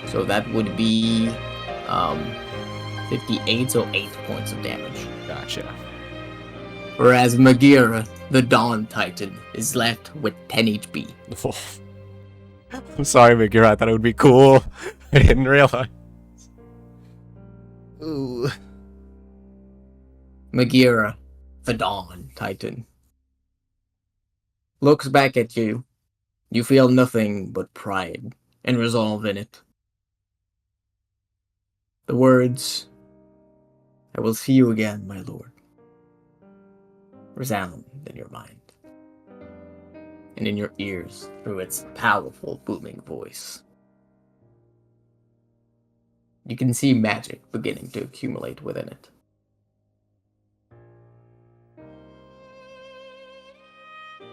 So that would be, 58, so 8 points of damage. Gotcha. Whereas Magira, the Dawn Titan, is left with 10 HP. I'm sorry, Magira. I thought it would be cool. I didn't realize. Ooh. Magira, the Dawn Titan, looks back at you. You feel nothing but pride and resolve in it. The words, "I will see you again, my lord," resound in your mind and in your ears through its powerful, booming voice. You can see magic beginning to accumulate within it.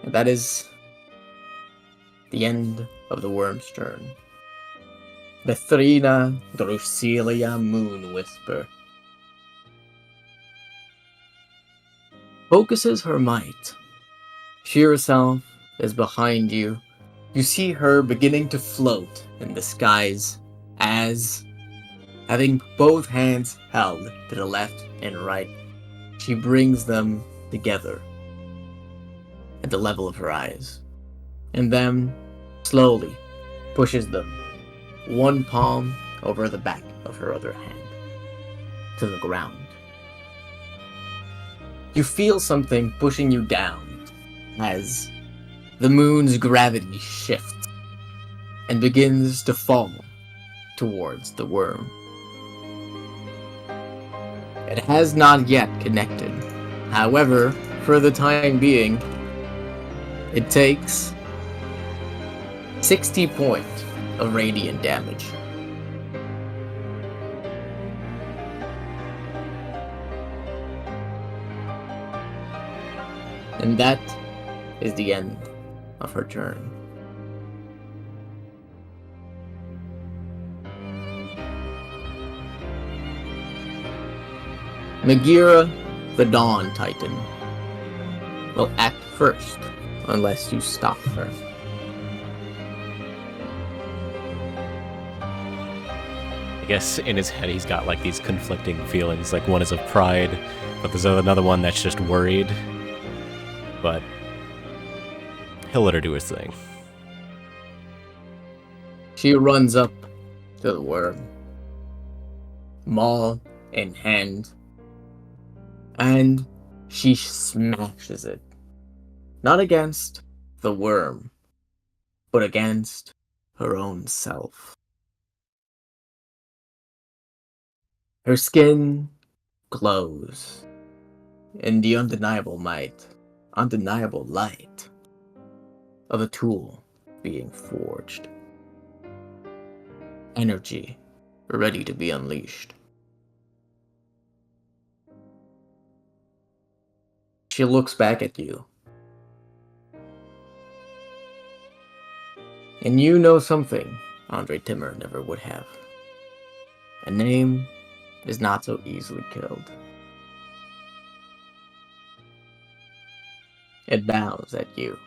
And that is the end of the worm's turn. Bethrina Drusilia Moon Whisper focuses her might. She herself is behind you. You see her beginning to float in the skies as, having both hands held to the left and right, she brings them together at the level of her eyes, and then slowly pushes them, one palm over the back of her other hand, to the ground. You feel something pushing you down as the moon's gravity shifts and begins to fall towards the worm. It has not yet connected. However, for the time being, it takes 60 points of radiant damage. And that is the end of her turn. Magira, the Dawn Titan, will act first, unless you stop her. I guess in his head he's got like these conflicting feelings. Like one is of pride, but there's another one that's just worried. But he'll let her do his thing. She runs up to the worm, maul in hand, and she smashes it. Not against the worm, but against her own self. Her skin glows in the undeniable light of a tool being forged. Energy ready to be unleashed. She looks back at you. And you know something Andre Timmer never would have. A name is not so easily killed. It bows at you,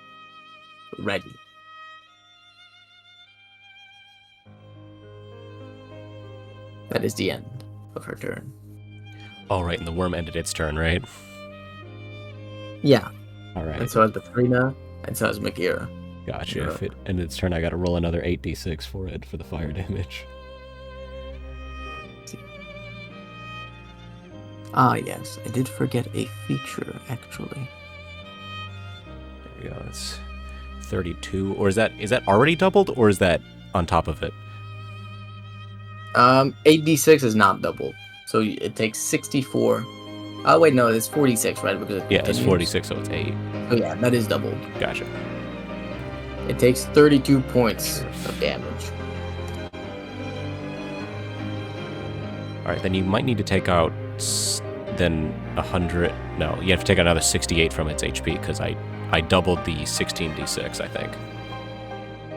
ready. That is the end of her turn. All right, and the worm ended its turn, right? Yeah, All right. And so has Bethrina, and so has Magira. Gotcha. Yeah. If it ends its turn, I got to roll another 8d6 for it for the fire damage. Ah, yes. I did forget a feature, actually. There we go. That's 32. Or is that already doubled, or is that on top of it? 8d6 is not doubled. So it takes 64. Oh, wait, no, it's 46, right? Because Yeah, it's continues. 46, so it's 8. So yeah, that is doubled. Gotcha. It takes 32 points of damage. All right, then you might need to take out then 100. No, you have to take out another 68 from its HP because I doubled the 16d6, I think.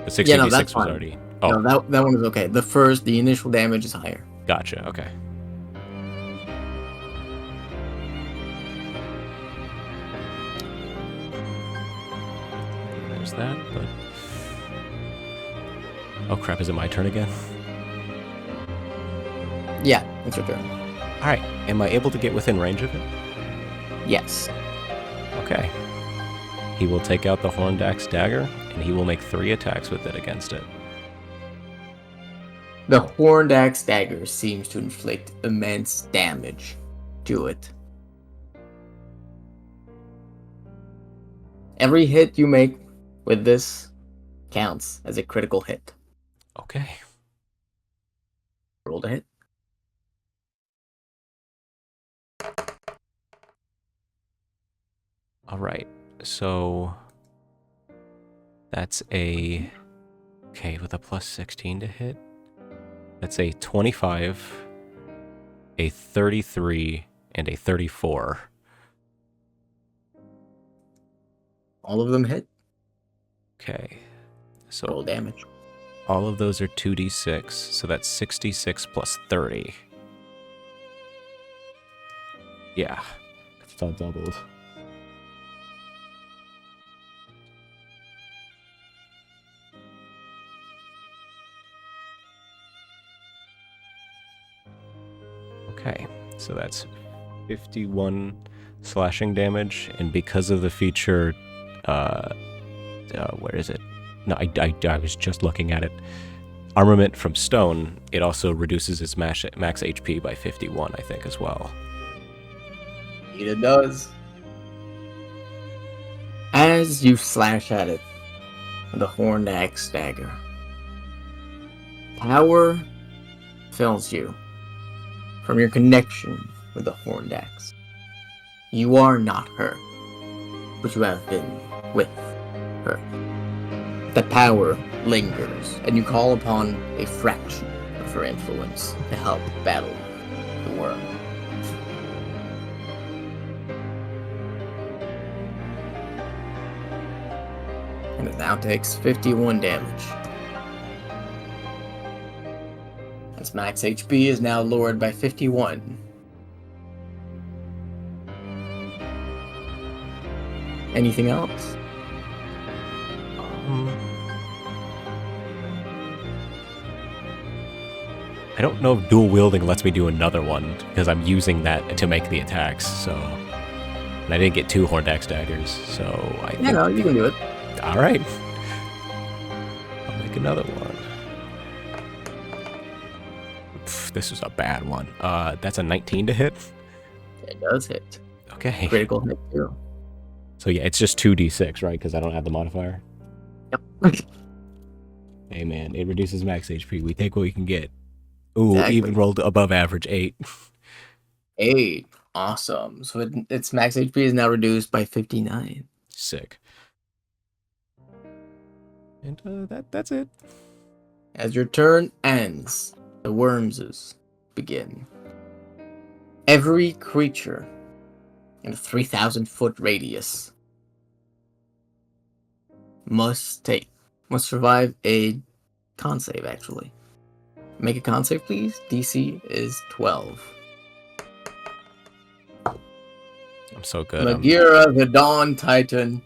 The 16d6 Yeah, no, that's was fine. already. Oh, No, that one is okay. The initial damage is higher. gotcha. Okay. There's that, but. Oh crap, is it my turn again? Yeah, it's your turn. Alright, am I able to get within range of it? Yes. Okay. He will take out the Horndax dagger, and he will make 3 attacks with it against it. The Horned Axe dagger seems to inflict immense damage to it. Every hit you make with this counts as a critical hit. Okay. Roll to hit. Alright, so that's a... Okay, with a plus 16 to hit. That's a 25, a 33, and a 34. All of them hit. Okay, so Roll damage. all of those are 2d6, so that's 66 plus 30. Yeah, it's all doubled. Okay, so that's 51 slashing damage, and because of the feature, where is it? No, I was just looking at it. Armament from stone, it also reduces its max HP by 51, I think, as well. It does. As you slash at it with the Horned Axe dagger, power fills you from your connection with the Horned Axe. You are not her, but you have been with her. The power lingers, and you call upon a fraction of her influence to help battle the worm. And it now takes 51 damage. Its max HP is now lowered by 51. Anything else? I don't know if dual wielding lets me do another one, because I'm using that to make the attacks, so... And I did get 2 Horndax daggers, so I think... Yeah, no, you can do it. Alright. I'll make another one. This is a bad one. That's a 19 to hit? It does hit. Okay. Critical hit too. So yeah, it's just 2d6, right? Because I don't have the modifier? Yep. Hey man, it reduces max HP. We take what we can get. Ooh, Exactly. even rolled above average 8. 8. Awesome. So its max HP is now reduced by 59. Sick. And that's it. As your turn ends, the worms begin. Every creature in a 3,000-foot radius must survive a con save, actually. Make a con save, please. DC is 12. I'm so good. Magira, the Dawn Titan,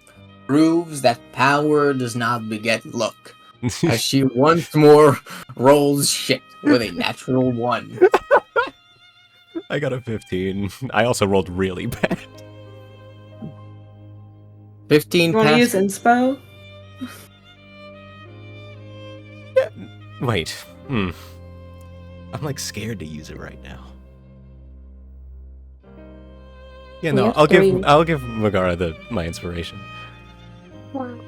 proves that power does not beget luck, as she once more rolls shit with a natural 1. I got a 15. I also rolled really bad. 15 You want to use past. inspo? Wait. I'm like scared to use it right now. Yeah, We no, have I'll give three. Megara my inspiration. Wow.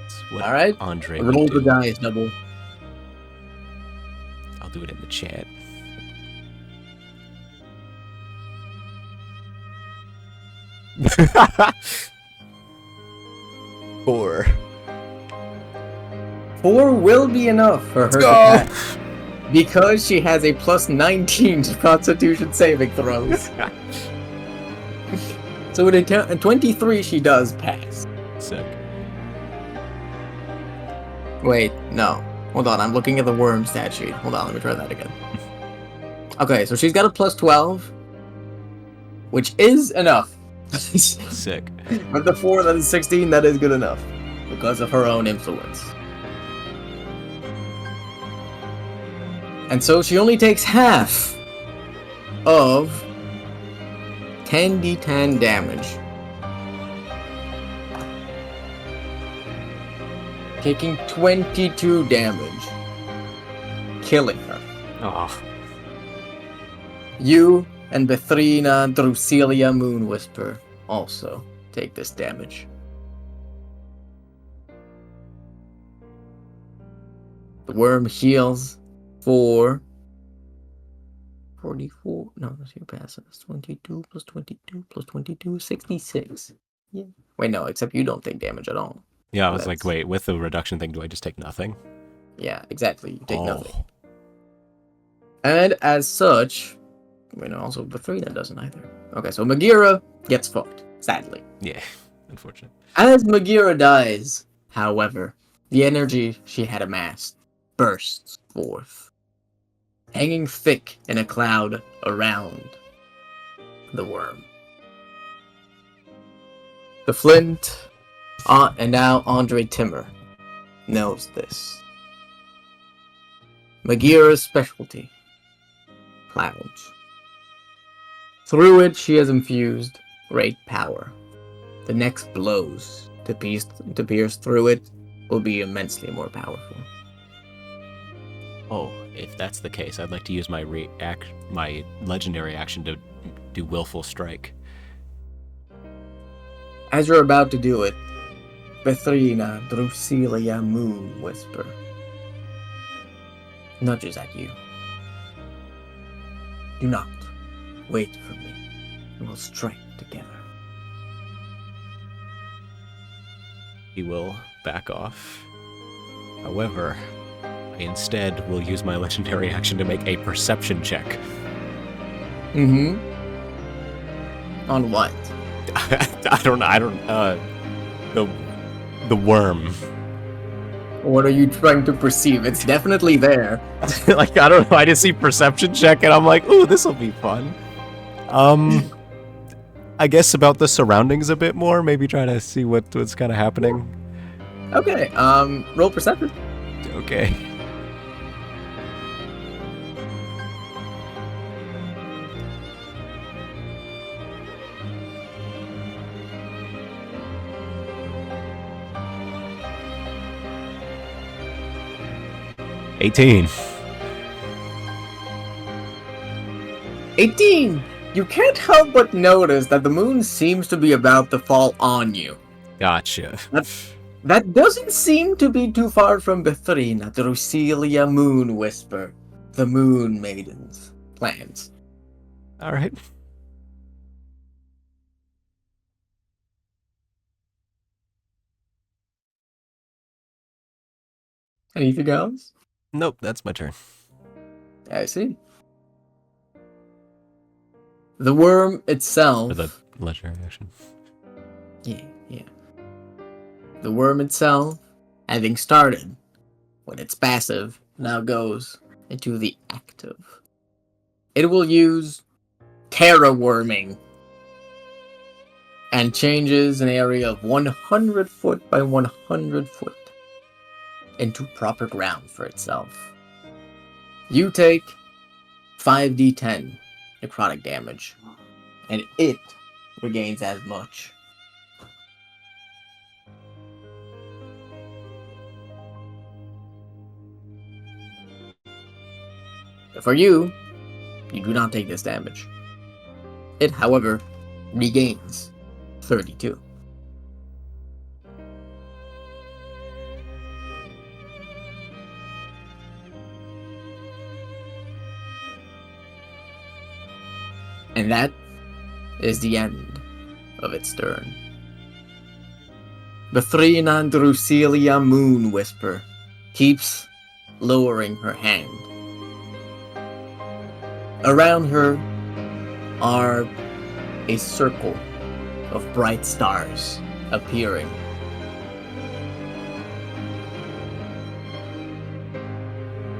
It's what All right. Andre Roll would the do. dice, double. I'll do it in the chat. Four. 4 will be enough for her to go! pass. Because she has a plus 19 to Constitution saving throws. So with a 23, she does pass. Sick. Wait, no. Hold on, I'm looking at the worm stat sheet. Hold on, let me try that again. Okay, so she's got a plus 12, which is enough. Sick. With the 4, that is 16, that is good enough. Because of her own influence. And so she only takes half of 10d10 damage. Taking 22 damage. Killing her. Oh. You and Bethrina Drusilia Moonwhisper also take this damage. The worm heals for 44. No, that's your passive. That's 22 plus 22 plus 22, 66. Yeah. Wait, no, except you don't take damage at all. Yeah, I was like, That's- wait, with the reduction thing, do I just take nothing? Yeah, exactly. You take nothing. Oh. And as such, also Bethrina doesn't either. Okay, so Magira gets fucked, sadly. Yeah, unfortunate. As Magira dies, however, the energy she had amassed bursts forth, hanging thick in a cloud around the worm. The Flint, and now Andre Timmer, knows this. Magira's specialty, clouds. Through it, she has infused great power. The next blows to pierce through it will be immensely more powerful. Oh, if that's the case, I'd like to use my my legendary action to do Willful Strike. As you're about to do it, Bethrina Drusilia Moonwhisper nudges at you. Do not wait for me. We will strike together. He will back off. However, I instead will use my legendary action to make a perception check. Mm-hmm. On what? I don't the worm. What are you trying to perceive? It's definitely there. Like, I don't know, I just see perception check and I'm like, ooh, this'll be fun. I guess about the surroundings a bit more, maybe try to see what's kind of happening. Okay, roll perception. Okay. $18. 18! You can't help but notice that the moon seems to be about to fall on you. Gotcha. That doesn't seem to be too far from Bethrina Drusilia Moonwhisper, the Moon Maiden's plans. All right. Anything else? Nope, that's my turn. I see. The worm itself. For the legendary action. Yeah. The worm itself, having started when it's passive, now goes into the active. It will use terra worming and changes an area of 100 foot by 100 foot into proper ground for itself. You take 5d10 necrotic damage, and it regains as much. For you, you do not take this damage. It, however, regains 32. And that is the end of its turn. Bethrina Drusilia Moon Whisper keeps lowering her hand. Around her are a circle of bright stars appearing.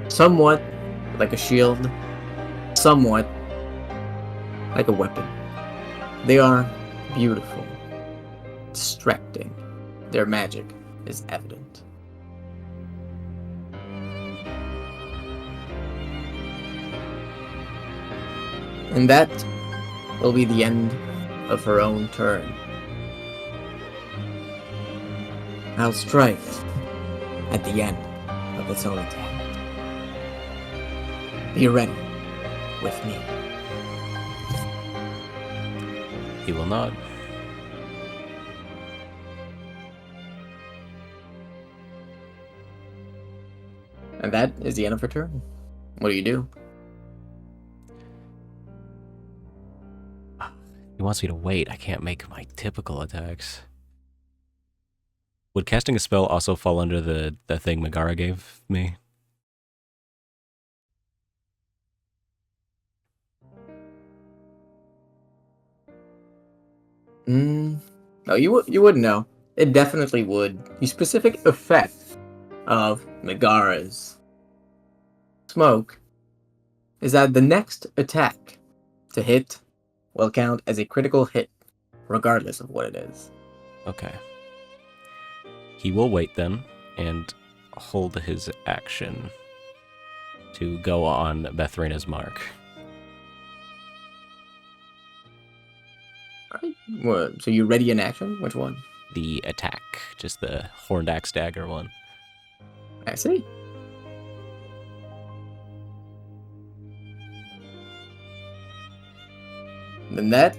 Somewhat like a shield, somewhat like a weapon. They are beautiful, distracting. Their magic is evident. And that will be the end of her own turn. I'll strike at the end of its own attack. Be ready with me. He will nod. And that is the end of her turn. What do you do? He wants me to wait. I can't make my typical attacks. Would casting a spell also fall under the thing Megara gave me? No, you wouldn't know. It definitely would. The specific effect of Megara's smoke is that the next attack to hit will count as a critical hit, regardless of what it is. Okay. He will wait then and hold his action to go on Bethrina's mark. Alright. What, so you ready in action? Which one? The attack, just the horned axe dagger one. I see. Then that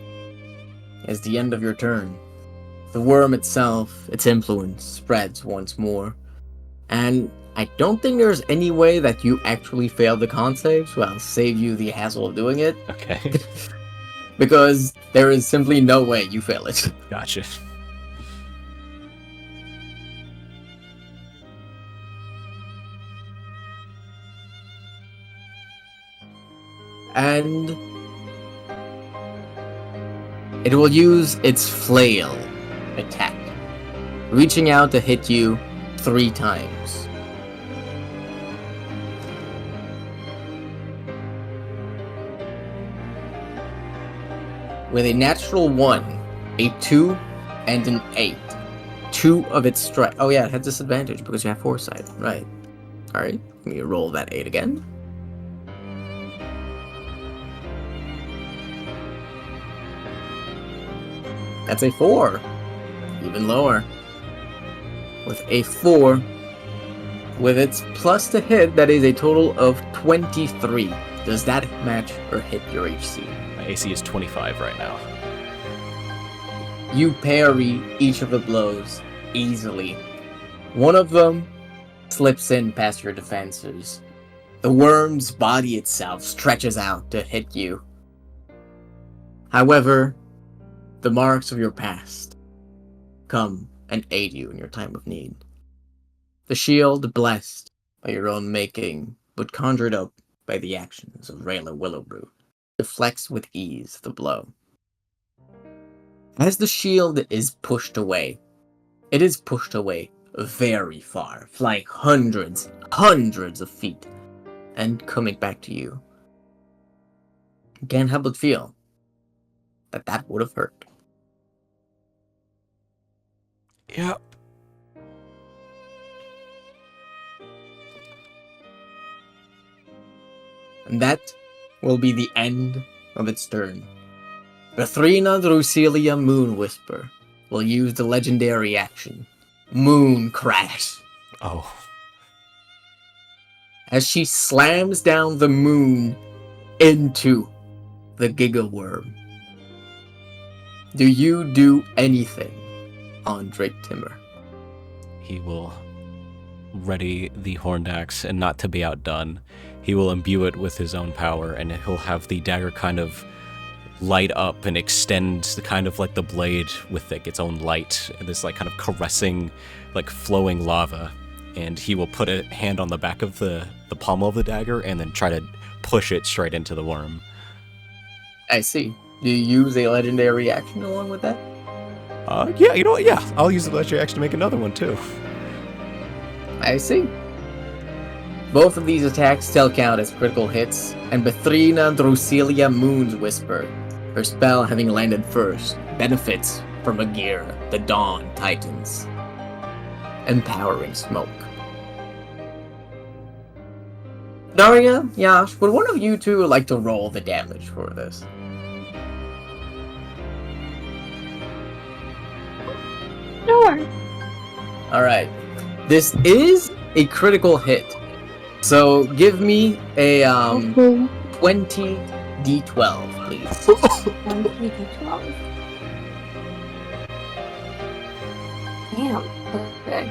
is the end of your turn. The worm itself, its influence, spreads once more. And I don't think there's any way that you actually fail the con save, so I'll save you the hassle of doing it. Okay. Because there is simply no way you fail it. Gotcha. And it will use its flail attack, reaching out to hit you 3 times. With a natural 1, a 2, and an 8. 2 of its strike. Oh yeah, it has disadvantage because you have foresight. Right. Alright, let me roll that 8 again. That's a 4. Even lower. With a 4. With its plus to hit, that is a total of 23. Does that match or hit your HC? My AC is 25 right now. You parry each of the blows easily. One of them slips in past your defenses. The worm's body itself stretches out to hit you. However, the marks of your past come and aid you in your time of need. The shield, blessed by your own making, but conjured up by the actions of Rayla Willowbrew, deflects with ease the blow. As the shield is pushed away, it is pushed away very far, flying hundreds of feet, and coming back to you. You can't help but feel that that would have hurt. Yep. And that will be the end of its turn. Bethrina Drusilia Moon Whisper will use the legendary action, Moon Crash. Oh. as she slams down the moon into the Giga Worm. Do you do anything on Drake Timmer? He will ready the horned axe, and not to be outdone, he will imbue it with his own power, and he'll have the dagger kind of light up and extend the kind of like the blade with like its own light, and this like kind of caressing, like flowing lava. And he will put a hand on the back of the pommel of the dagger and then try to push it straight into the worm. I see. Do you use a legendary action along with that? Yeah, you know what? Yeah, I'll use the legendary action to make another one too. I see. Both of these attacks still count as critical hits, and Bethrina Drusilia Moon's Whisper, her spell having landed first, benefits from Agira, the Dawn Titans. Empowering Smoke. Daria, Yash, would one of you two like to roll the damage for this? Sure. Alright. This is a critical hit. So give me a 20 d12, please. 12. Damn. Okay.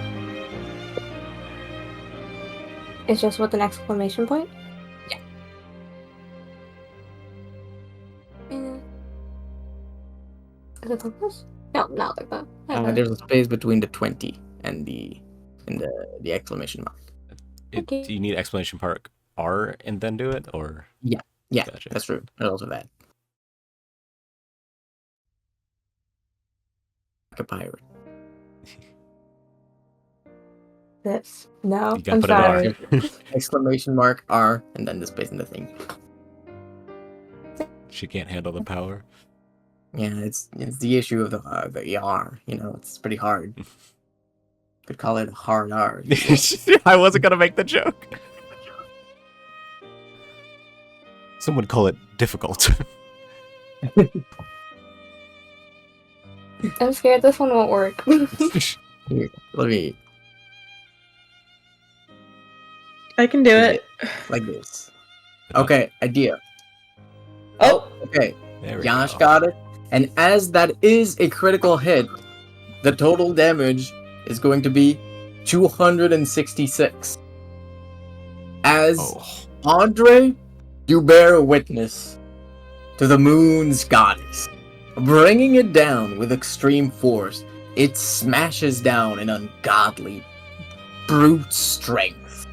It's just with an exclamation point? Yeah. Is it like this? No, not like that. There's a space between the 20 and the exclamation mark. Okay. Do you need exclamation mark R and then do it, or? Yeah, Gotcha. that's true. There's also that. Like a pirate. This. No, You gotta I'm put an sorry. R. Exclamation mark R and then the space in the thing. She can't handle the power. Yeah, it's the issue of the R. You know, it's pretty hard. Could call it a hard R. I wasn't gonna make the joke. Some would call it difficult. I'm scared this one won't work. Here, let me I can do it. like this. Okay, idea. Oh, Okay, There we Yash go. got it. And as that is a critical hit, the total damage is going to be 266. As Oh. Andre, you bear witness to the moon's goddess. Bringing it down with extreme force, it smashes down an ungodly, brute strength.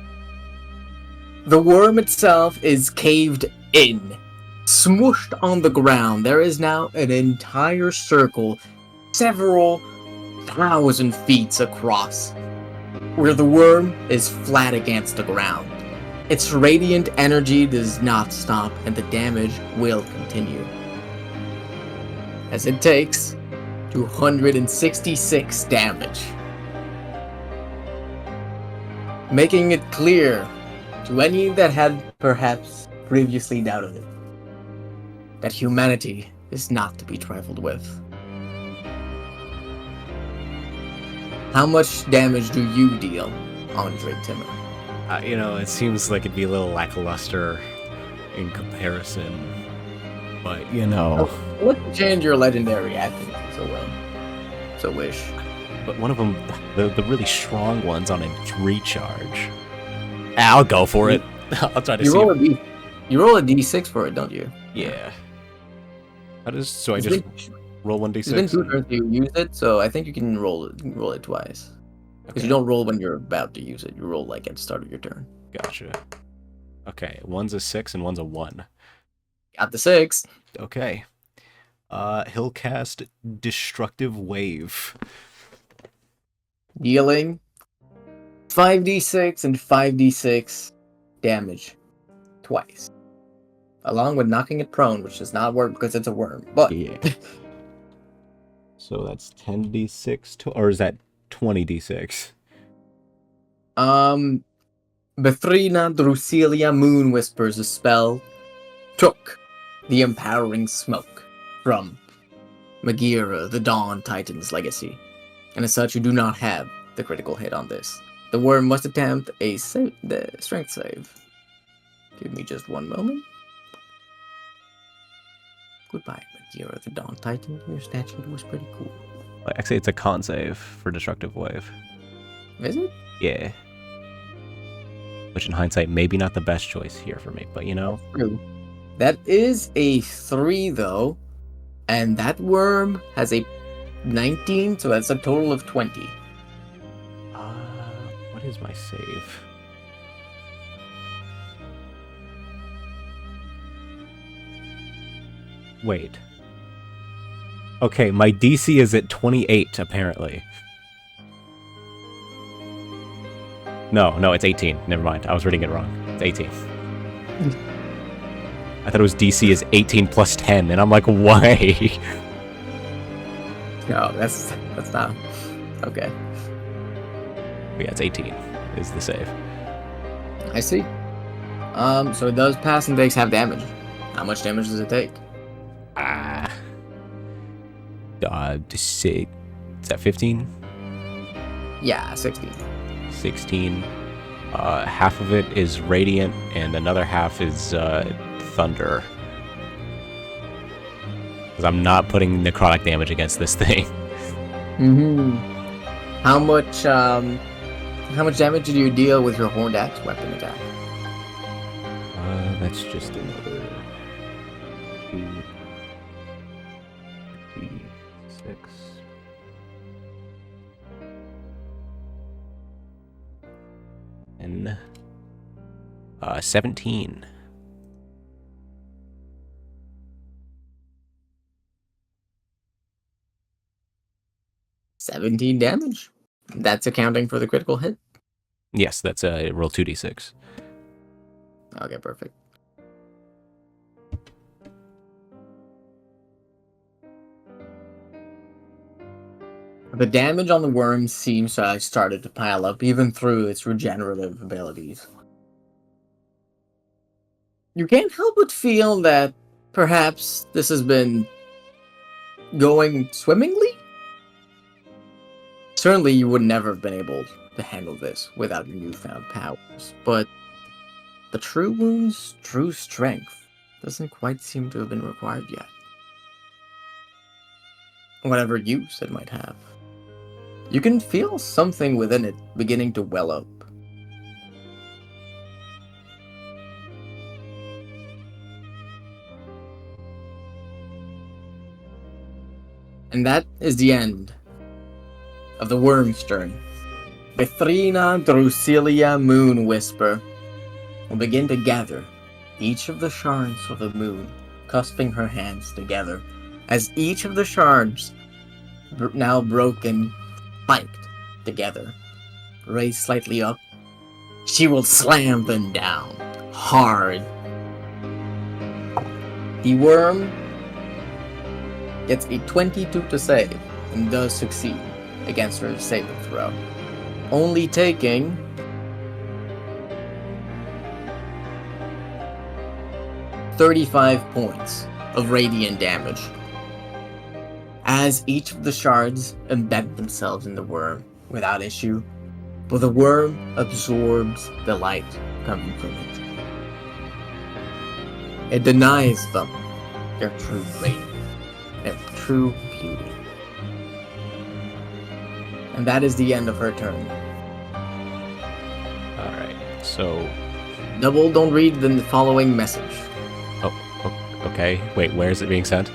The worm itself is caved in. Smooshed on the ground, there is now an entire circle, several thousand feet across, where the worm is flat against the ground. Its radiant energy does not stop, and the damage will continue. As it takes 266 damage. Making it clear to any that had perhaps previously doubted it, that humanity is not to be trifled with. How much damage do you deal, Andre Timmer? It seems like it'd be a little lackluster in comparison. But, Let's change your legendary action, so wish. but one of them, the really strong ones on a recharge. I'll go for it. I'll try to You see. roll a d6 for it, don't you? Yeah. So I It's just been- roll It's been 1d6? 2 turns you used it, so I think you can roll it twice. Because you don't roll when you're about to use it. You roll like at the start of your turn. Gotcha. Okay, one's a 6 and one's a 1. Got the 6. Okay. He'll cast Destructive Wave. Dealing 5d6 and 5d6 damage twice. Along with knocking it prone, which does not work because it's a worm. But Yeah. So that's 10d6 or is that 20d6? Bethrina Drusilia Moon Whispers, a spell, took the Empowering Smoke from Magira, the Dawn Titan's legacy. And as such, you do not have the critical hit on this. The worm must attempt the strength save. Give me just one moment. Goodbye, my dear the Dawn Titan. Your statue was pretty cool. Actually, it's a con save for Destructive Wave. Is it? Yeah. Which in hindsight, maybe not the best choice here for me, but you know. True. That is a 3 though, and that worm has a 19, so that's a total of 20. What is my save? Wait. Okay, my DC is at 28, apparently. No, it's 18. Never mind. I was reading it wrong. It's 18. I thought it was DC is 18 plus 10, and I'm like, why? No, that's not. Okay. Yeah, it's 18 is the save. I see. So it does pass and takes half damage. How much damage does it take? Is that 15? Yeah, 16. 16. Half of it is radiant, and another half is thunder. Because I'm not putting necrotic damage against this thing. Mm-hmm. How much damage did you deal with your horned axe weapon attack? That's just another 2, 3, 6. And 17. $17 damage. That's accounting for the critical hit. Yes, that's a roll 2d6. Okay, perfect. The damage on the worm seems to have started to pile up, even through its regenerative abilities. You can't help but feel that perhaps this has been going swimmingly? Certainly you would never have been able to handle this without your newfound powers, but the true wound's true strength doesn't quite seem to have been required yet. Whatever use it might have. You can feel something within it beginning to well up. And that is the end of the worm's turn. Bethrina Drusilia Moon Whisper will begin to gather each of the shards of the moon, cusping her hands together, as each of the shards, now broken, spiked together, raised slightly up, she will slam them down hard. The worm gets a 22 to save and does succeed against her saving throw, only taking 35 points of radiant damage as each of the shards embed themselves in the worm without issue, but the worm absorbs the light coming from it. It denies them their true radiance, their true beauty. And that is the end of her turn. Alright, so... Double, don't read the following message. Okay, wait, where is it being sent?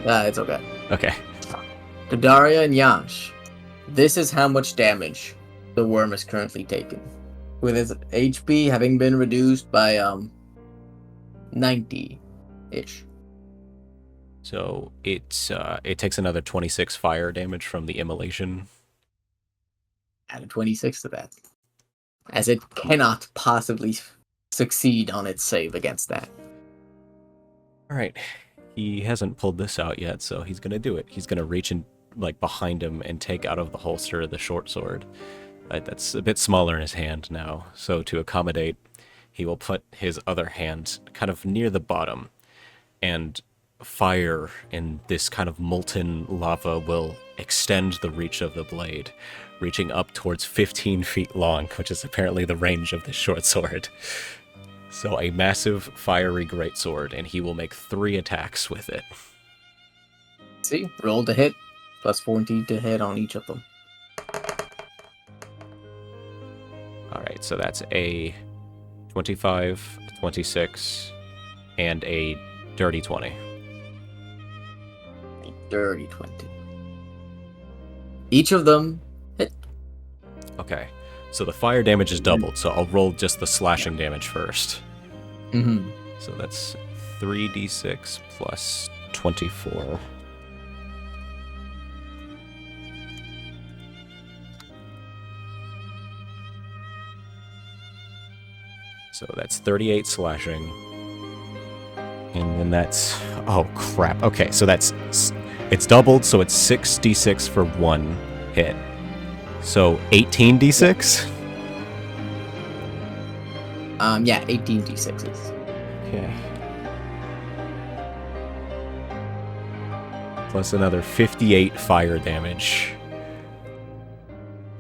It's okay. Okay. To Daria and Yash, this is how much damage the worm is currently taking, with its HP having been reduced by 90-ish. So it takes another 26 fire damage from the immolation. Add a 26 to that, as it cannot possibly succeed on its save against that. Alright. He hasn't pulled this out yet, so he's gonna do it. He's gonna reach in, like, behind him and take out of the holster the short sword. That's a bit smaller in his hand now, so to accommodate, he will put his other hand kind of near the bottom, and fire and this kind of molten lava will extend the reach of the blade, reaching up towards 15 feet long, which is apparently the range of this short sword. So a massive fiery greatsword, and he will make 3 attacks with it. See, roll to hit, plus 14 to hit on each of them. Alright, so that's a 25, 26, and a dirty 20. Dirty 20. Each of them hit. Okay, so the fire damage is doubled, so I'll roll just the slashing damage first. Mm-hmm. So that's 3d6 plus 24. So that's 38 slashing. And then that's... Oh, crap. Okay, so that's... It's doubled, so it's 6d6 for 1 hit. So 18d6? Yeah, 18 d6s. Okay. Plus another 58 fire damage.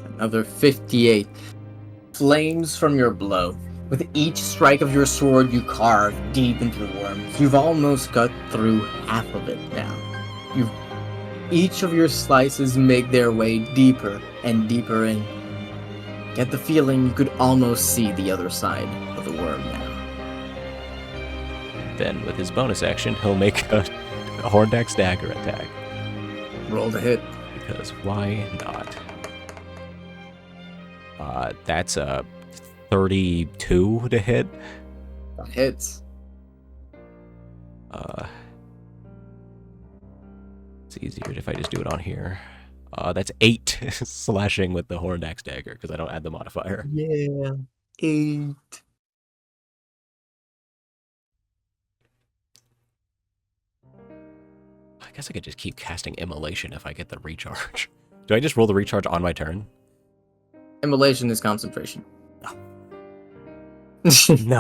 Another 58. Flames from your blow. With each strike of your sword, you carve deep into the worms. You've almost cut through half of it now. Each of your slices make their way deeper and deeper in. Get the feeling you could almost see the other side of the worm now. Then, with his bonus action, he'll make a Horndax Dagger attack. Roll to hit. Because why not? That's a 32 to hit. That hits. It's easier if I just do it on here. That's 8 slashing with the Horndax Dagger, because I don't add the modifier. Yeah. 8. I guess I could just keep casting Immolation if I get the recharge. Do I just roll the recharge on my turn? Immolation is concentration. No.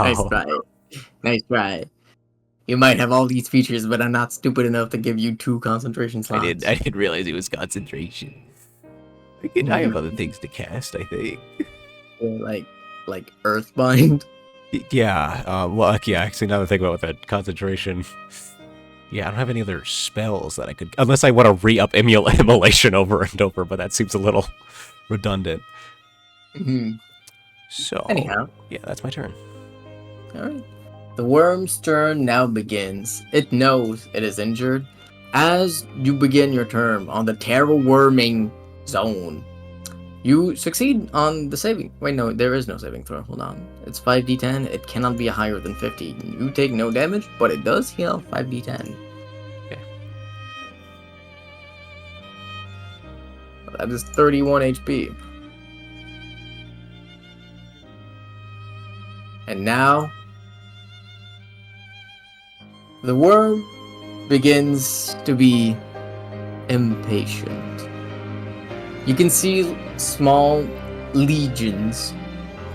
Nice try. Nice try. You might have all these features, but I'm not stupid enough to give you 2 concentration slots. I didn't realize it was concentration. I have other things to cast, I think. Like Earthbind. Yeah, yeah, actually, now that I think about that concentration... Yeah, I don't have any other spells that I could... Unless I want to re-up Immolation over and over, but that seems a little redundant. Mm-hmm. So, anyhow. Yeah, that's my turn. Alright. The worm's turn now begins. It knows it is injured. As you begin your turn on the terror worming zone, you succeed on the saving. Wait, no, there is no saving throw. Hold on. It's 5d10. It cannot be higher than 50. You take no damage, but it does heal 5d10. Okay. That is 31 HP. And now, the worm begins to be impatient. You can see small legions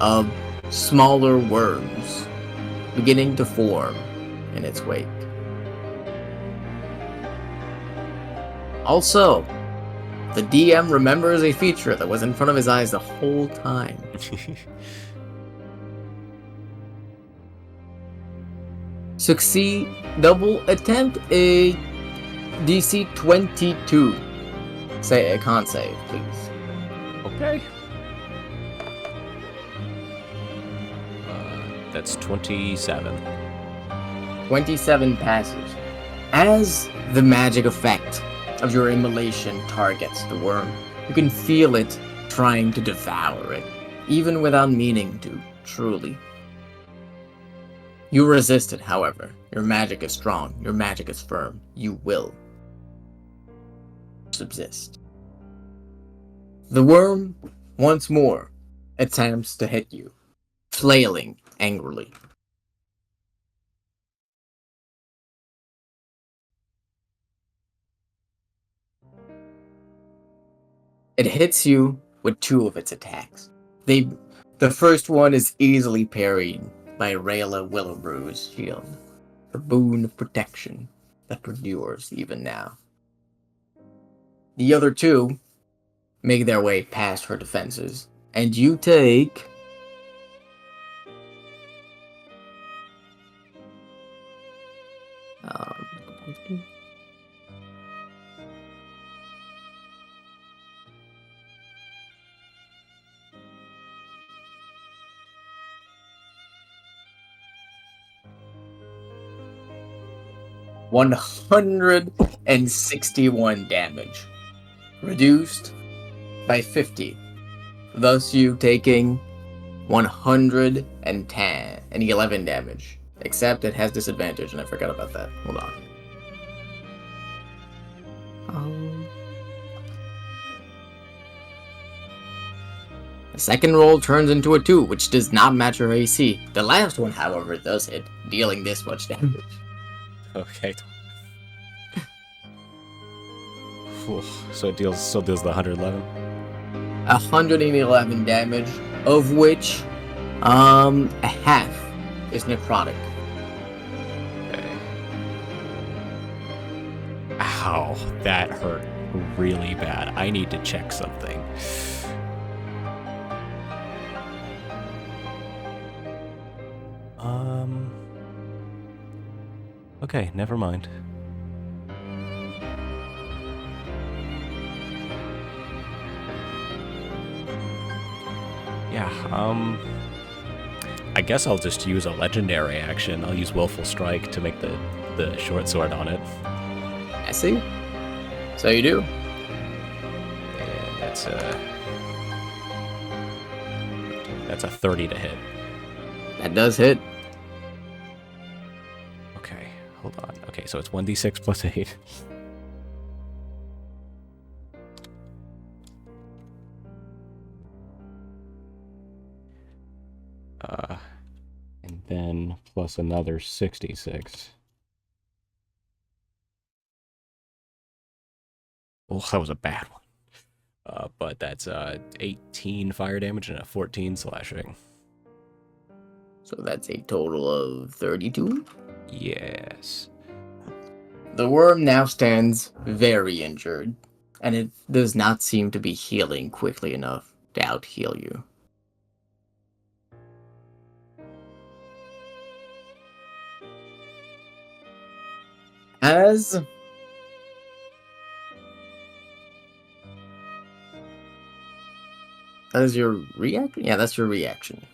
of smaller worms beginning to form in its wake. Also, the DM remembers a feature that was in front of his eyes the whole time. Succeed, double attempt a DC 22. Say a con save, please. Okay. That's 27. 27 passes. As the magic effect of your immolation targets the worm, you can feel it trying to devour it, even without meaning to, truly. You resist it, however. Your magic is strong. Your magic is firm. You will subsist. The worm, once more, attempts to hit you, flailing angrily. It hits you with 2 of its attacks. The first one is easily parried by Rayla Willowbrew's shield, her boon of protection. that were yours even now. The other two make their way past her defenses, and you take 161 damage, reduced by 50. Thus, you taking 111 damage. Except it has disadvantage, and I forgot about that. Hold on. The second roll turns into a 2, which does not match her AC. The last one, however, does hit, dealing this much damage. Okay. So it still deals the 111. 111 damage, of which a half is necrotic. Okay. Ow, that hurt really bad. I need to check something. Okay, never mind. Yeah, I guess I'll just use a legendary action. I'll use Willful Strike to make the short sword on it. I see. So you do. And that's a 30 to hit. That does hit. Okay, hold on. Okay, so it's 1d6 plus 8. And then plus another 66. Oh, that was a bad one. But that's 18 fire damage and a 14 slashing. So that's a total of 32. Yes. The worm now stands very injured, and it does not seem to be healing quickly enough to out-heal you. As that is your reaction? Yeah, that's your reaction.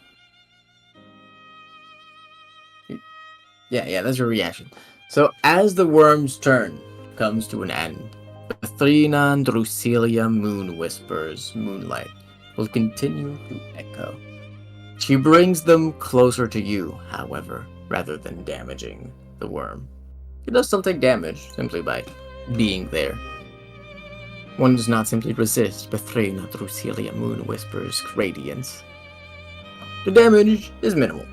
Yeah, that's your reaction. So as the worm's turn comes to an end, Bethrina and Drusilia Moon Whispers Moonlight will continue to echo. She brings them closer to you, however, rather than damaging the worm. It does still take damage, simply by being there. One does not simply resist Bethrina Drusilia Moon Whispers' radiance. The damage is minimal,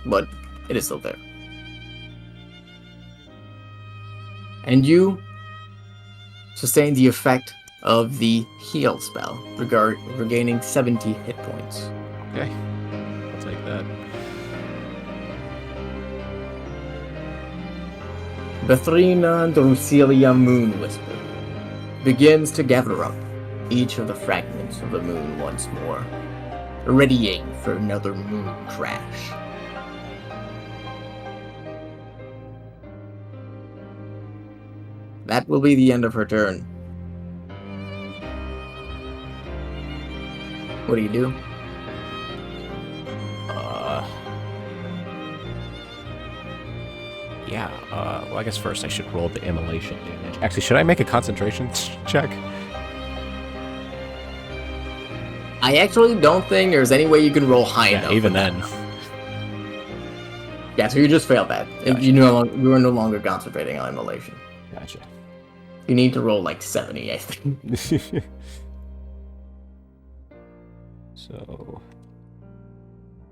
but it is still there. And you sustain the effect of the heal spell, regaining 70 hit points. Okay. I'll take that. Bethrina and Drusilia Moon Whisper begins to gather up each of the fragments of the moon once more, readying for another moon crash. That will be the end of her turn. What do you do? Well, I guess first I should roll the immolation damage. Actually, should I make a concentration check? I actually don't think there's any way you can roll high enough. Even then. Yeah, so you just failed that. Gotcha. You are no longer concentrating on immolation. Gotcha. You need to roll like 70, I think. So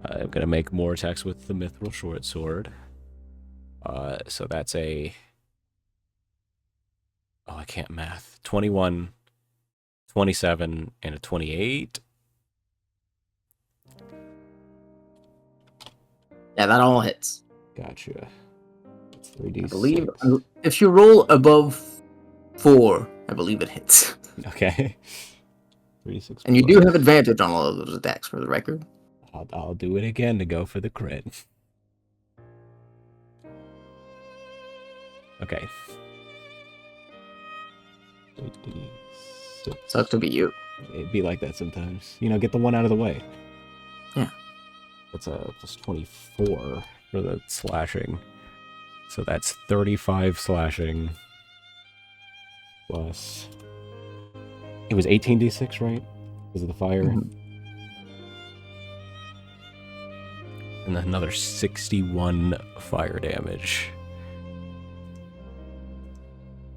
I'm gonna make more attacks with the Mithril Short Sword. So that's a... Oh, I can't math. 21, 27, and a 28. Yeah, that all hits. Gotcha. 3d6. I believe if you roll above 4, I believe it hits. Okay. 3d6. And you do have advantage on all of those attacks, for the record. I'll do it again to go for the crit. Okay. 3d6. Sucks to be you. It'd be like that sometimes. You know, get the one out of the way. Yeah. That's a plus 24 for the slashing. So that's 35 slashing. Plus... It was 18d6, right? Because of the fire. Mhm. And then another 61 fire damage.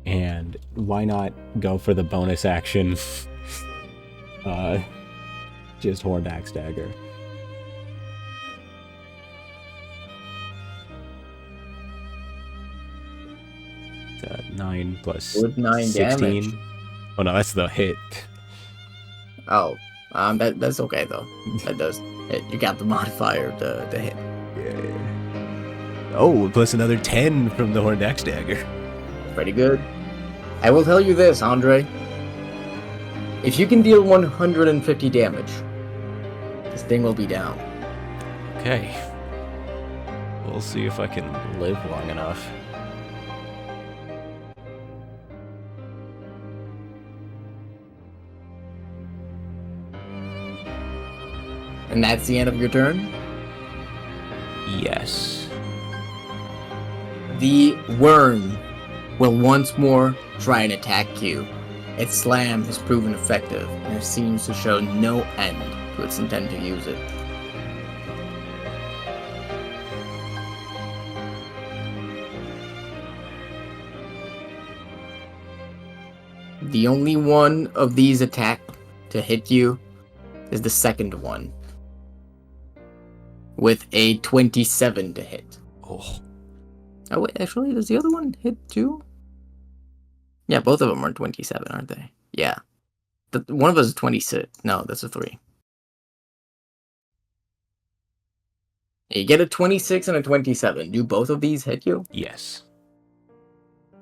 And why not go for the bonus action? Just Horned Axe Dagger. It's 9 plus Good 9 16. damage. Oh no, that's the hit. Oh, that's okay though. That does hit. You got the modifier to hit. Yeah. Oh, plus another 10 from the Horned Axe Dagger. Pretty good. I will tell you this, Andre. If you can deal 150 damage, this thing will be down. Okay. We'll see if I can live long enough. And that's the end of your turn? Yes. The worm will once more try and attack you. Its slam has proven effective, and it seems to show no end to its intent to use it. The only one of these attack to hit you is the second one, with a 27 to hit. Oh. Oh wait, actually, does the other one hit too? Yeah, both of them are 27, aren't they? Yeah. One of us is 26. No, that's a 3. You get a 26 and a 27. Do both of these hit you? Yes.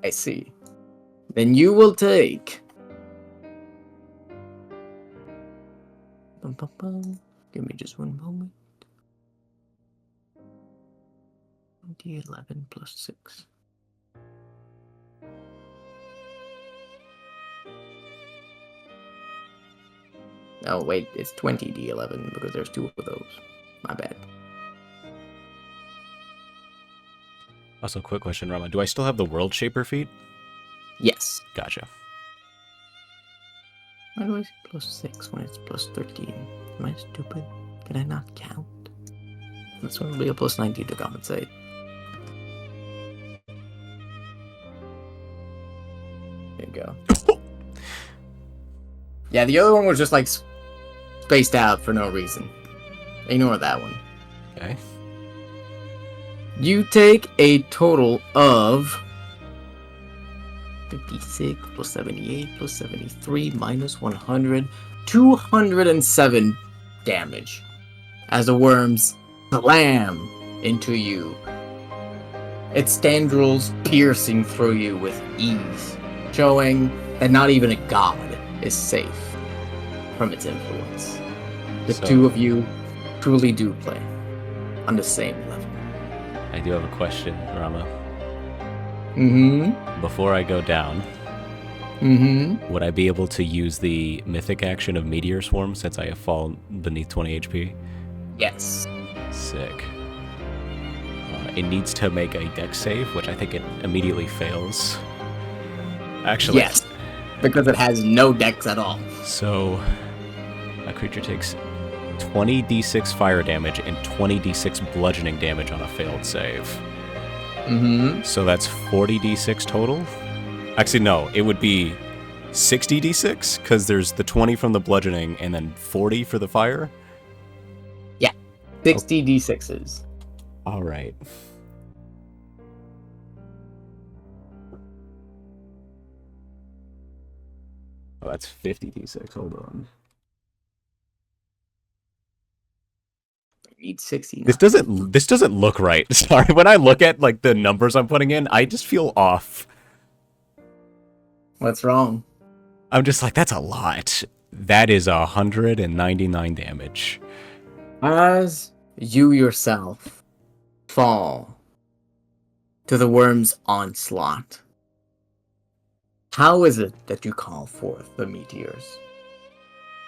I see. Then you will take... Bum, bum, bum. Give me just one moment. D11 plus 6. Oh, wait, it's 20 D11 because there's 2 of those. My bad. Also, quick question, Rama. Do I still have the World Shaper feat? Yes. Gotcha. Why do I say plus 6 when it's plus 13? Am I stupid? Can I not count? This one will be a plus 19 to compensate. There you go. Yeah, the other one was just like spaced out for no reason. Ignore that one. Okay. You take a total of 56 plus 78 plus 73 minus 100, 207 damage as the worms slam into you. Its tendrils piercing through you with ease, showing that not even a god is safe from its influence. The So- two of you truly do play on the same level. I do have a question, Rama. Mm-hmm. Before I go down, Mm-hmm. would I be able to use the mythic action of Meteor Swarm since I have fallen beneath 20 HP? Yes. Sick. It needs to make a dex save, which I think it immediately fails. Actually, Yes. Because it has no dex at all. So, a creature takes 20d6 fire damage and 20d6 bludgeoning damage on a failed save. Mm-hmm. So that's 40d6 total? Actually, no, it would be 60d6, because there's the 20 from the bludgeoning and then 40 for the fire? 60 d6s. Alright. Oh, that's 50d6, hold on. need 60. This doesn't look right. Sorry, when I look at like the numbers I'm putting in, I just feel off. What's wrong? I'm just like, that's a lot. That is 199 damage. As you yourself fall to the worm's onslaught, how is it that you call forth the meteors?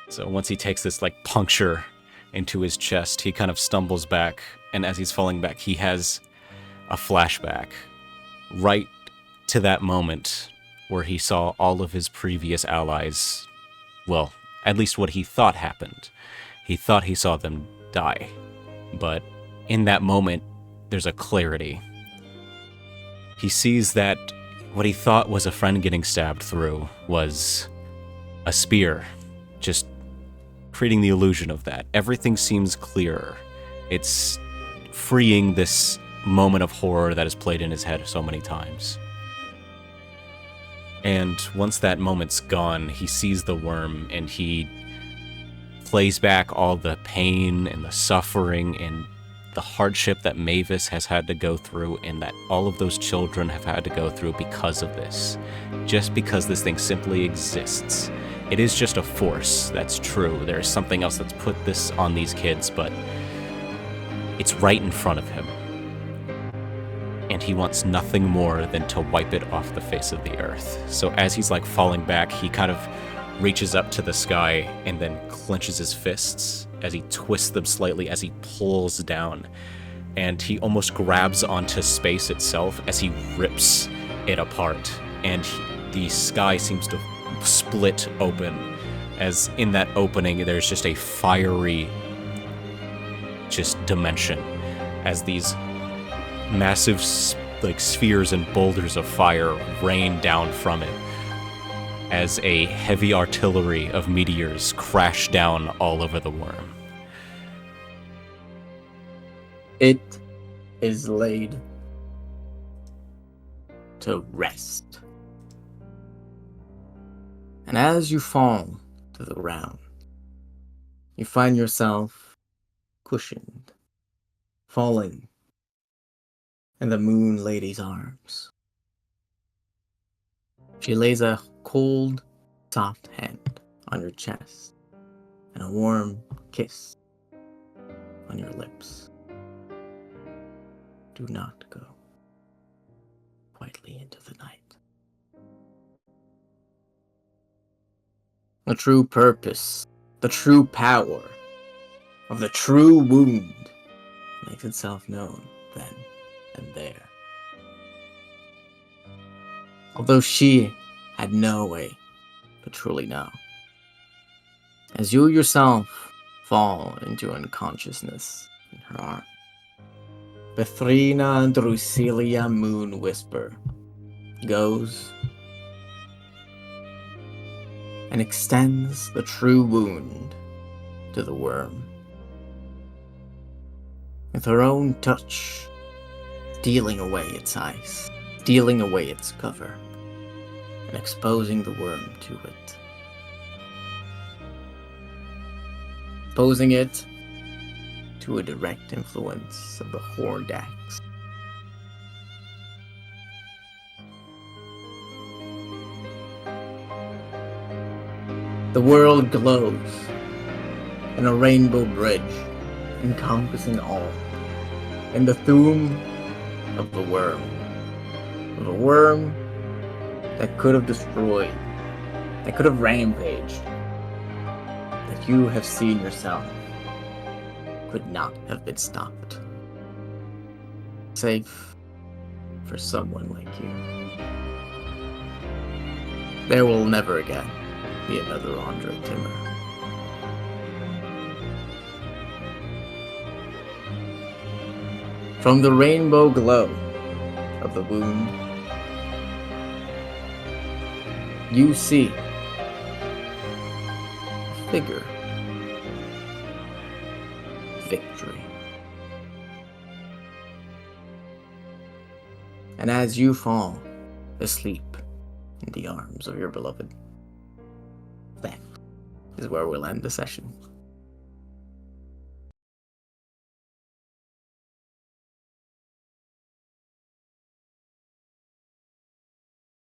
So once he takes this like puncture into his chest, he kind of stumbles back, and as he's falling back, he has a flashback right to that moment where he saw all of his previous allies, well, at least what he thought happened. He thought he saw them die. But in that moment, there's a clarity. He sees that what he thought was a friend getting stabbed through was a spear, just creating the illusion of that. Everything seems clearer. It's freeing this moment of horror that has played in his head so many times. And once that moment's gone, he sees the worm and he plays back all the pain and the suffering and the hardship that Mavis has had to go through and that all of those children have had to go through because of this. Just because this thing simply exists. It is just a force, that's true. There's something else that's put this on these kids, but it's right in front of him. And he wants nothing more than to wipe it off the face of the earth. So as he's like falling back, he kind of reaches up to the sky and then clenches his fists as he twists them slightly as he pulls down. And he almost grabs onto space itself as he rips it apart. And the sky seems to split open, as in that opening there's just a fiery dimension as these massive like spheres and boulders of fire rain down from it as a heavy artillery of meteors crash down all over the worm. It is laid to rest. And as you fall to the ground, you find yourself cushioned, falling in the Moon Lady's arms. She lays a cold, soft hand on your chest and a warm kiss on your lips. Do not go quietly into the night. The true purpose, the true power of the true wound makes itself known then and there. Although she had no way to truly know. As you yourself fall into unconsciousness in her arms, Bethrina Drusilia Moon Whisper goes and extends the true wound to the worm. With her own touch, stealing away its ice, stealing away its cover, and exposing the worm to it. Exposing it to a direct influence of the horned axe. The world glows in a rainbow bridge encompassing all, in the tomb of the worm. Of a worm that could have destroyed, that could have rampaged, that you have seen yourself could not have been stopped. Safe for someone like you. There will never again be another Andre Timmer. From the rainbow glow of the wound, you see a figure. Victory. And as you fall asleep in the arms of your beloved, that is where we'll end the session.